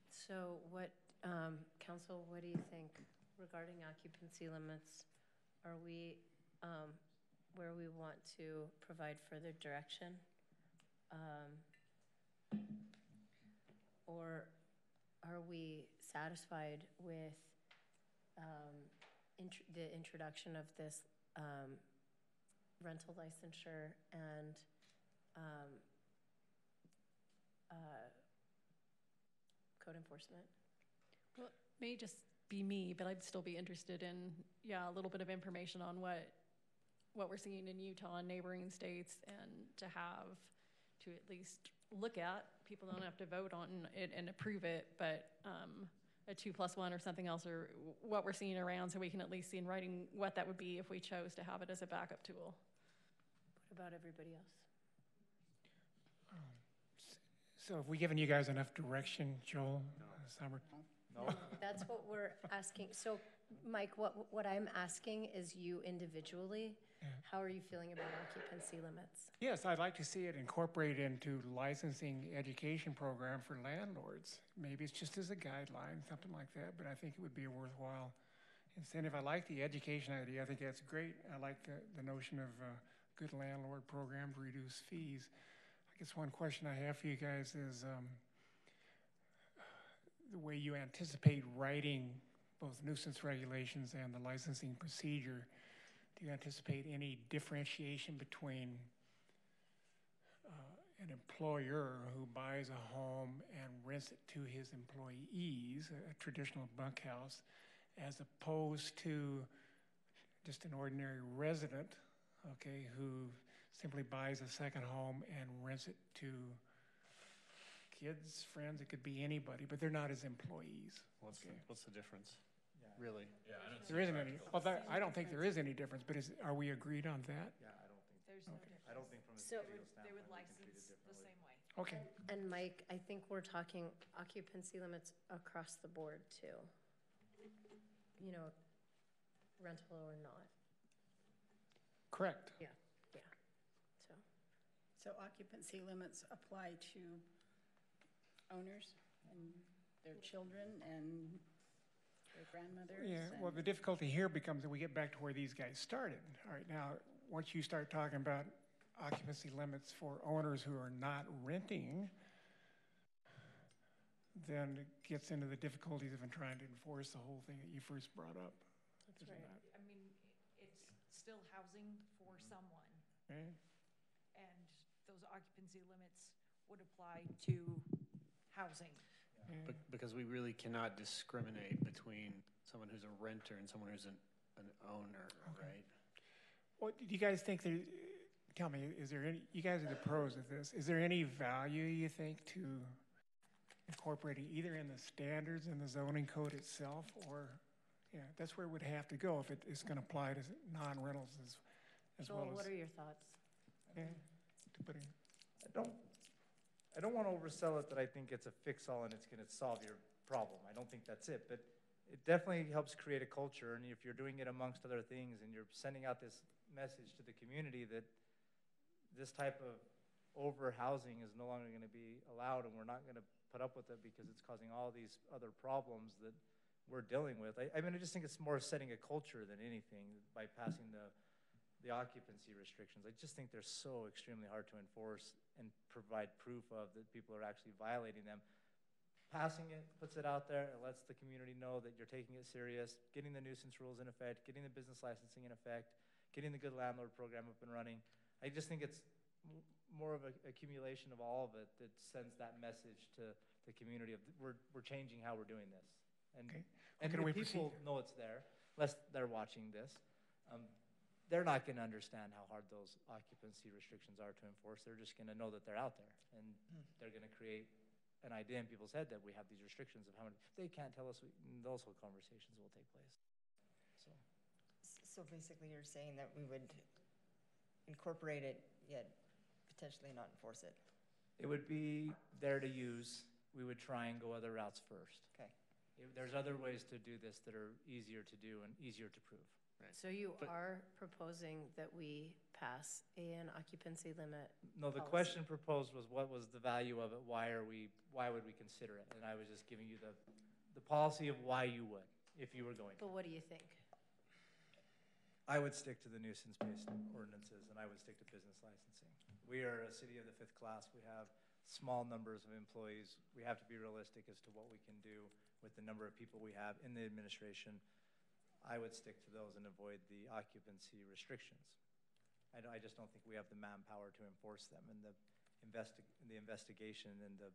So what, council, what do you think regarding occupancy limits? Are we where we want to provide further direction? Or are we satisfied with the introduction of this rental licensure and code enforcement? Well, it may just be me, but I'd still be interested in, a little bit of information on what we're seeing in Utah and neighboring states, and to at least look at. People don't have to vote on it and approve it, but a 2+1 or something else, or what we're seeing around, so we can at least see in writing what that would be if we chose to have it as a backup tool. What about everybody else? So have we given you guys enough direction, Joel? Summer? No? That's what we're asking. So, Mike, what I'm asking is you individually, how are you feeling about occupancy limits? Yes, I'd like to see it incorporated into licensing education program for landlords. Maybe it's just as a guideline, something like that, but I think it would be a worthwhile incentive. I like the education idea. I think that's great. I like the notion of a good landlord program to reduce fees. I guess one question I have for you guys is the way you anticipate writing both nuisance regulations and the licensing procedure. Do you anticipate any differentiation between an employer who buys a home and rents it to his employees, a traditional bunkhouse, as opposed to just an ordinary resident, okay, who simply buys a second home and rents it to kids, friends, it could be anybody, but they're not his employees? What's the difference? Yeah. Really? Yeah, I don't There isn't any. Well, I don't think there is any difference, but are we agreed on that? Yeah, I don't think, There's no difference. I don't think from a So- city They would standpoint, we can treat license it the differently. same way. Okay. And Mike, I think we're talking occupancy limits across the board too. You know, rental or not. Correct. Yeah. So occupancy limits apply to owners and their children and their grandmothers? Yeah, well, the difficulty here becomes that we get back to where these guys started. All right, now, once you start talking about occupancy limits for owners who are not renting, then it gets into the difficulties of trying to enforce the whole thing that you first brought up. That's Isn't right. that- I mean, it's still housing for someone, Okay? and those occupancy limits would apply to housing. Yeah. Because we really cannot discriminate between someone who's a renter and someone who's an owner, right? What do you guys think tell me, is there any, you guys are the pros of this, is there any value, you think, to incorporating either in the standards in the zoning code itself, or, that's where it would have to go if it is going to apply to non-rentals as Joel, well as. what are your thoughts? Yeah, to put in. I don't want to oversell it that I think it's a fix-all and it's going to solve your problem. I don't think that's it. But it definitely helps create a culture. And if you're doing it amongst other things and you're sending out this message to the community that this type of overhousing is no longer going to be allowed and we're not going to put up with it because it's causing all these other problems that we're dealing with. I mean, I just think it's more setting a culture than anything by passing the occupancy restrictions. I just think they're so extremely hard to enforce and provide proof of that people are actually violating them. Passing it puts it out there, it lets the community know that you're taking it serious, getting the nuisance rules in effect, getting the business licensing in effect, getting the good landlord program up and running. I just think it's more of an accumulation of all of it that sends that message to the community of we're changing how we're doing this. And, Okay. and Can if we people proceed? know it's there, unless they're watching this, they're not going to understand how hard those occupancy restrictions are to enforce. They're just going to know that they're out there, and they're going to create an idea in people's head that we have these restrictions of how many. They can't tell us. Those whole conversations will take place. So basically you're saying that we would incorporate it, yet potentially not enforce it? It would be there to use. We would try and go other routes first. Okay. There's other ways to do this that are easier to do and easier to prove. So you are proposing that we pass an occupancy limit? No, the policy. question proposed was what was the value of it? Why would we consider it? And I was just giving you the policy of why you would, if you were going to. But what do you think? I would stick to the nuisance-based ordinances, and I would stick to business licensing. We are a city of the 5th class. We have small numbers of employees. We have to be realistic as to what we can do with the number of people we have in the administration. I would stick to those and avoid the occupancy restrictions. I just don't think we have the manpower to enforce them, and the investigation and the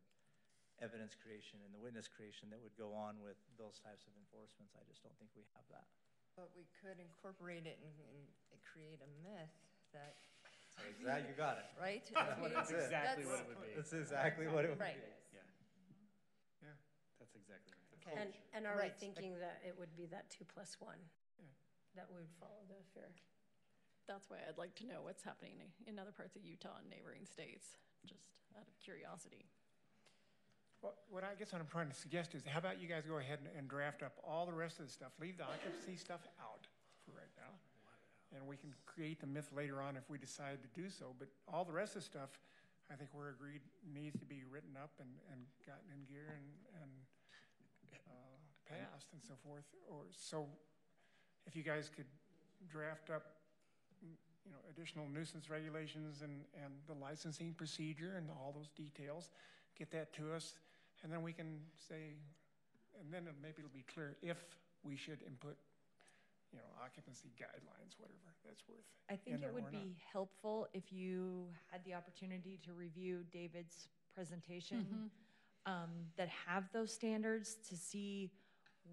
evidence creation and the witness creation that would go on with those types of enforcements. I just don't think we have that. But we could incorporate it and create a myth that. Exactly, you got it. Right? That's exactly what it would be. That's exactly what it would right. be. Yeah. Yeah, that's exactly right. Okay. And are we Right. thinking that it would be that 2+1? Yeah. That would follow the fair? That's why I'd like to know what's happening in other parts of Utah and neighboring states, just out of curiosity. Well, what I guess what I'm trying to suggest is, how about you guys go ahead and draft up all the rest of the stuff, leave the occupancy stuff out for right now, and we can create the myth later on if we decide to do so, but all the rest of the stuff, I think we're agreed, needs to be written up and gotten in gear and passed and so forth. Or so, if you guys could draft up, additional nuisance regulations and the licensing procedure and all those details, get that to us, and then we can say, and then maybe it'll be clear if we should input, occupancy guidelines, whatever that's worth. I think in it there would or not. be helpful if you had the opportunity to review David's presentation, that have those standards to see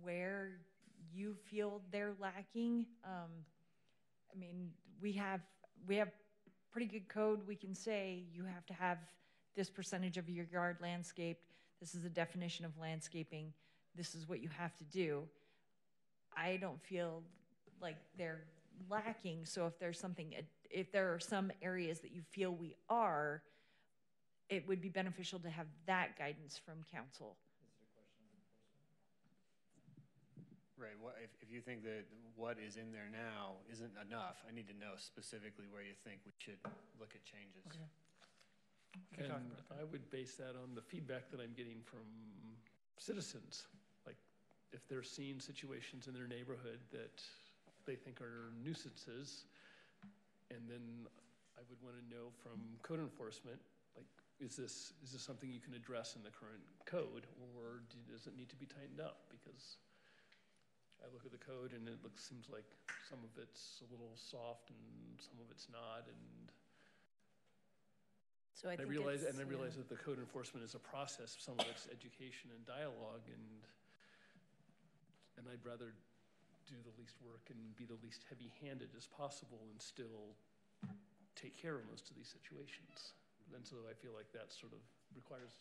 where you feel they're lacking. I mean, we have pretty good code. We can say you have to have this percentage of your yard landscaped. This is a definition of landscaping. This is what you have to do. I don't feel like they're lacking. So if there are some areas that you feel we are, it would be beneficial to have that guidance from council. Right, if you think that what is in there now isn't enough, I need to know specifically where you think we should look at changes. Okay. We can talk And about that. I would base that on the feedback that I'm getting from citizens. Like, if they're seeing situations in their neighborhood that they think are nuisances, and then I would want to know from code enforcement, like, is this something you can address in the current code, or does it need to be tightened up? Because I look at the code and it seems like some of it's a little soft and some of it's not, and So I I think realize it's, that the code enforcement is a process. Some of it's education and dialogue, and I'd rather do the least work and be the least heavy-handed as possible and still take care of most of these situations. And so I feel like that sort of requires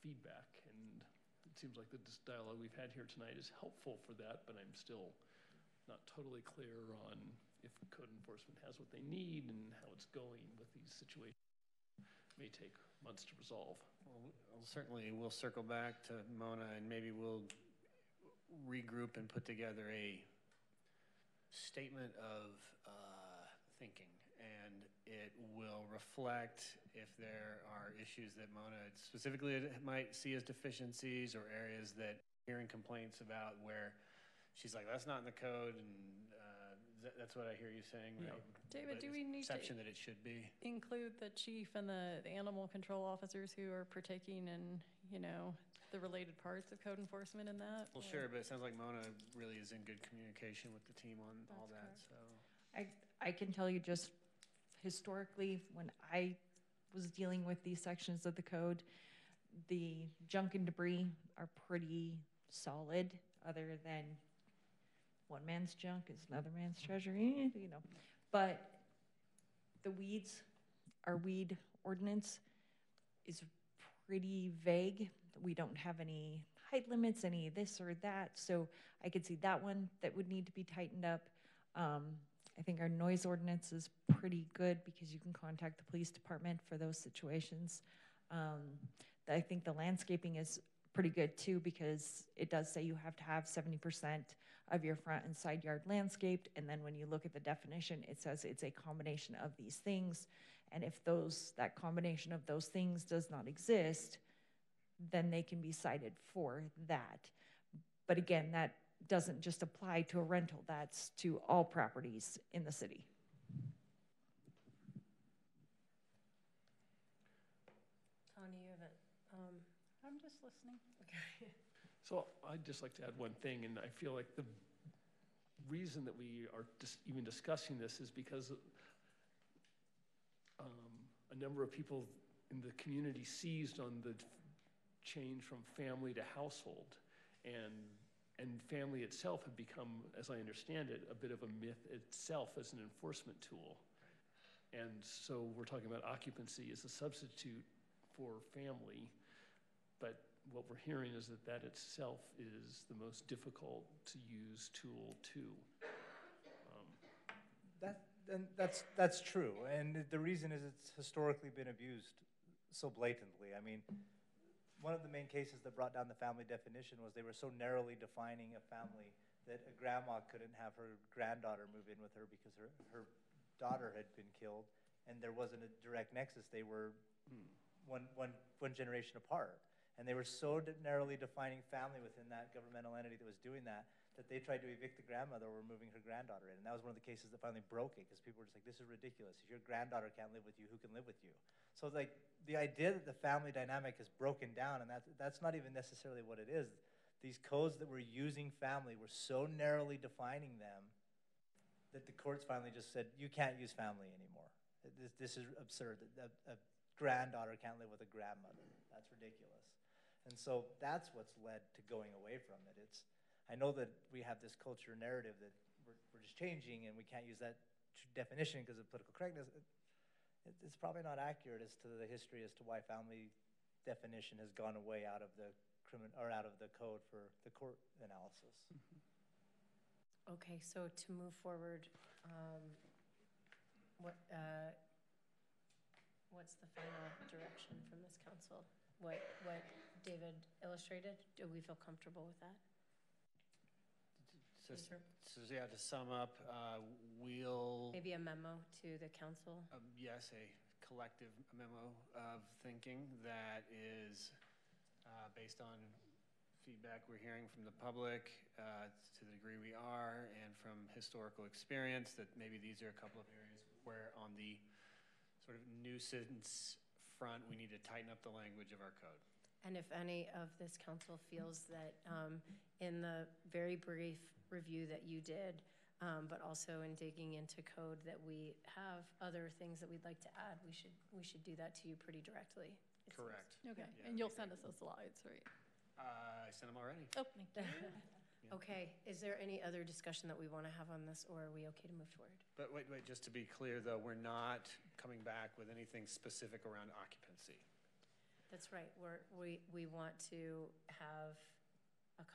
feedback, and it seems like this dialogue we've had here tonight is helpful for that, but I'm still not totally clear on if code enforcement has what they need and how it's going with these situations. It may take months to resolve. Well, certainly we'll circle back to Mona, and maybe we'll regroup and put together a statement of thinking, and it will reflect if there are issues that Mona specifically might see as deficiencies, or areas that hearing complaints about where she's like, that's not in the code, and that's what I hear you saying, right? David, But do we need to perception that it should be. include the chief and the animal control officers who are partaking in, the related parts of code enforcement in that? Well, sure, but it sounds like Mona really is in good communication with the team on all that, so. I can tell you just historically, when I was dealing with these sections of the code, the junk and debris are pretty solid, other than one man's junk is another man's treasure, But the weeds, our weed ordinance is pretty vague. We don't have any height limits, any this or that. So I could see that one that would need to be tightened up. I think our noise ordinance is pretty good because you can contact the police department for those situations. I think the landscaping is pretty good too, because it does say you have to have 70% of your front and side yard landscaped. And then when you look at the definition, it says it's a combination of these things. And if that combination of those things does not exist, then they can be cited for that. But again, that doesn't just apply to a rental, that's to all properties in the city. Tony, you haven't, I'm just listening. okay. So I'd just like to add one thing, and I feel like the reason that we are even discussing this is because a number of people in the community seized on the change from family to household, and family itself had become, as I understand it, a bit of a myth itself as an enforcement tool. And so we're talking about occupancy as a substitute for family, but what we're hearing is that itself is the most difficult to use tool too. That's true, and the reason is it's historically been abused so blatantly. I mean, one of the main cases that brought down the family definition was they were so narrowly defining a family that a grandma couldn't have her granddaughter move in with her because her daughter had been killed, and there wasn't a direct nexus. They were one generation apart. And they were so narrowly defining family within that governmental entity that was doing that they tried to evict the grandmother or moving her granddaughter in. And that was one of the cases that finally broke it, because people were just like, this is ridiculous. If your granddaughter can't live with you, who can live with you? So like the idea that the family dynamic is broken down, and that's not even necessarily what it is. These codes that were using family were so narrowly defining them that the courts finally just said, you can't use family anymore. This is absurd. A granddaughter can't live with a grandmother. That's ridiculous. And so that's what's led to going away from it. I know that we have this culture narrative that we're just changing and we can't use that definition because of political correctness. It's probably not accurate as to the history as to why family definition has gone away out of the out of the code for the court analysis. Mm-hmm. Okay, so to move forward, what's the final direction from this council? What David illustrated, do we feel comfortable with that? So yeah, to sum up, we'll... Maybe a memo to the council? Yes, a collective memo of thinking that is based on feedback we're hearing from the public to the degree we are, and from historical experience, that maybe these are a couple of areas where on the sort of nuisance front, we need to tighten up the language of our code. And if any of this council feels that in the very brief review that you did, but also in digging into code, that we have other things that we'd like to add, we should do that to you pretty directly. Correct. Okay, Yeah, and you'll send us those slides, right? I sent them already. Oh, thank you. Okay, is there any other discussion that we want to have on this, or are we okay to move forward? But wait, just to be clear though, we're not coming back with anything specific around occupancy. That's right. We want to have a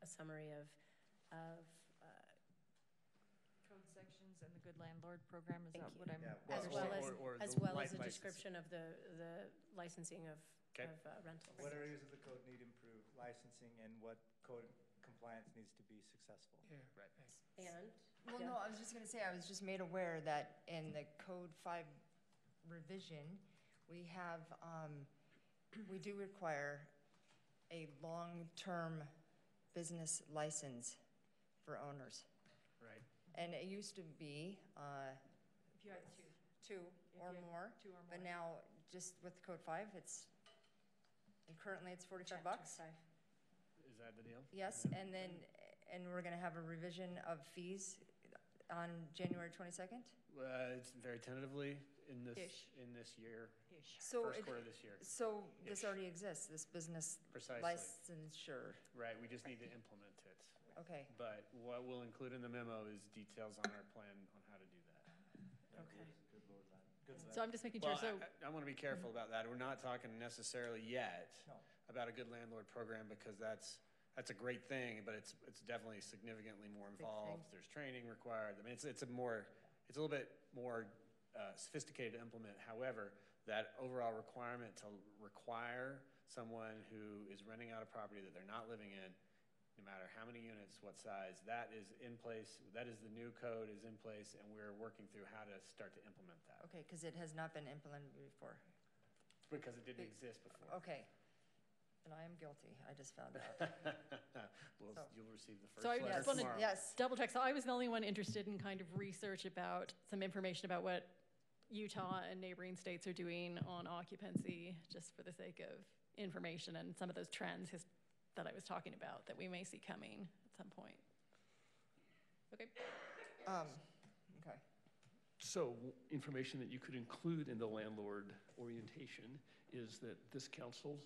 summary of Code sections and the Good Landlord Program. Is that what I'm? as well as a description of the licensing of Okay. of rentals. What areas of the code need improved licensing and what code compliance needs to be successful? Yeah. Right. And? Well, Yeah. no, I was just gonna say, I was just made aware that in the Code 5 revision, we have, we do require a long-term business license for owners. Right. And it used to be, If you had two or more, but now, just with Code 5, currently it's $45. Is that the deal? Yes, and then, and we're gonna have a revision of fees on January 22nd? It's very tentatively in this year, So first it- quarter of this year. So this Ish. already exists, this business Precisely. licensure? Right, we just need to implement it. Okay, But what we'll include in the memo is details on our plan on how to do that. Okay. So I'm just making Well, sure, so, I want to be careful about that. We're not talking necessarily yet No. about a good landlord program because that's a great thing, but it's definitely significantly more involved. There's training required. I mean, it's a little bit more sophisticated to implement. However, that overall requirement to require someone who is renting out a property that they're not living in, no matter how many units, what size, that is in place. That is the new code is in place, and we're working through how to start to implement that. okay, because it has not been implemented before. Because it didn't exist before. Okay, and I am guilty, I just found out. Well, So- you'll receive the first So I letter just wanted- tomorrow. Yes, double check. So I was the only one interested in kind of research about some information about what Utah and neighboring states are doing on occupancy, just for the sake of information and some of those trends that I was talking about that we may see coming at some point. Okay. okay. So information that you could include in the landlord orientation is that this council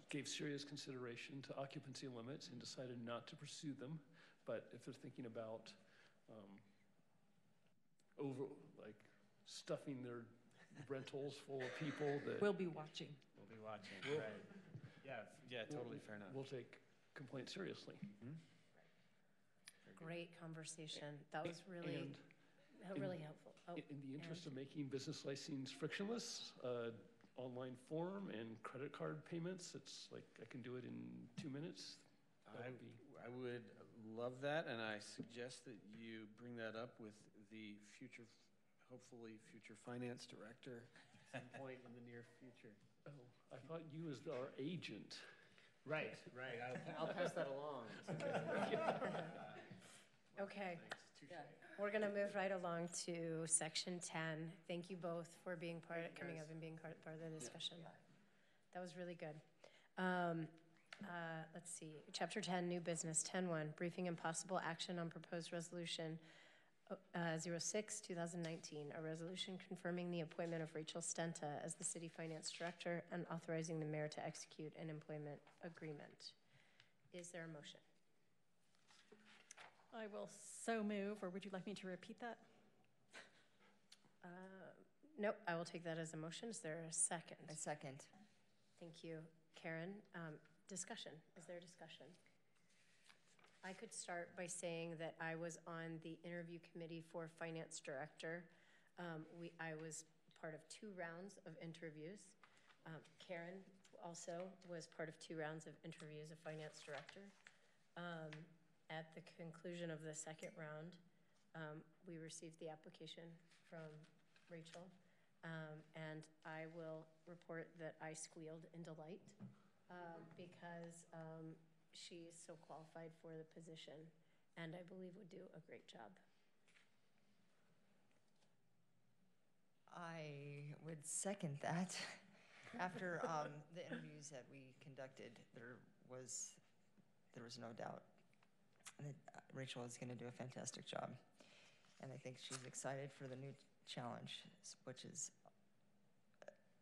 gave serious consideration to occupancy limits and decided not to pursue them. But if they're thinking about stuffing their rentals full of people, that We'll be watching. We'll be watching, We'll- right. Yeah, totally fair enough. we'll take complaints seriously. Great conversation. That was really, And really helpful. Oh, in the interest of making business licensing frictionless, online form and credit card payments, it's like I can do it in 2 minutes. That would be I would love that, and I suggest that you bring that up with the hopefully future finance director at some point in the near future. Oh, I thought you as our agent. Right. I'll pass that along. Okay, Thanks, touche. we're gonna move right along to section 10. Thank you both for being coming guys. up and being part of the discussion. That was really good. Let's see, chapter 10, new business, 10-1, briefing and possible action on proposed resolution 06-2019, a resolution confirming the appointment of Rachel Stenta as the city finance director and authorizing the mayor to execute an employment agreement. Is there a motion? I will so move, or would you like me to repeat that? Nope, I will take that as a motion. Is there a second? A second. Thank you, Karen. Discussion, is there discussion? I could start by saying that I was on the interview committee for finance director. I was part of 2 rounds of interviews. Karen also was part of 2 rounds of interviews of finance director. At the conclusion of the second round, we received the application from Rachel, and I will report that I squealed in delight because she's so qualified for the position and I believe would do a great job. I would second that. After the interviews that we conducted, there was no doubt that Rachel is going to do a fantastic job. And I think she's excited for the new challenge, which is,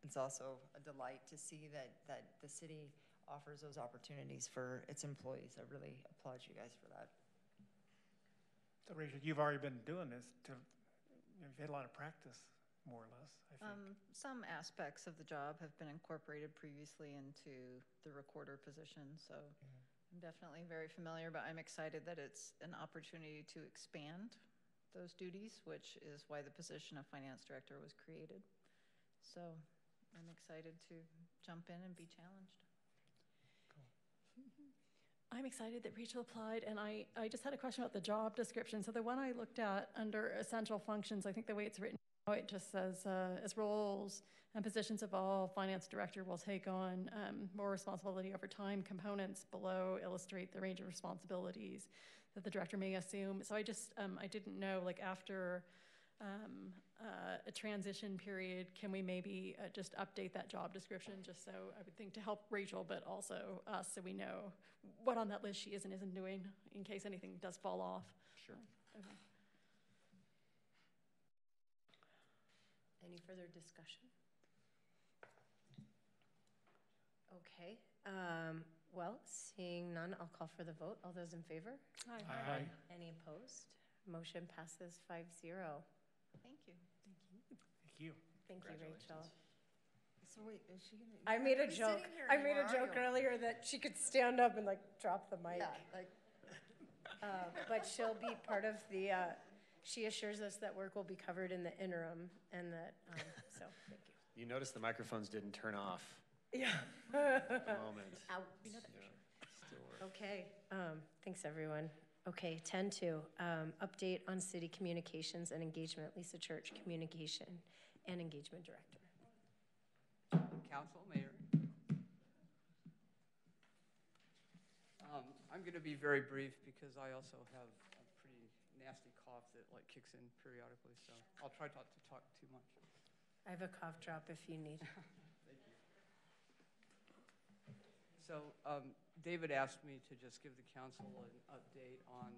it's also a delight to see that the city offers those opportunities for its employees. I really applaud you guys for that. So Rachel, you've already been doing this, you've had a lot of practice, more or less, I think. Some aspects of the job have been incorporated previously into the recorder position, so I'm definitely very familiar, but I'm excited that it's an opportunity to expand those duties, which is why the position of finance director was created. So I'm excited to jump in and be challenged. I'm excited that Rachel applied, and I just had a question about the job description. So the one I looked at under essential functions, I think the way it's written now, it just says, as roles and positions evolve, finance director will take on more responsibility over time. Components below illustrate the range of responsibilities that the director may assume. So I just, I didn't know, like after a transition period, can we maybe just update that job description, just so I would think to help Rachel, but also us, so we know what on that list she is and isn't doing in case anything does fall off. Sure. Okay. Any further discussion? Okay. Well, seeing none, I'll call for the vote. All those in favor? Aye. Aye. Any opposed? Motion passes 5-0. Thank you. Thank you. Thank you, Rachel. So wait, is she gonna? I made a Be joke. sitting here I made a anymore, joke are you? earlier that she could stand up and like drop the mic. Yeah, like, But she'll be part of the, she assures us that work will be covered in the interim and that, so thank you. You notice the microphones didn't turn off Yeah. at the moment. Out. We know that for sure. Okay, thanks everyone. Okay, 10-2, update on city communications and engagement. Lisa Church, communication and engagement director. Council, Mayor. I'm going to be very brief because I also have a pretty nasty cough that like kicks in periodically, so I'll try not to talk too much. I have a cough drop if you need. Thank you. So David asked me to just give the council an update on,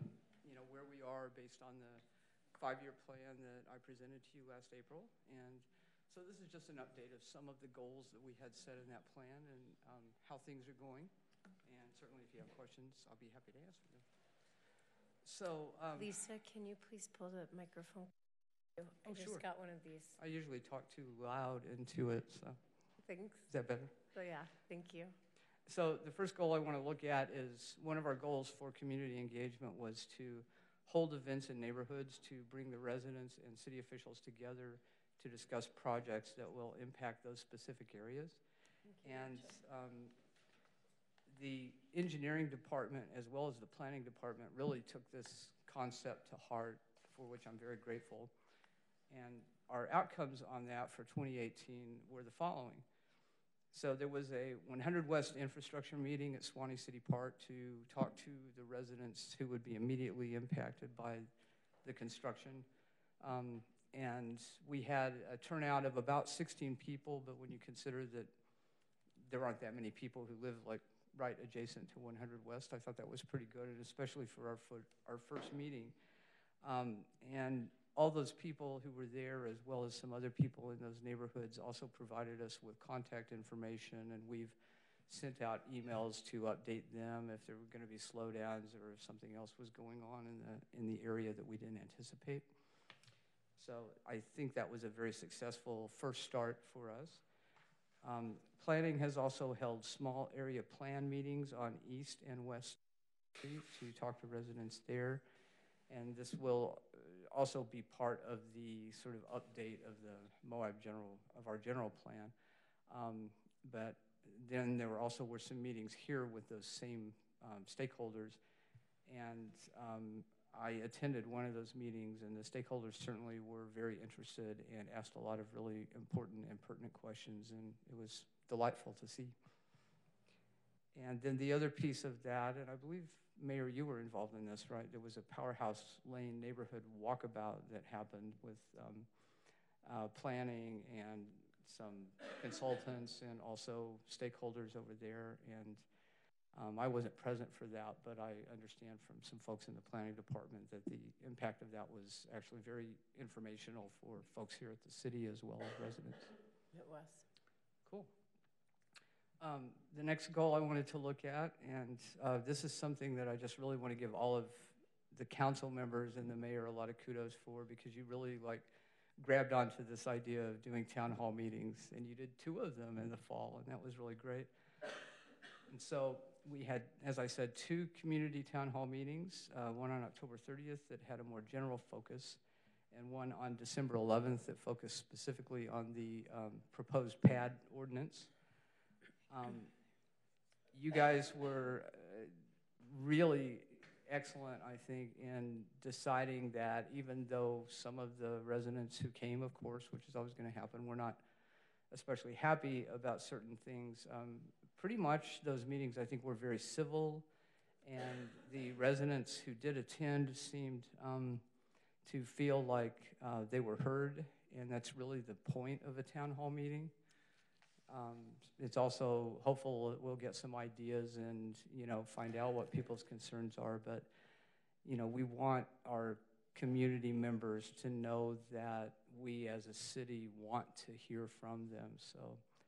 where we are based on the 5-year plan that I presented to you last April. And so this is just an update of some of the goals that we had set in that plan and how things are going. And certainly if you have questions, I'll be happy to answer them. So Lisa, can you please pull the microphone? I just sure. got one of these. I usually talk too loud into it, so. Thanks. Is that better? So yeah, thank you. So the first goal I want to look at is one of our goals for community engagement was to hold events in neighborhoods to bring the residents and city officials together to discuss projects that will impact those specific areas. And the engineering department as well as the planning department really took this concept to heart, for which I'm very grateful. And our outcomes on that for 2018 were the following. So there was a 100 West infrastructure meeting at Swanee City Park to talk to the residents who would be immediately impacted by the construction. And we had a turnout of about 16 people, but when you consider that there aren't that many people who live like right adjacent to 100 West, I thought that was pretty good, and especially for our first meeting. And all those people who were there, as well as some other people in those neighborhoods, also provided us with contact information, and we've sent out emails to update them if there were going to be slowdowns or if something else was going on in the area that we didn't anticipate. So I think that was a very successful first start for us. Planning has also held small area plan meetings on East and West Street to talk to residents there, and this will also be part of the sort of update of the Moab our general plan. But then there were some meetings here with those same stakeholders, and I attended one of those meetings, and the stakeholders certainly were very interested and asked a lot of really important and pertinent questions, and it was delightful to see. And then the other piece of that, and I believe, Mayor, you were involved in this, right? There was a Powerhouse Lane neighborhood walkabout that happened with planning and some consultants and also stakeholders over there. And I wasn't present for that, but I understand from some folks in the planning department that the impact of that was actually very informational for folks here at the city as well as residents. It was. Cool. The next goal I wanted to look at, and this is something that I just really want to give all of the council members and the mayor a lot of kudos for, because you really grabbed onto this idea of doing town hall meetings, and you did 2 of them in the fall, and that was really great. And so we had, as I said, 2 community town hall meetings, one on October 30th that had a more general focus, and one on December 11th that focused specifically on the proposed pad ordinance. You guys were really excellent, I think, in deciding that even though some of the residents who came, of course, which is always going to happen, were not especially happy about certain things, pretty much those meetings, I think, were very civil, and the residents who did attend seemed to feel like they were heard, and that's really the point of a town hall meeting. It's also hopeful that we'll get some ideas and, find out what people's concerns are, but, we want our community members to know that we as a city want to hear from them. So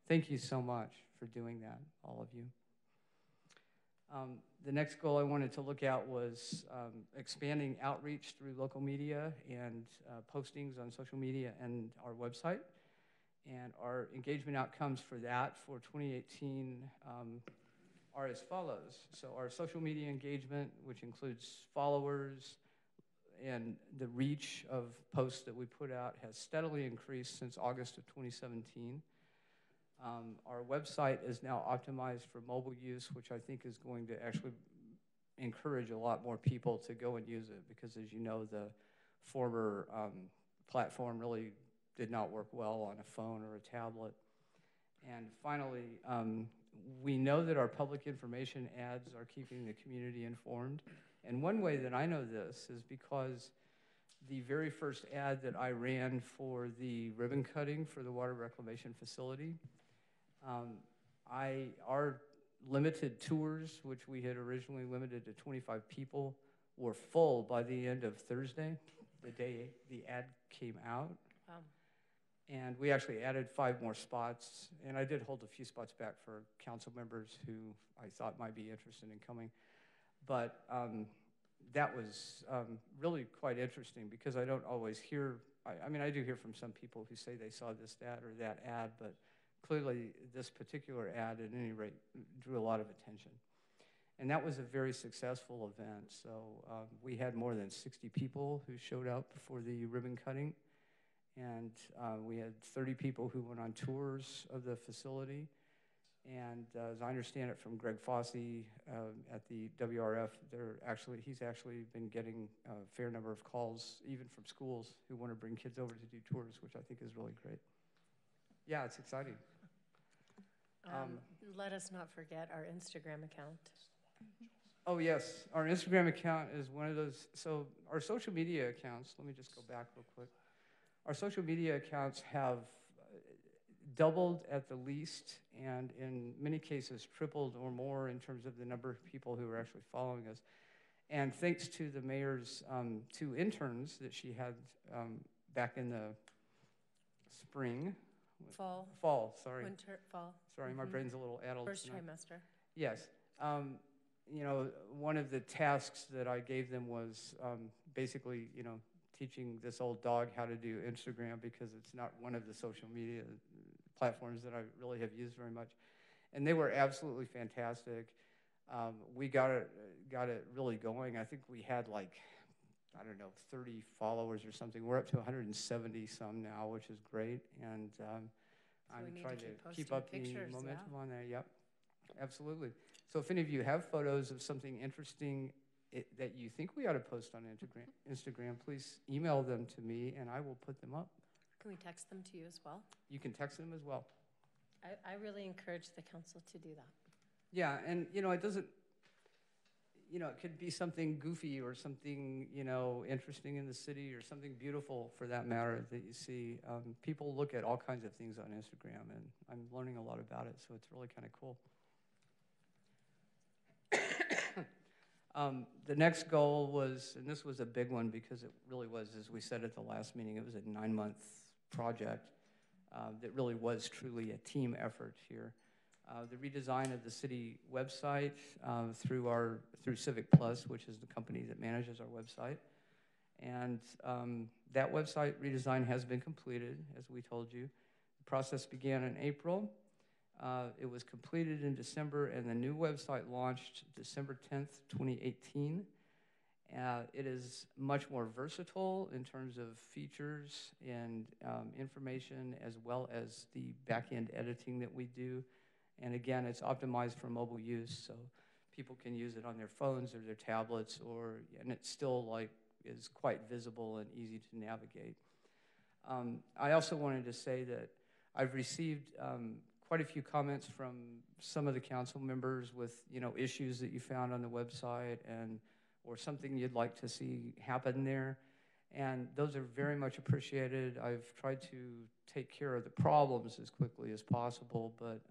thank you so much for doing that, all of you. The next goal I wanted to look at was expanding outreach through local media and postings on social media and our website. And our engagement outcomes for that for 2018 are as follows. So our social media engagement, which includes followers and the reach of posts that we put out, has steadily increased since August of 2017. Our website is now optimized for mobile use, which I think is going to actually encourage a lot more people to go and use it, because as you know, the former platform really did not work well on a phone or a tablet. And finally, we know that our public information ads are keeping the community informed. And one way that I know this is because the very first ad that I ran for the ribbon cutting for the water reclamation facility, our limited tours, which we had originally limited to 25 people, were full by the end of Thursday, the day the ad came out. Wow. And we actually added 5 more spots, and I did hold a few spots back for council members who I thought might be interested in coming. But that was really quite interesting, because I don't always hear, I mean, I do hear from some people who say they saw this ad or that ad, but clearly this particular ad, at any rate, drew a lot of attention. And that was a very successful event. So we had more than 60 people who showed up for the ribbon cutting. And we had 30 people who went on tours of the facility. And as I understand it from Greg Fossey at the WRF, he's actually been getting a fair number of calls, even from schools, who want to bring kids over to do tours, which I think is really great. Yeah, it's exciting. Let us not forget our Instagram account. Oh, yes. Our Instagram account is one of those. So our social media accounts, let me just go back real quick. Our social media accounts have doubled at the least, and in many cases tripled or more in terms of the number of people who are actually following us. And thanks to the mayor's 2 interns that she had back in the spring. Fall, sorry. Winter, fall. Sorry, my brain's a little addled First tonight. trimester. Yes. One of the tasks that I gave them was basically, teaching this old dog how to do Instagram, because it's not one of the social media platforms that I really have used very much. And they were absolutely fantastic. We got it really going. I think we had 30 followers or something. We're up to 170 some now, which is great. And I'm trying to keep up the momentum on that. Yep, absolutely. So if any of you have photos of something interesting that you think we ought to post on Instagram, please email them to me and I will put them up. Can we text them to you as well? You can text them as well. I really encourage the council to do that. Yeah, and it doesn't, it could be something goofy or something, interesting in the city, or something beautiful for that matter that you see. People look at all kinds of things on Instagram, and I'm learning a lot about it, so it's really kind of cool. The next goal was, and this was a big one because it really was, as we said at the last meeting, it was a 9-month project that really was truly a team effort here. The redesign of the city website through Civic Plus, which is the company that manages our website. And that website redesign has been completed, as we told you. The process began in April. It was completed in December, and the new website launched December 10th, 2018. It is much more versatile in terms of features and information, as well as the back-end editing that we do. And again, it's optimized for mobile use, so people can use it on their phones or their tablets, and it's still is quite visible and easy to navigate. I also wanted to say that I've received quite a few comments from some of the council members with issues that you found on the website or something you'd like to see happen there. And those are very much appreciated. I've tried to take care of the problems as quickly as possible, but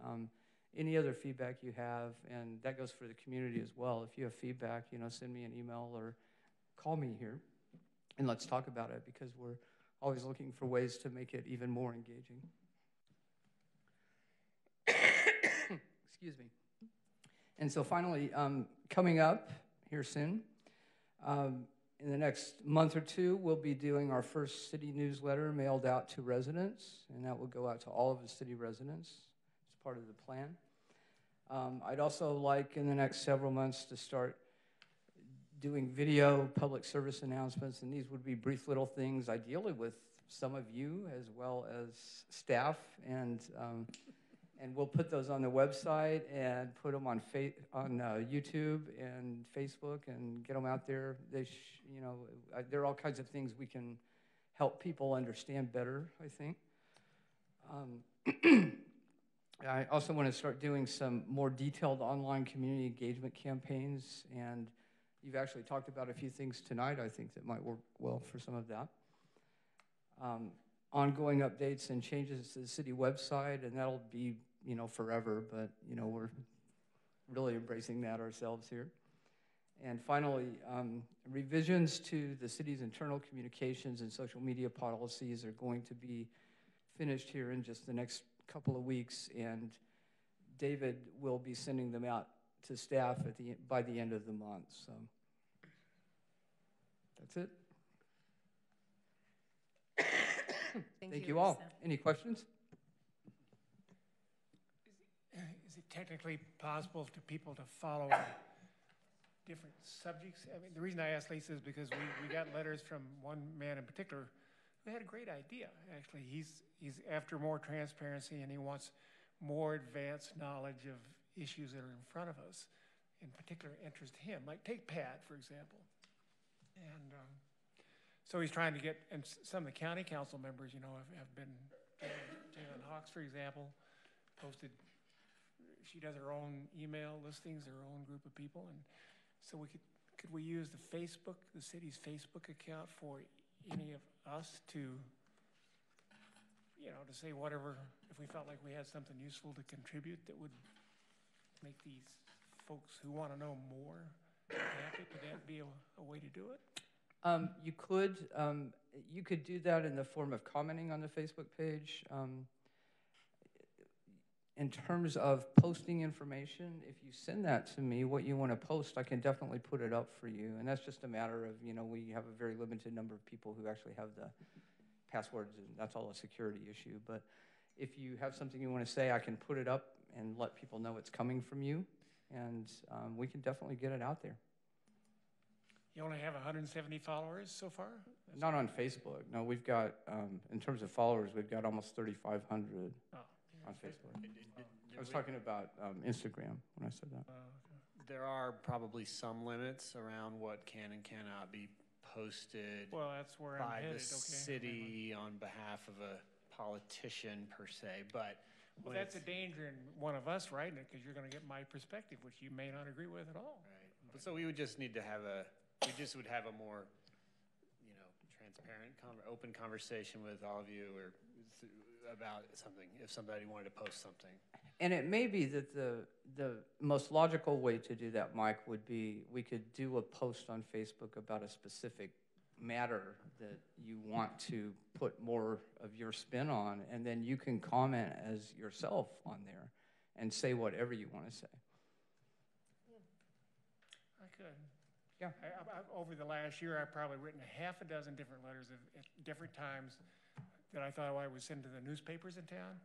any other feedback you have, and that goes for the community as well. If you have feedback, send me an email or call me here, and let's talk about it, because we're always looking for ways to make it even more engaging. Excuse me. And so finally, coming up here soon, in the next month or two, we'll be doing our first city newsletter mailed out to residents, and that will go out to all of the city residents as part of the plan. I'd also like in the next several months to start doing video public service announcements, and these would be brief little things, ideally with some of you as well as staff, and we'll put those on the website and put them on YouTube and Facebook and get them out there. There are all kinds of things we can help people understand better, I think. I also want to start doing some more detailed online community engagement campaigns, and you've actually talked about a few things tonight, I think, that might work well for some of that. Ongoing updates and changes to the city website, and that'll be, forever, but, we're really embracing that ourselves here. And finally, revisions to the city's internal communications and social media policies are going to be finished here in just the next couple of weeks, and David will be sending them out to staff by the end of the month. So that's it. Thank you all. Any questions? Is it technically possible for people to follow different subjects? I mean, the reason I asked Lisa is because we got letters from one man in particular who had a great idea. Actually, he's after more transparency, and he wants more advanced knowledge of issues that are in front of us, in particular interest him. Like take Pat, for example. And so he's trying to get, and some of the county council members, have been, Jalen Hawks, for example, posted, she does her own email listings, her own group of people, and so could we use the city's Facebook account for any of us to say whatever, if we felt like we had something useful to contribute that would make these folks who want to know more happy? Would that be a way to do it? You could do that in the form of commenting on the Facebook page. In terms of posting information, if you send that to me, what you want to post, I can definitely put it up for you. And that's just a matter of, we have a very limited number of people who actually have the passwords, and that's all a security issue. But if you have something you want to say, I can put it up and let people know it's coming from you, and we can definitely get it out there. You only have 170 followers so far? Not on Facebook. No, we've got, in terms of followers, we've got almost 3,500 on Facebook. I was talking about Instagram when I said that. There are probably some limits around what can and cannot be posted by the city on behalf of a politician per se, but well, that's a danger in one of us writing it, because you're going to get my perspective, which you may not agree with at all. Right. So we would just need to have would have a more, transparent, open conversation with all of you, or about something, if somebody wanted to post something. And it may be that the most logical way to do that, Mike, would be we could do a post on Facebook about a specific matter that you want to put more of your spin on, and then you can comment as yourself on there and say whatever you want to say. I could. Yeah. Over the last year, I've probably written half a dozen different letters at different times that I thought I would send to the newspapers in town.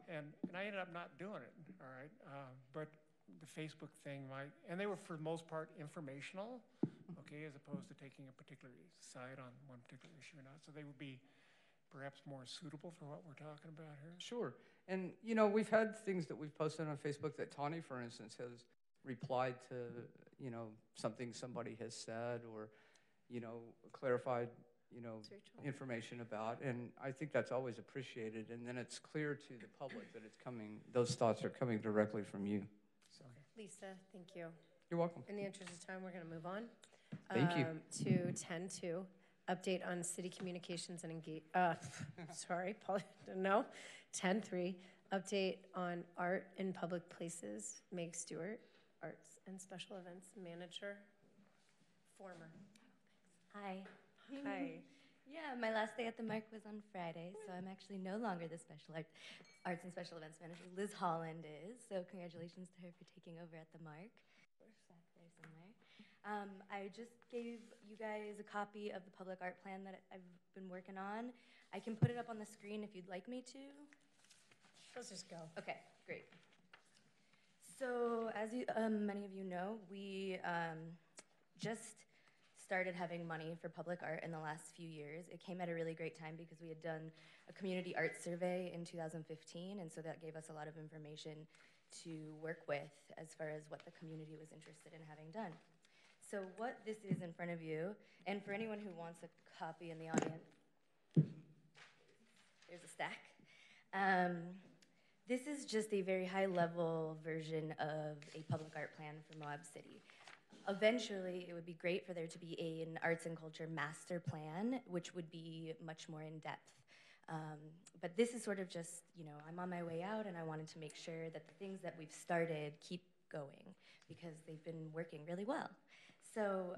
And I ended up not doing it, all right? But the Facebook thing might, and they were for the most part informational, okay, as opposed to taking a particular side on one particular issue or not. So they would be perhaps more suitable for what we're talking about here. Sure. And, you know, we've had things that we've posted on Facebook that Tawny, for instance, has replied to, you know, something somebody has said or, you know, clarified, you know, information about. And I think that's always appreciated. And then it's clear to the public that it's coming, those thoughts are coming directly from you. So. Lisa, thank you. You're welcome. In the interest of time, we're going to move on. Thank you. To 10.2, update on city communications and engage. Sorry, no. 10.3, update on art in public places. Meg Stewart, Arts and Special Events Manager, former. Hi. Hi. Yeah, my last day at the Mark was on Friday, so I'm actually no longer the Arts and Special Events Manager. Liz Holland is, so congratulations to her for taking over at the Mark. Back there somewhere. I just gave you guys a copy of the public art plan that I've been working on. I can put it up on the screen if you'd like me to. Let's just go. Okay, great. So as many of you know, we just started having money for public art in the last few years. It came at a really great time because we had done a community art survey in 2015, and so that gave us a lot of information to work with as far as what the community was interested in having done. So what this is in front of you, and for anyone who wants a copy in the audience, there's a stack. This is just a very high-level version of a public art plan for Moab City. Eventually, it would be great for there to be an arts and culture master plan, which would be much more in-depth. But this is sort of just, you know, I'm on my way out, and I wanted to make sure that the things that we've started keep going because they've been working really well. So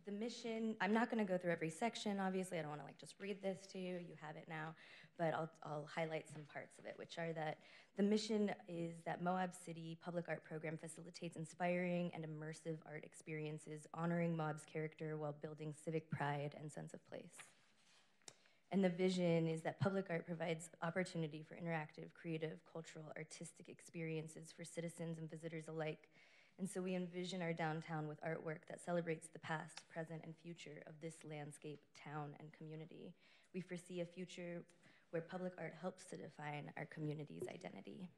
the mission, I'm not going to go through every section, obviously. I don't want to just read this to you. You have it now. But I'll highlight some parts of it, which are that the mission is that Moab City Public Art Program facilitates inspiring and immersive art experiences, honoring Moab's character while building civic pride and sense of place. And the vision is that public art provides opportunity for interactive, creative, cultural, artistic experiences for citizens and visitors alike. And so we envision our downtown with artwork that celebrates the past, present, and future of this landscape, town, and community. We foresee a future where public art helps to define our community's identity.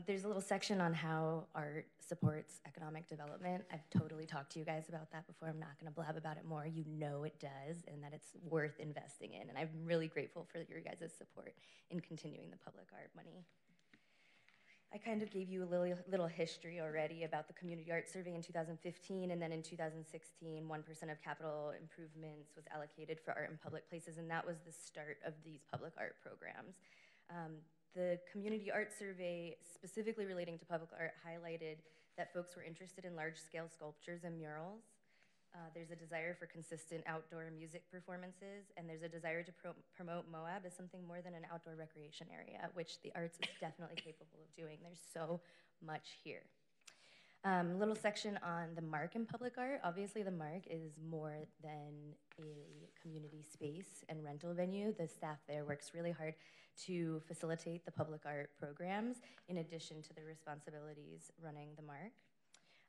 There's a little section on how art supports economic development. I've totally talked to you guys about that before. I'm not going to blab about it more. You know it does, and that it's worth investing in. And I'm really grateful for your guys' support in continuing the public art money. I kind of gave you a little history already about the Community Art Survey in 2015, and then in 2016, 1% of capital improvements was allocated for art in public places, and that was the start of these public art programs. The Community Art Survey, specifically relating to public art, highlighted that folks were interested in large-scale sculptures and murals. There's a desire for consistent outdoor music performances, and there's a desire to promote Moab as something more than an outdoor recreation area, which the arts is definitely capable of doing. There's so much here. Little section on the Mark in public art. Obviously, the Mark is more than a community space and rental venue. The staff there works really hard to facilitate the public art programs, in addition to the responsibilities running the Mark.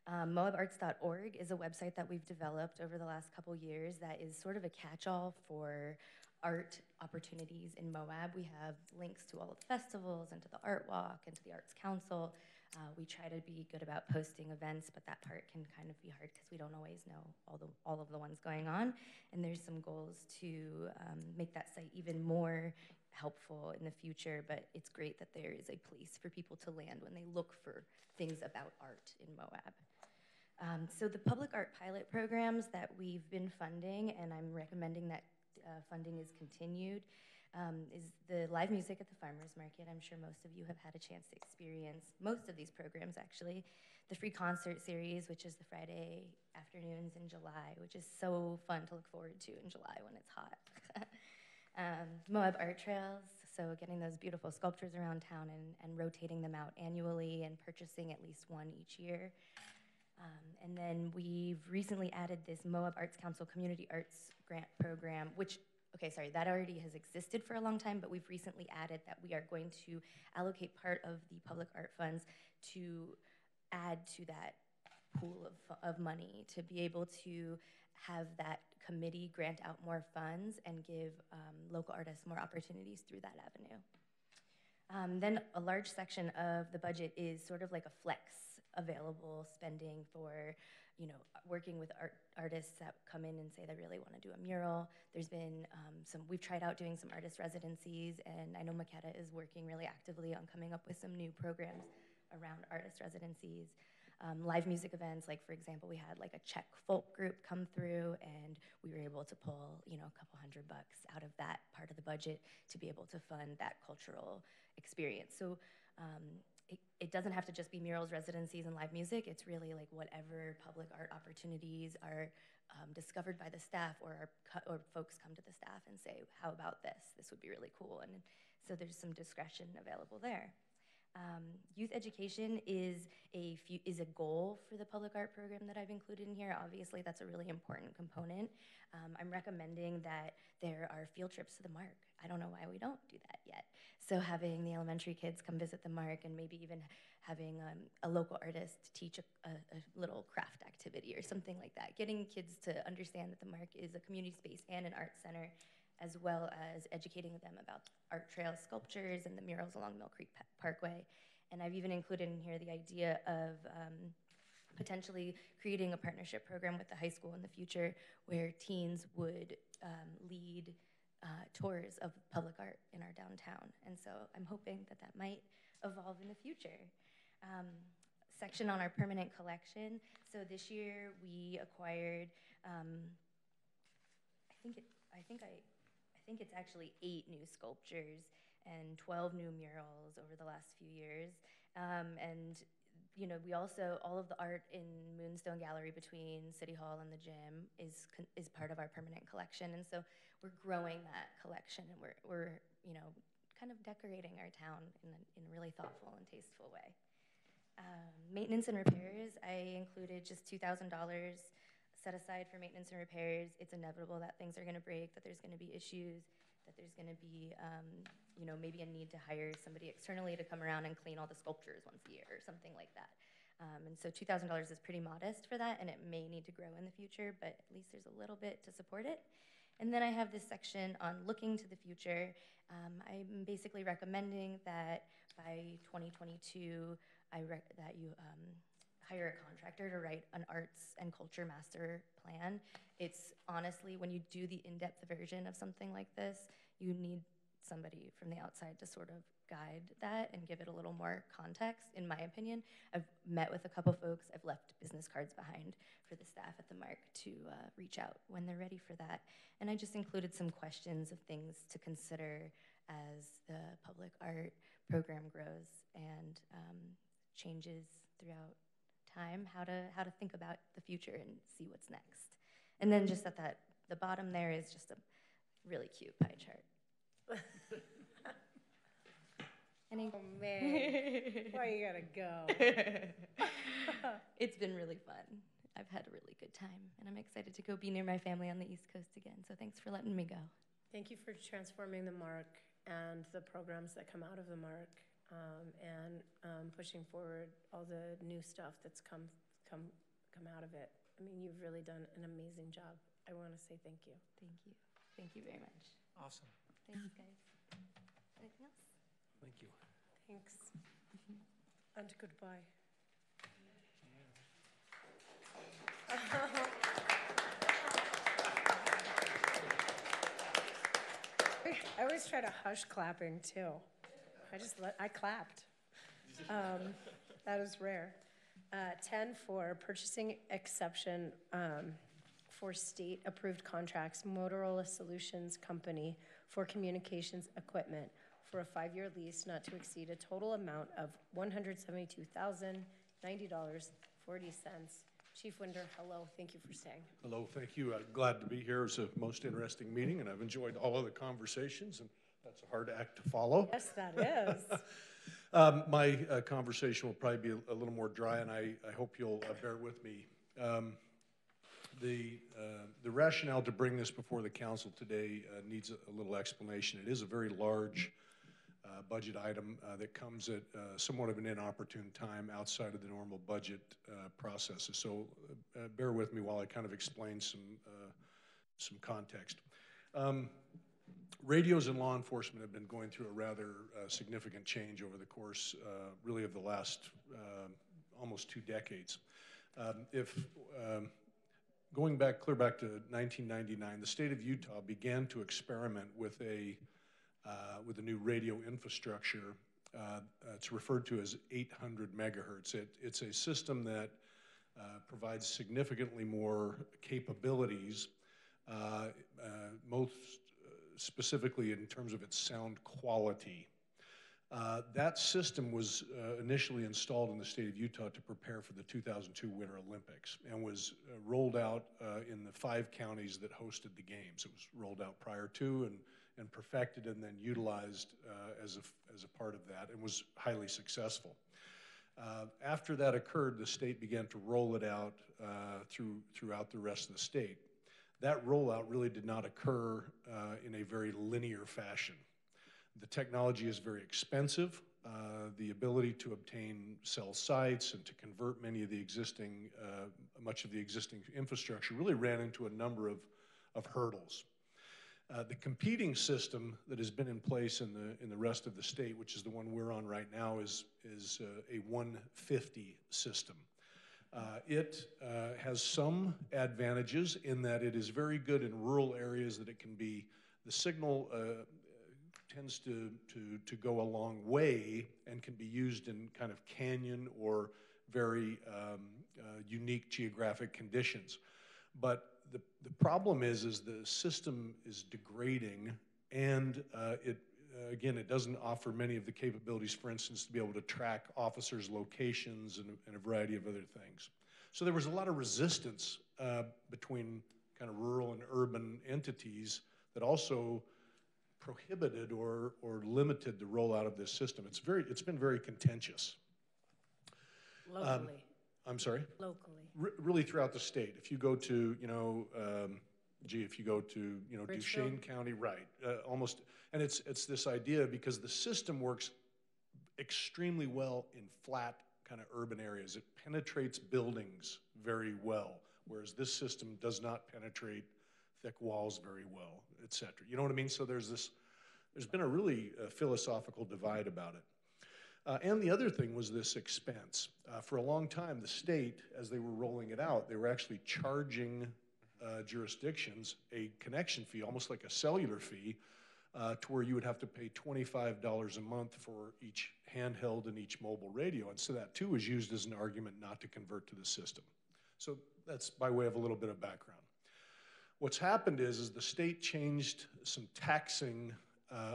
Moabarts.org is a website that we've developed over the last couple years that is sort of a catch-all for art opportunities in Moab. We have links to all of the festivals and to the Art Walk and to the Arts Council. We try to be good about posting events, but that part can kind of be hard because we don't always know all of the ones going on. And there's some goals to make that site even more helpful in the future, but it's great that there is a place for people to land when they look for things about art in Moab. So the public art pilot programs that we've been funding, and I'm recommending that funding is continued, is the live music at the farmers market. I'm sure most of you have had a chance to experience most of these programs, actually. The free concert series, which is the Friday afternoons in July, which is so fun to look forward to in July when it's hot. Moab Art Trails, so getting those beautiful sculptures around town and rotating them out annually and purchasing at least one each year. And then we've recently added this Moab Arts Council Community Arts Grant Program, which okay, sorry, that already has existed for a long time, but we've recently added that we are going to allocate part of the public art funds to add to that pool of money, to be able to have that committee grant out more funds and give local artists more opportunities through that avenue. Then a large section of the budget is sort of like a flex available spending for, you know, working with artists that come in and say they really want to do a mural. There's been we've tried out doing some artist residencies, and I know Makeda is working really actively on coming up with some new programs around artist residencies. Live music events, like for example, we had like a Czech folk group come through, and we were able to pull, you know, a couple $100 out of that part of the budget to be able to fund that cultural experience. So it doesn't have to just be murals, residencies, and live music. It's really like whatever public art opportunities are discovered by the staff, or folks come to the staff and say, how about this? This would be really cool. And so there's some discretion available there. Youth education is a goal for the public art program that I've included in here. Obviously, that's a really important component. I'm recommending that there are field trips to the Mark. I don't know why we don't do that yet. So having the elementary kids come visit the Mark, and maybe even having a local artist teach a little craft activity or something like that. Getting kids to understand that the Mark is a community space and an art center, as well as educating them about art trail sculptures and the murals along Mill Creek Parkway. And I've even included in here the idea of potentially creating a partnership program with the high school in the future, where teens would lead tours of public art in our downtown. And so I'm hoping that that might evolve in the future. Section on our permanent collection. So this year we acquired, I think it's actually 8 new sculptures and 12 new murals over the last few years. And you know, we also, all of the art in Moonstone Gallery between City Hall and the gym is part of our permanent collection. And so we're growing that collection, and we're you know, kind of decorating our town in a really thoughtful and tasteful way. Maintenance and repairs, I included just $2,000 set aside for maintenance and repairs. It's inevitable that things are going to break, that there's going to be issues, that there's going to be, you know, maybe a need to hire somebody externally to come around and clean all the sculptures once a year or something like that. And so $2,000 is pretty modest for that, and it may need to grow in the future, but at least there's a little bit to support it. And then I have this section on looking to the future. I'm basically recommending that by 2022, that you hire a contractor to write an arts and culture master plan. It's honestly, when you do the in-depth version of something like this, you need somebody from the outside to sort of guide that and give it a little more context, in my opinion. I've met with a couple folks. I've left business cards behind for the staff at the Mark to reach out when they're ready for that. And I just included some questions of things to consider as the public art program grows and changes throughout time, how to think about the future and see what's next. And then just at the bottom there is just a really cute pie chart. Oh man, why you gotta go? It's been really fun. I've had a really good time, and I'm excited to go be near my family on the East Coast again, so thanks for letting me go. Thank you for transforming the Mark and the programs that come out of the Mark, and pushing forward all the new stuff that's come out of it. I mean, you've really done an amazing job. I want to say thank you. Thank you. Thank you very much. Awesome. Thanks, guys. Anything else? Thank you. Thanks. And goodbye. I always try to hush clapping too. I clapped. That is rare. 10 for purchasing exception for state-approved contracts, Motorola Solutions Company for communications equipment for a 5-year lease not to exceed a total amount of $172,090.40. Chief Winder, hello. Thank you for staying. Hello, thank you. Glad to be here. It's a most interesting meeting, and I've enjoyed all of the conversations, and that's a hard act to follow. Yes, that is. My conversation will probably be a little more dry, and I hope you'll bear with me. The rationale to bring this before the council today needs a little explanation. It is a very large budget item that comes at somewhat of an inopportune time outside of the normal budget processes. So bear with me while I kind of explain some context. Radios in law enforcement have been going through a rather significant change over the course, really, of the last almost 2 decades. Going back, clear back to 1999, the state of Utah began to experiment with a new radio infrastructure. It's referred to as 800 megahertz. It's a system that provides significantly more capabilities, most specifically in terms of its sound quality. That system was initially installed in the state of Utah to prepare for the 2002 Winter Olympics and was rolled out in the 5 counties that hosted the games. It was rolled out prior to and perfected and then utilized as a part of that, and was highly successful. After that occurred, the state began to roll it out throughout the rest of the state. That rollout really did not occur in a very linear fashion. The technology is very expensive. The ability to obtain cell sites and to convert much of the existing infrastructure really ran into a number of hurdles. The competing system that has been in place in the rest of the state, which is the one we're on right now, is a 150 system. It has some advantages in that it is very good in rural areas, that it can be, the signal tends to go a long way and can be used in kind of canyon or very unique geographic conditions. But the problem is the system is degrading, and it doesn't offer many of the capabilities, for instance, to be able to track officers' locations and a variety of other things. So there was a lot of resistance between kind of rural and urban entities that also prohibited or limited the rollout of this system. It's been very contentious. Locally. I'm sorry? Locally. Really throughout the state. If you go to, Duchesne County, right, almost, and it's this idea because the system works extremely well in flat kind of urban areas. It penetrates buildings very well, whereas this system does not penetrate thick walls very well, et cetera. You know what I mean? So there's been a really philosophical divide about it. And the other thing was this expense. For a long time, the state, as they were rolling it out, they were actually charging jurisdictions a connection fee, almost like a cellular fee, to where you would have to pay $25 a month for each handheld and each mobile radio. And so that too was used as an argument not to convert to the system. So that's by way of a little bit of background. What's happened is the state changed some taxing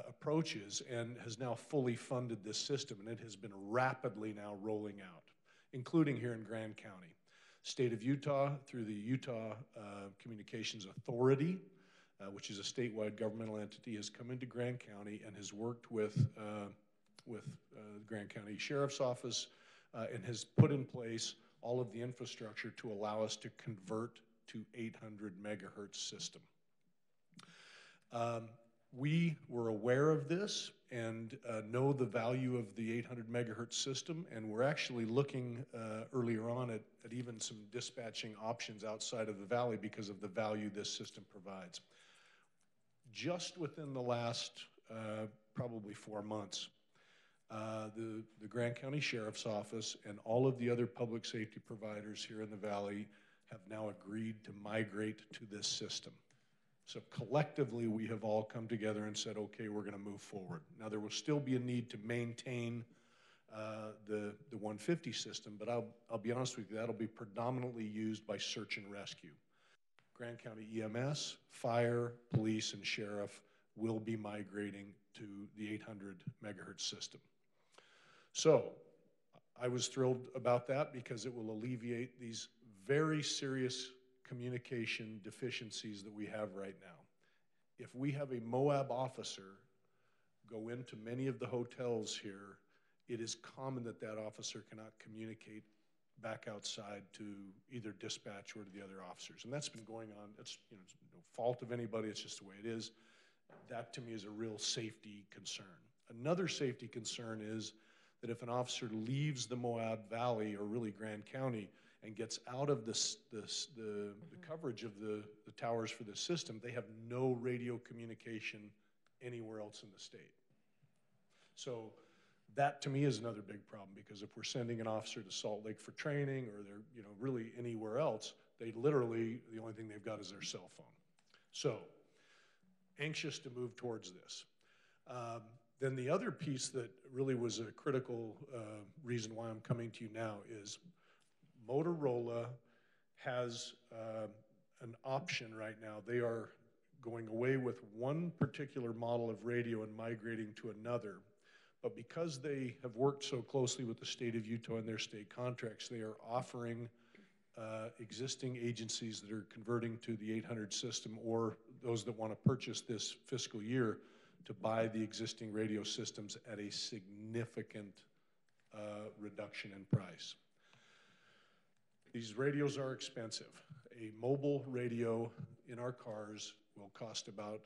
approaches and has now fully funded this system, and it has been rapidly now rolling out, including here in Grand County. State of Utah, through the Utah Communications Authority, which is a statewide governmental entity, has come into Grand County and has worked with the Grand County Sheriff's Office and has put in place all of the infrastructure to allow us to convert to 800 megahertz system. We were aware of this and know the value of the 800 megahertz system, and we're actually looking earlier on at even some dispatching options outside of the valley because of the value this system provides. Just within the last probably 4 months, the Grand County Sheriff's Office and all of the other public safety providers here in the valley have now agreed to migrate to this system. So collectively, we have all come together and said, okay, we're going to move forward. Now, there will still be a need to maintain the 150 system, but I'll be honest with you, that'll be predominantly used by search and rescue. Grand County EMS, fire, police, and sheriff will be migrating to the 800 megahertz system. So I was thrilled about that because it will alleviate these very serious communication deficiencies that we have right now. If we have a Moab officer go into many of the hotels here, it is common that that officer cannot communicate back outside to either dispatch or to the other officers. And that's been going on. It's, you know, it's no fault of anybody. It's just the way it is. That to me is a real safety concern. Another safety concern is that if an officer leaves the Moab Valley or really Grand County and gets out of the coverage of the towers for the system, they have no radio communication anywhere else in the state. So that to me is another big problem, because if we're sending an officer to Salt Lake for training, or they're, you know, really anywhere else, they literally, the only thing they've got is their cell phone. So anxious to move towards this. Then the other piece that really was a critical reason why I'm coming to you now is Motorola has an option right now. They are going away with one particular model of radio and migrating to another. But because they have worked so closely with the state of Utah and their state contracts, they are offering existing agencies that are converting to the 800 system, or those that want to purchase this fiscal year, to buy the existing radio systems at a significant reduction in price. These radios are expensive. A mobile radio in our cars will cost about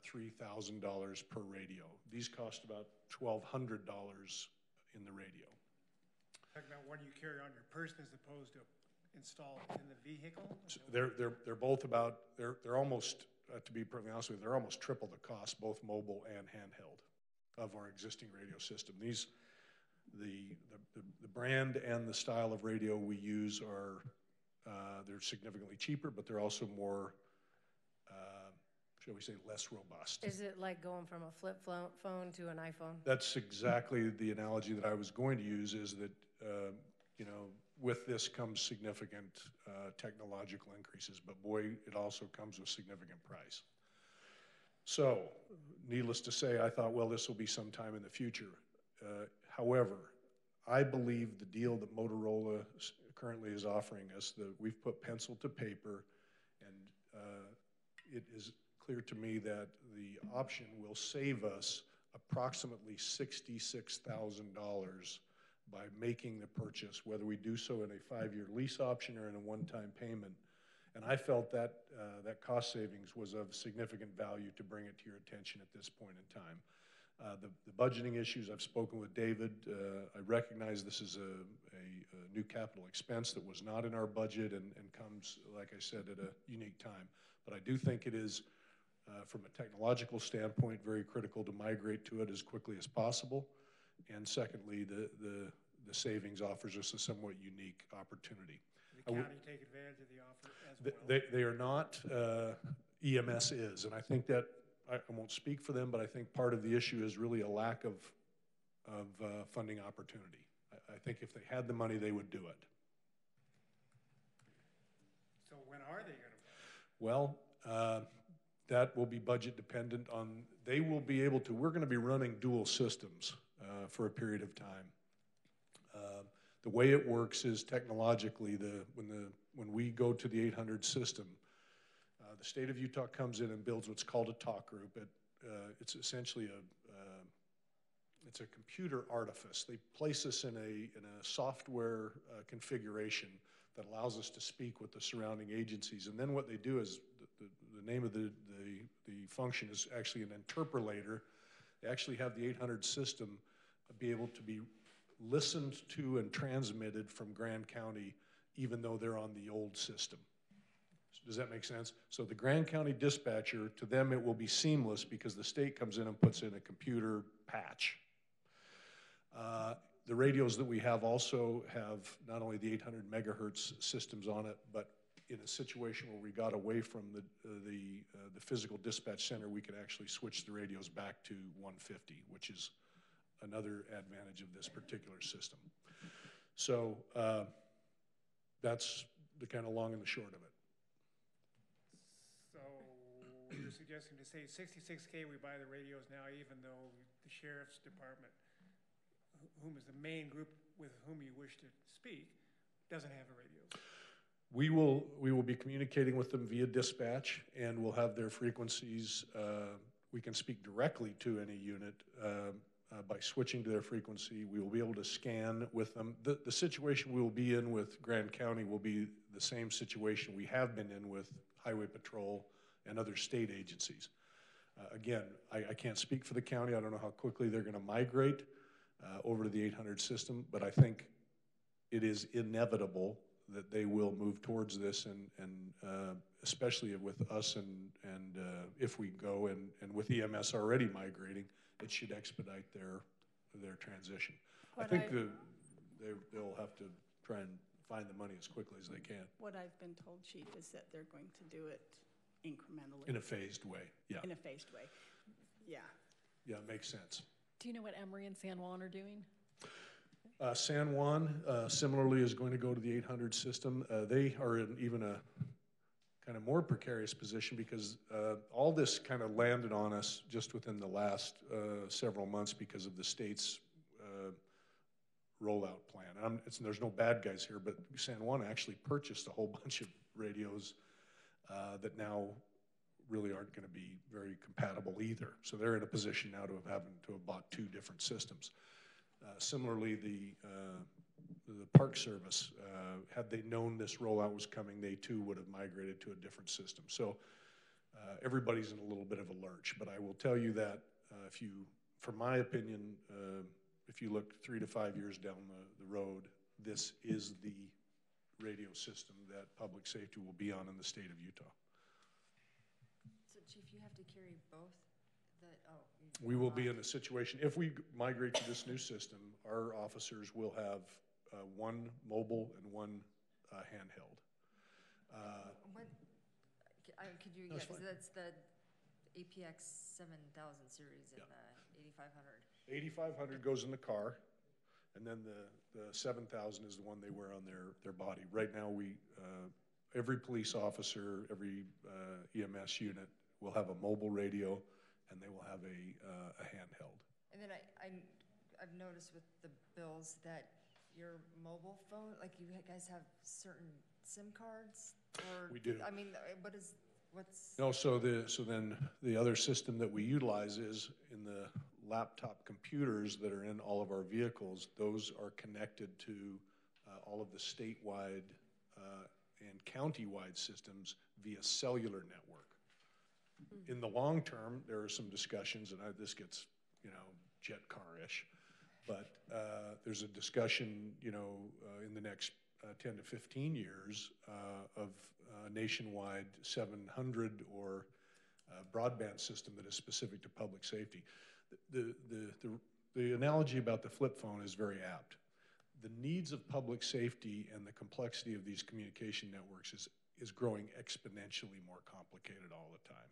$3,000 per radio. These cost about $1,200 in the radio. Talking about what you carry on your person as opposed to installed in the vehicle? So they're both about, they're almost, to be perfectly honest with you, they're almost triple the cost, both mobile and handheld, of our existing radio system. These, the brand and the style of radio we use are, they're significantly cheaper, but they're also more, shall we say, less robust. Is it like going from a flip phone to an iPhone? That's exactly the analogy that I was going to use, is that, you know, with this comes significant technological increases, but boy, it also comes with significant price. So, needless to say, I thought, well, this will be sometime in the future. However, I believe the deal that Motorola currently is offering us, that we've put pencil to paper, and it is clear to me that the option will save us approximately $66,000 by making the purchase, whether we do so in a 5-year lease option or in a one-time payment. And I felt that that cost savings was of significant value to bring it to your attention at this point in time. The budgeting issues, I've spoken with David. I recognize this is a new capital expense that was not in our budget and comes, like I said, at a unique time. But I do think it is, from a technological standpoint, very critical to migrate to it as quickly as possible. And secondly, the savings offers us a somewhat unique opportunity. The county take advantage of the offer as well? They are not. EMS is, and I think that, I won't speak for them, but I think part of the issue is really a lack of funding opportunity. I think if they had the money, they would do it. So when are they going to? Well, that will be budget dependent on, they will be able to, we're going to be running dual systems for a period of time. The way it works is technologically, when we go to the 800 system, the state of Utah comes in and builds what's called a talk group. It's essentially it's a computer artifice. They place us in a software configuration that allows us to speak with the surrounding agencies. And then what they do is, the name of the function is actually an interpolator. They actually have the 800 system be able to be listened to and transmitted from Grand County, even though they're on the old system. Does that make sense? So the Grand County dispatcher, to them it will be seamless because the state comes in and puts in a computer patch. The radios that we have also have not only the 800 megahertz systems on it, but in a situation where we got away from the physical dispatch center, we could actually switch the radios back to 150, which is another advantage of this particular system. So that's the kind of long and the short of it. So you're suggesting to say $66K we buy the radios now, even though the sheriff's department, whom is the main group with whom you wish to speak, doesn't have a radio? We will be communicating with them via dispatch, and we'll have their frequencies. We can speak directly to any unit. by switching to their frequency. We will be able to scan with them. The situation we will be in with Grand County will be the same situation we have been in with Highway Patrol and other state agencies. Again, I can't speak for the county. I don't know how quickly they're going to migrate over to the 800 system, but I think it is inevitable that they will move towards this, and especially with us and if we go and with EMS already migrating, it should expedite their transition. I think they'll have to try and find the money as quickly as they can. What I've been told, Chief, is that they're going to do it incrementally. In a phased way, yeah. In a phased way, yeah. Yeah, it makes sense. Do you know what Emory and San Juan are doing? San Juan, similarly, is going to go to the 800 system. They are in even a kind of more precarious position because all this kind of landed on us just within the last several months because of the state's rollout plan. There's no bad guys here, but San Juan actually purchased a whole bunch of radios that now really aren't going to be very compatible either. So they're in a position now to have bought two different systems. Similarly, the Park Service, had they known this rollout was coming, they too would have migrated to a different system. So everybody's in a little bit of a lurch. But I will tell you that from my opinion, if you look 3 to 5 years down the road, this is the radio system that public safety will be on in the state of Utah. So, Chief, you have to carry both? We will be in a situation, if we migrate to this new system, our officers will have one mobile and one handheld. Could you, because that's the APX 7000 series and the 8500. 8500 goes in the car, and then the 7000 is the one they wear on their body. Right now, every police officer, every EMS unit will have a mobile radio, and they will have a handheld. And then I've noticed with the bills that your mobile phone, like you guys have certain SIM cards? Or, we do. I mean, what's? No, so then the other system that we utilize is in the laptop computers that are in all of our vehicles. Those are connected to all of the statewide and county-wide systems via cellular network. In the long term, there are some discussions, and this gets, jet car-ish, but there's a discussion, in the next 10 to 15 years of nationwide 700 or broadband system that is specific to public safety. The analogy about the flip phone is very apt. The needs of public safety and the complexity of these communication networks is growing exponentially more complicated all the time.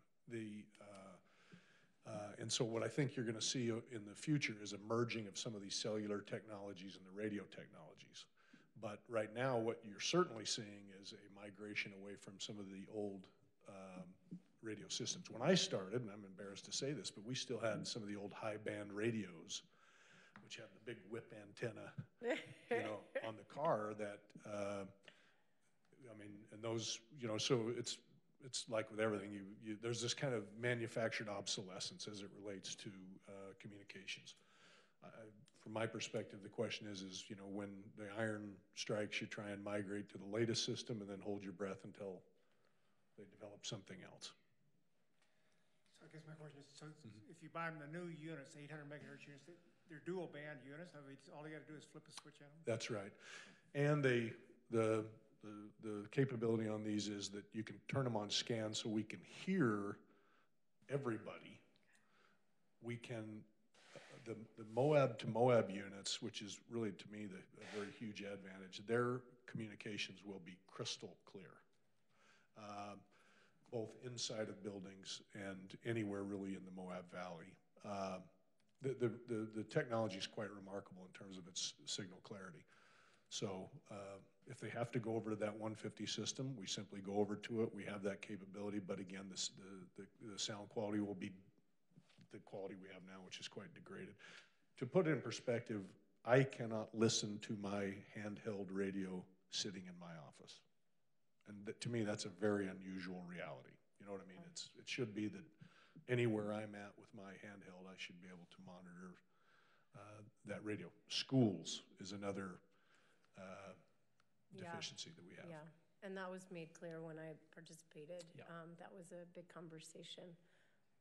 And so what I think you're going to see in the future is a merging of some of these cellular technologies and the radio technologies. But right now, what you're certainly seeing is a migration away from some of the old radio systems. When I started, and I'm embarrassed to say this, but we still had some of the old high-band radios, which had the big whip antenna, on the car that, and those, so it's like with everything, there's this kind of manufactured obsolescence as it relates to communications. From my perspective, the question is, when the iron strikes, you try and migrate to the latest system and then hold your breath until they develop something else. So I guess my question is, if you buy them the new units, 800 megahertz units, they're dual band units. I mean, all you got to do is flip a switch on them. That's right. And the capability on these is that you can turn them on scan so we can hear everybody. We can, the Moab to Moab units, which is really to me a very huge advantage, their communications will be crystal clear, both inside of buildings and anywhere really in the Moab Valley. The technology is quite remarkable in terms of its signal clarity. So if they have to go over to that 150 system, we simply go over to it. We have that capability, but again, the sound quality will be the quality we have now, which is quite degraded. To put it in perspective, I cannot listen to my handheld radio sitting in my office. And to me, that's a very unusual reality. You know what I mean? It should be that anywhere I'm at with my handheld, I should be able to monitor that radio. Schools is another Yeah. deficiency that we have. Yeah, and that was made clear when I participated. Yeah. That was a big conversation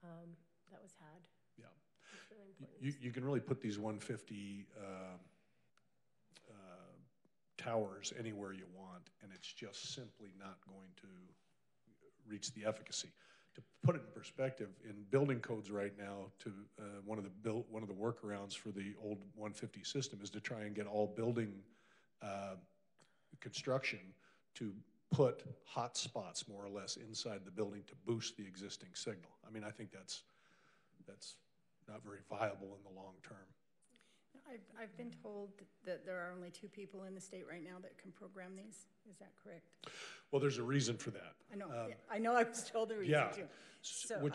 that was had. Yeah. It's really important. You can really put these 150 towers anywhere you want, and it's just simply not going to reach the efficacy. To put it in perspective, in building codes right now, to one of the workarounds for the old 150 system is to try and get all building construction to put hot spots more or less inside the building to boost the existing signal. I mean, I think that's not very viable in the long term. I've been told that there are only 2 people in the state right now that can program these. Is that correct? Well, there's a reason for that. I know I was told the reason yeah, too. So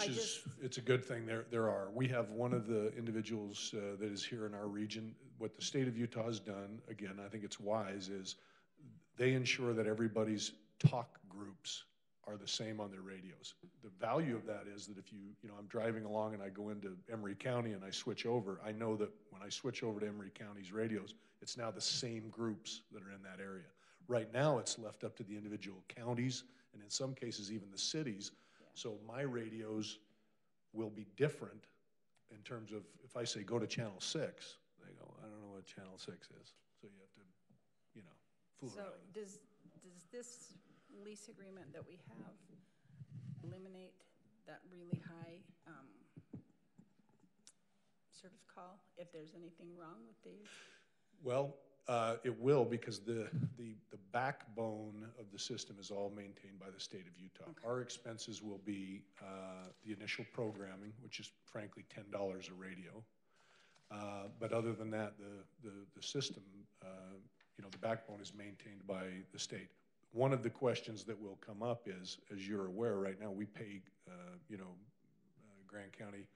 it's a good thing. There are. We have one of the individuals that is here in our region. What the state of Utah has done, again, I think it's wise, is they ensure that everybody's talk groups are the same on their radios. The value of that is that if I'm driving along and I go into Emery County and I switch over, I know that when I switch over to Emery County's radios, it's now the same groups that are in that area. Right now, it's left up to the individual counties and in some cases even the cities. Yeah. So my radios will be different in terms of, if I say go to channel 6, they go, I don't know what channel 6 is. So you have to, fool around. So does this lease agreement that we have eliminate that really high service call if there's anything wrong with these? Well, it will, because the backbone of the system is all maintained by the state of Utah. Okay. Our expenses will be the initial programming, which is frankly $10 a radio. But other than that, the system, the backbone is maintained by the state. One of the questions that will come up is, as you're aware, right now we pay, Grand County,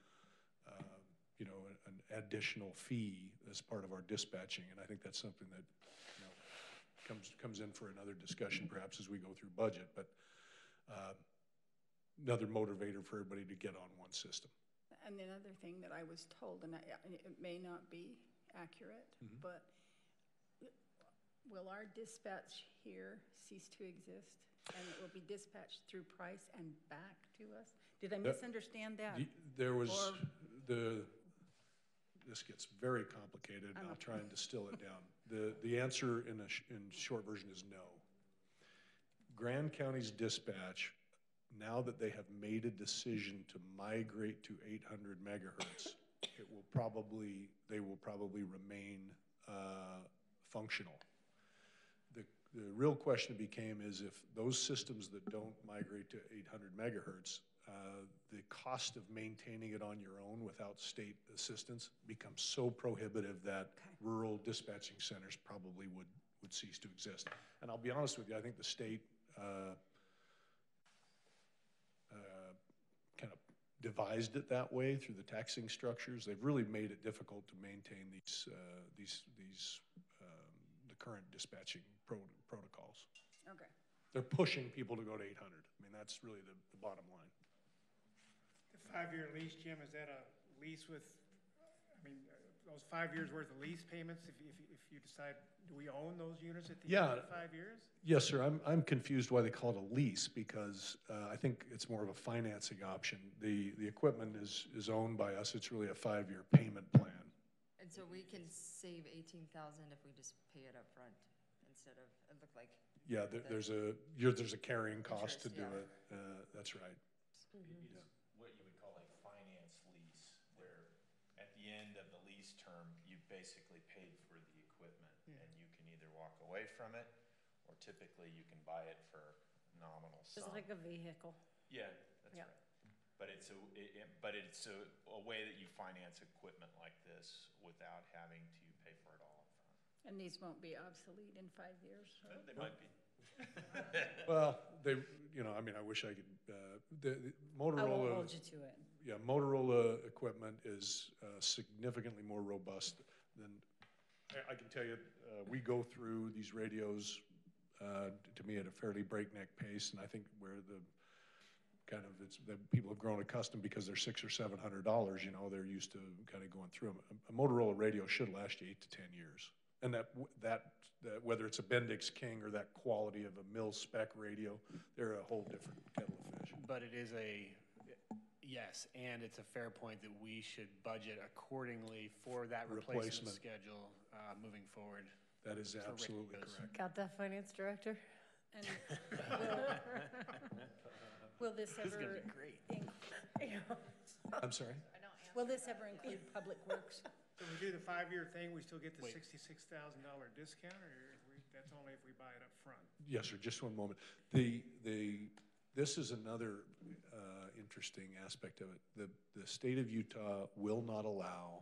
an additional fee as part of our dispatching, and I think that's something that comes in for another discussion perhaps as we go through budget. But another motivator for everybody to get on one system. And the other thing that I was told, and it may not be accurate, mm-hmm. but will our dispatch here cease to exist, and it will be dispatched through price and back to us? Did I misunderstand that? There was this gets very complicated, and I'll try and distill it down. The answer in short version is no. Grand County's dispatch, now that they have made a decision to migrate to 800 megahertz, they will probably remain functional. The real question became is if those systems that don't migrate to 800 megahertz, the cost of maintaining it on your own without state assistance becomes so prohibitive that rural dispatching centers probably would cease to exist. And I'll be honest with you, I think the state kind of devised it that way through the taxing structures. They've really made it difficult to maintain the current dispatching protocols. Okay. They're pushing people to go to 800. I mean, that's really the bottom line. The 5-year lease, Jim, is that a lease with, those 5 years worth of lease payments, if you decide, do we own those units at the end of the 5 years? Yes, sir. I'm confused why they call it a lease, because I think it's more of a financing option. The equipment is owned by us. It's really a 5-year payment plan. And so we can save $18,000 if we just pay it up front instead of, it looked like. Yeah, there's a carrying cost to do it. That's right. Mm-hmm. Yeah. What you would call a finance lease, where at the end of the lease term, you've basically paid for the equipment, and you can either walk away from it, or typically you can buy it for nominal sum. Just like a vehicle. Yeah, that's right. But it's a way that you finance equipment like this without having to pay for it all up front. And these won't be obsolete in 5 years? They might be. Well, I wish I could. The Motorola. I won't hold you to it. Yeah, Motorola equipment is significantly more robust than. I can tell you, we go through these radios to me at a fairly breakneck pace, and I think where kind of, it's that people have grown accustomed because they're $600 or $700, you know, they're used to kind of going through them. A Motorola radio should last you 8 to 10 years. And that whether it's a Bendix King or that quality of a mil spec radio, they're a whole different kettle of fish. But it is yes, and it's a fair point that we should budget accordingly for that replacement schedule moving forward. That is absolutely correct. Got that, Finance Director? And will this ever? This is gonna be great. I'm sorry? Will this ever include Public Works? So we do the 5-year thing, we still get the $66,000 discount, or that's only if we buy it up front? Yes, sir, just one moment. This is another interesting aspect of it. The state of Utah will not allow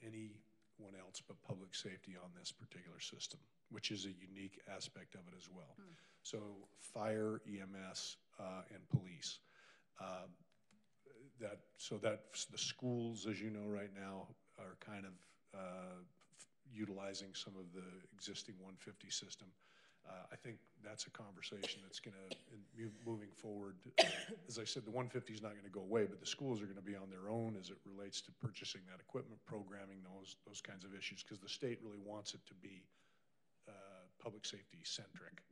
anyone else but public safety on this particular system, which is a unique aspect of it as well. So fire, EMS, and police. The schools, as you know right now, are kind of utilizing some of the existing 150 system. I think that's a conversation that's going to, moving forward, as I said, the 150 is not going to go away, but the schools are going to be on their own as it relates to purchasing that equipment, programming those kinds of issues, because the state really wants it to be public safety centric.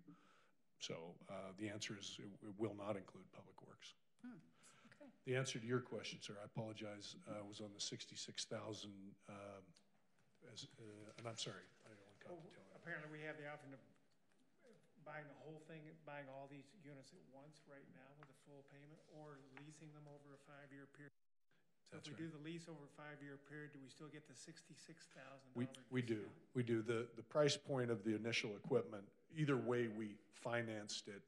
So the answer is it will not include Public Works. Okay. The answer to your question, sir, I apologize, was on the 66,000, and I'm sorry, I only got to tell you. Apparently we have the option of buying the whole thing, buying all these units at once right now with a full payment, or leasing them over a 5-year period. So if we do the lease over a 5-year period, do we still get the $66,000? We do. The price point of the initial equipment, either way we financed it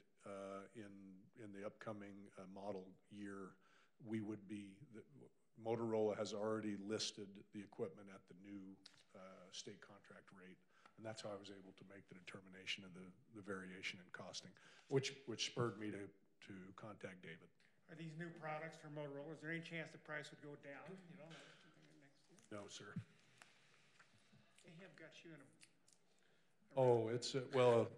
in the upcoming model year, we would be, Motorola has already listed the equipment at the new state contract rate. And that's how I was able to make the determination of the variation in costing, which spurred me to contact David. Are these new products from Motorola? Is there any chance the price would go down, you know, next year? No, sir. They have got you in a... Oh, it's, well,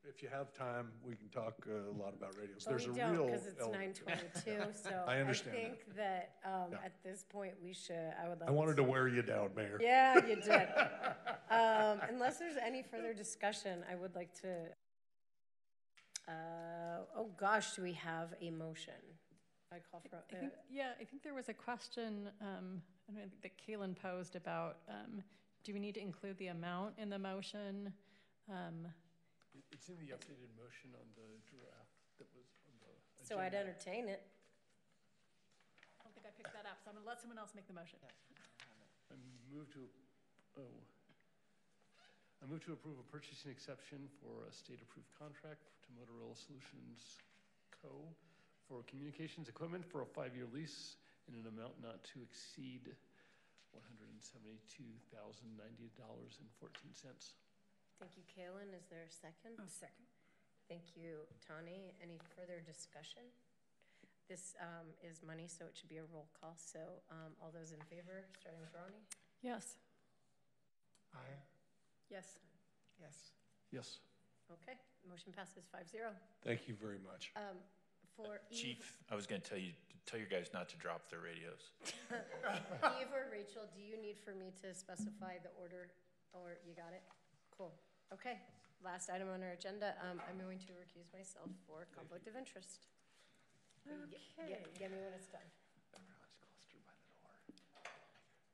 if you have time, we can talk a lot about radios. Well, There's we a don't, real... because it's 9:22, so I understand think that at this point we should, I would like I wanted to wear you down, Mayor. Yeah, you did. Unless there's any further discussion, I would like to, oh gosh, do we have a motion? I call for, I think there was a question that Kaylin posed about, do we need to include the amount in the motion? It's in the updated motion on the draft that was on the agenda. So I'd entertain it. I don't think I picked that up, so I'm going to let someone else make the motion. I move to approve a purchasing exception for a state-approved contract to Motorola Solutions Co. for communications equipment for a 5-year lease in an amount not to exceed $172,090.14. Thank you, Kaylin. Is there a second? Second. Thank you, Tawny. Any further discussion? This is money, so it should be a roll call. So all those in favor, starting with Ronnie? Yes. Aye. Yes. Yes. Yes. Okay, motion passes 5-0. Thank you very much. For Chief, I was going to tell your guys not to drop their radios. Eve or Rachel, do you need for me to specify the order, or you got it? Cool. Okay, last item on our agenda. I'm going to recuse myself for conflict of interest. Okay. Get me when it's done. Everyone's clustered by the door.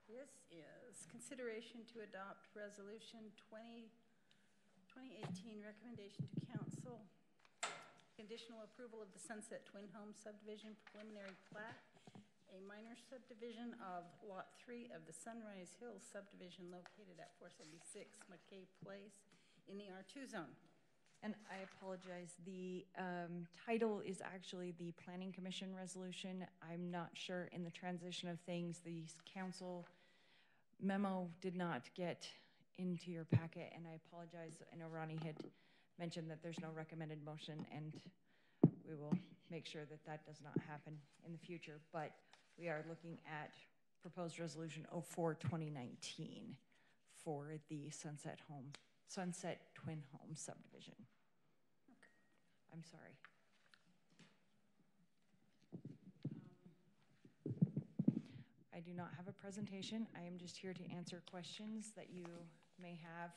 This is consideration to adopt resolution 2018 recommendation to council. Conditional approval of the Sunset Twin Home subdivision preliminary plat, a minor subdivision of Lot 3 of the Sunrise Hills subdivision located at 476 McKay Place in the R2 zone. And I apologize, the title is actually the Planning Commission resolution. I'm not sure in the transition of things, the council memo did not get into your packet, and I apologize. I know Ronnie had mentioned that there's no recommended motion, and we will make sure that that does not happen in the future. But we are looking at proposed resolution 04-2019 for the Sunset Twin Home subdivision. Okay. I'm sorry. I do not have a presentation. I am just here to answer questions that you may have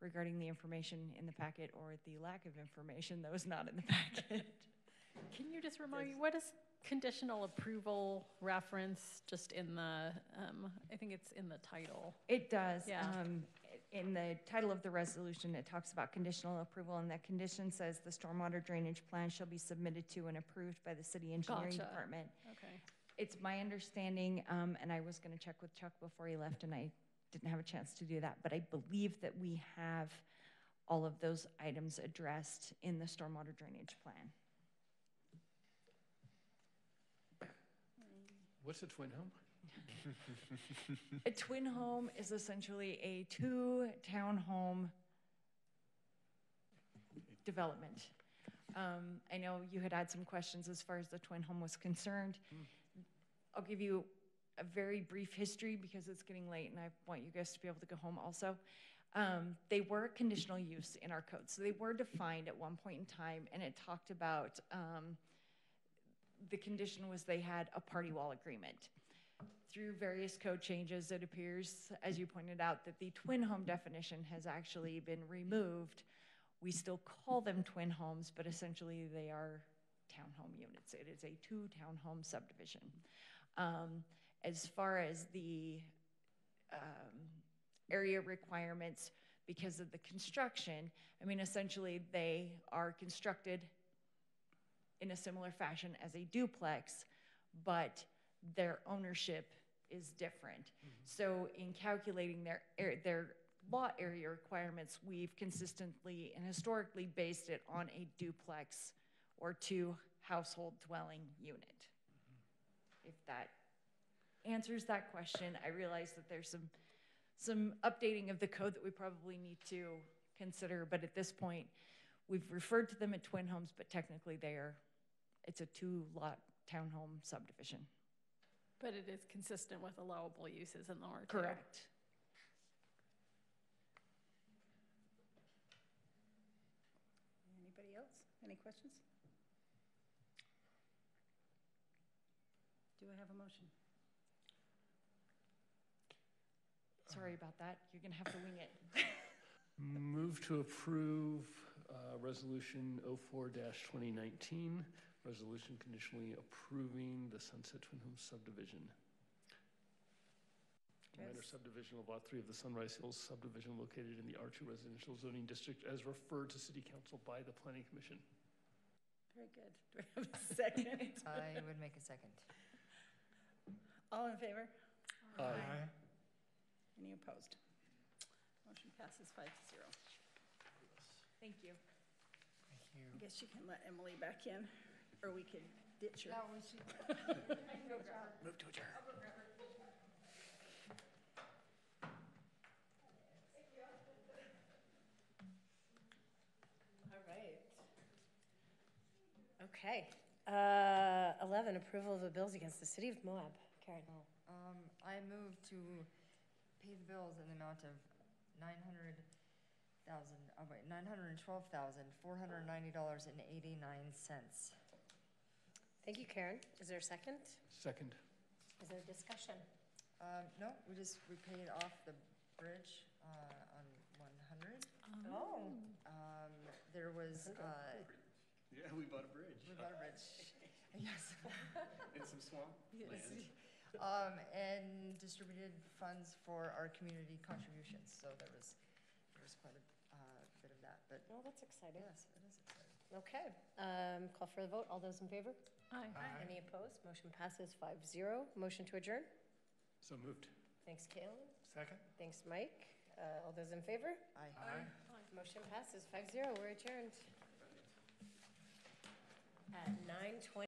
regarding the information in the packet or the lack of information that was not in the packet. Can you just remind me, what is conditional approval reference just in the, I think it's in the title. It does. Yeah. In the title of the resolution, it talks about conditional approval, and that condition says the stormwater drainage plan shall be submitted to and approved by the city engineering Gotcha. department. Okay. It's my understanding, and I was gonna check with Chuck before he left, and I didn't have a chance to do that, but I believe that we have all of those items addressed in the stormwater drainage plan. What's a twin home? A twin home is essentially a 2-townhome development. I know you had some questions as far as the twin home was concerned. I'll give you a very brief history because it's getting late and I want you guys to be able to go home also. They were conditional use in our code. So they were defined at one point in time, and it talked about the condition was they had a party wall agreement. Through various code changes, it appears, as you pointed out, that the twin home definition has actually been removed. We still call them twin homes, but essentially they are townhome units. It is a 2-townhome subdivision. As far as the area requirements, because of the construction, I mean, essentially they are constructed in a similar fashion as a duplex, but their ownership is different. So in calculating their lot area requirements, we've consistently and historically based it on a duplex or 2 household dwelling unit. If that answers that question, I realize that there's some updating of the code that we probably need to consider, but at this point, we've referred to them as twin homes, but technically it's a 2-lot townhome subdivision. But it is consistent with allowable uses in the R2. Correct. Anybody else? Any questions? Do I have a motion? Sorry about that. You're gonna have to wing it. Move to approve Resolution 04-2019, resolution conditionally approving the Sunset Twin Homes subdivision. Minor subdivision of Lot 3 of the Sunrise Hills subdivision located in the R2 residential zoning district as referred to City Council by the Planning Commission. Very good. Do I have a second? I would make a second. All in favor? Aye. Any opposed? Motion passes 5-0. Thank you. Thank you. I guess you can let Emily back in, or we could ditch her. No, we should. Move to adjourn. All right. Okay. 11, approval of the bills against the city of Moab. Karen. I move to pay the bills in the amount of $912,490.89. Thank you, Karen. Is there a second? Second. Is there discussion? No, we paid off the bridge on 100. Oh. There was, Yeah, we bought a bridge. we bought a bridge. Yes. In some swamp Yes. land. And distributed funds for our community contributions. So there was quite a bit of that, but Oh, that's exciting. yes, it is exciting. Okay. Call for the vote. All those in favor? Aye. Any opposed? Motion passes 5-0. Motion to adjourn? So moved. Thanks, Kaylin. Second? Thanks, Mike. All those in favor? Aye. Motion passes 5-0. We're adjourned at 9:20.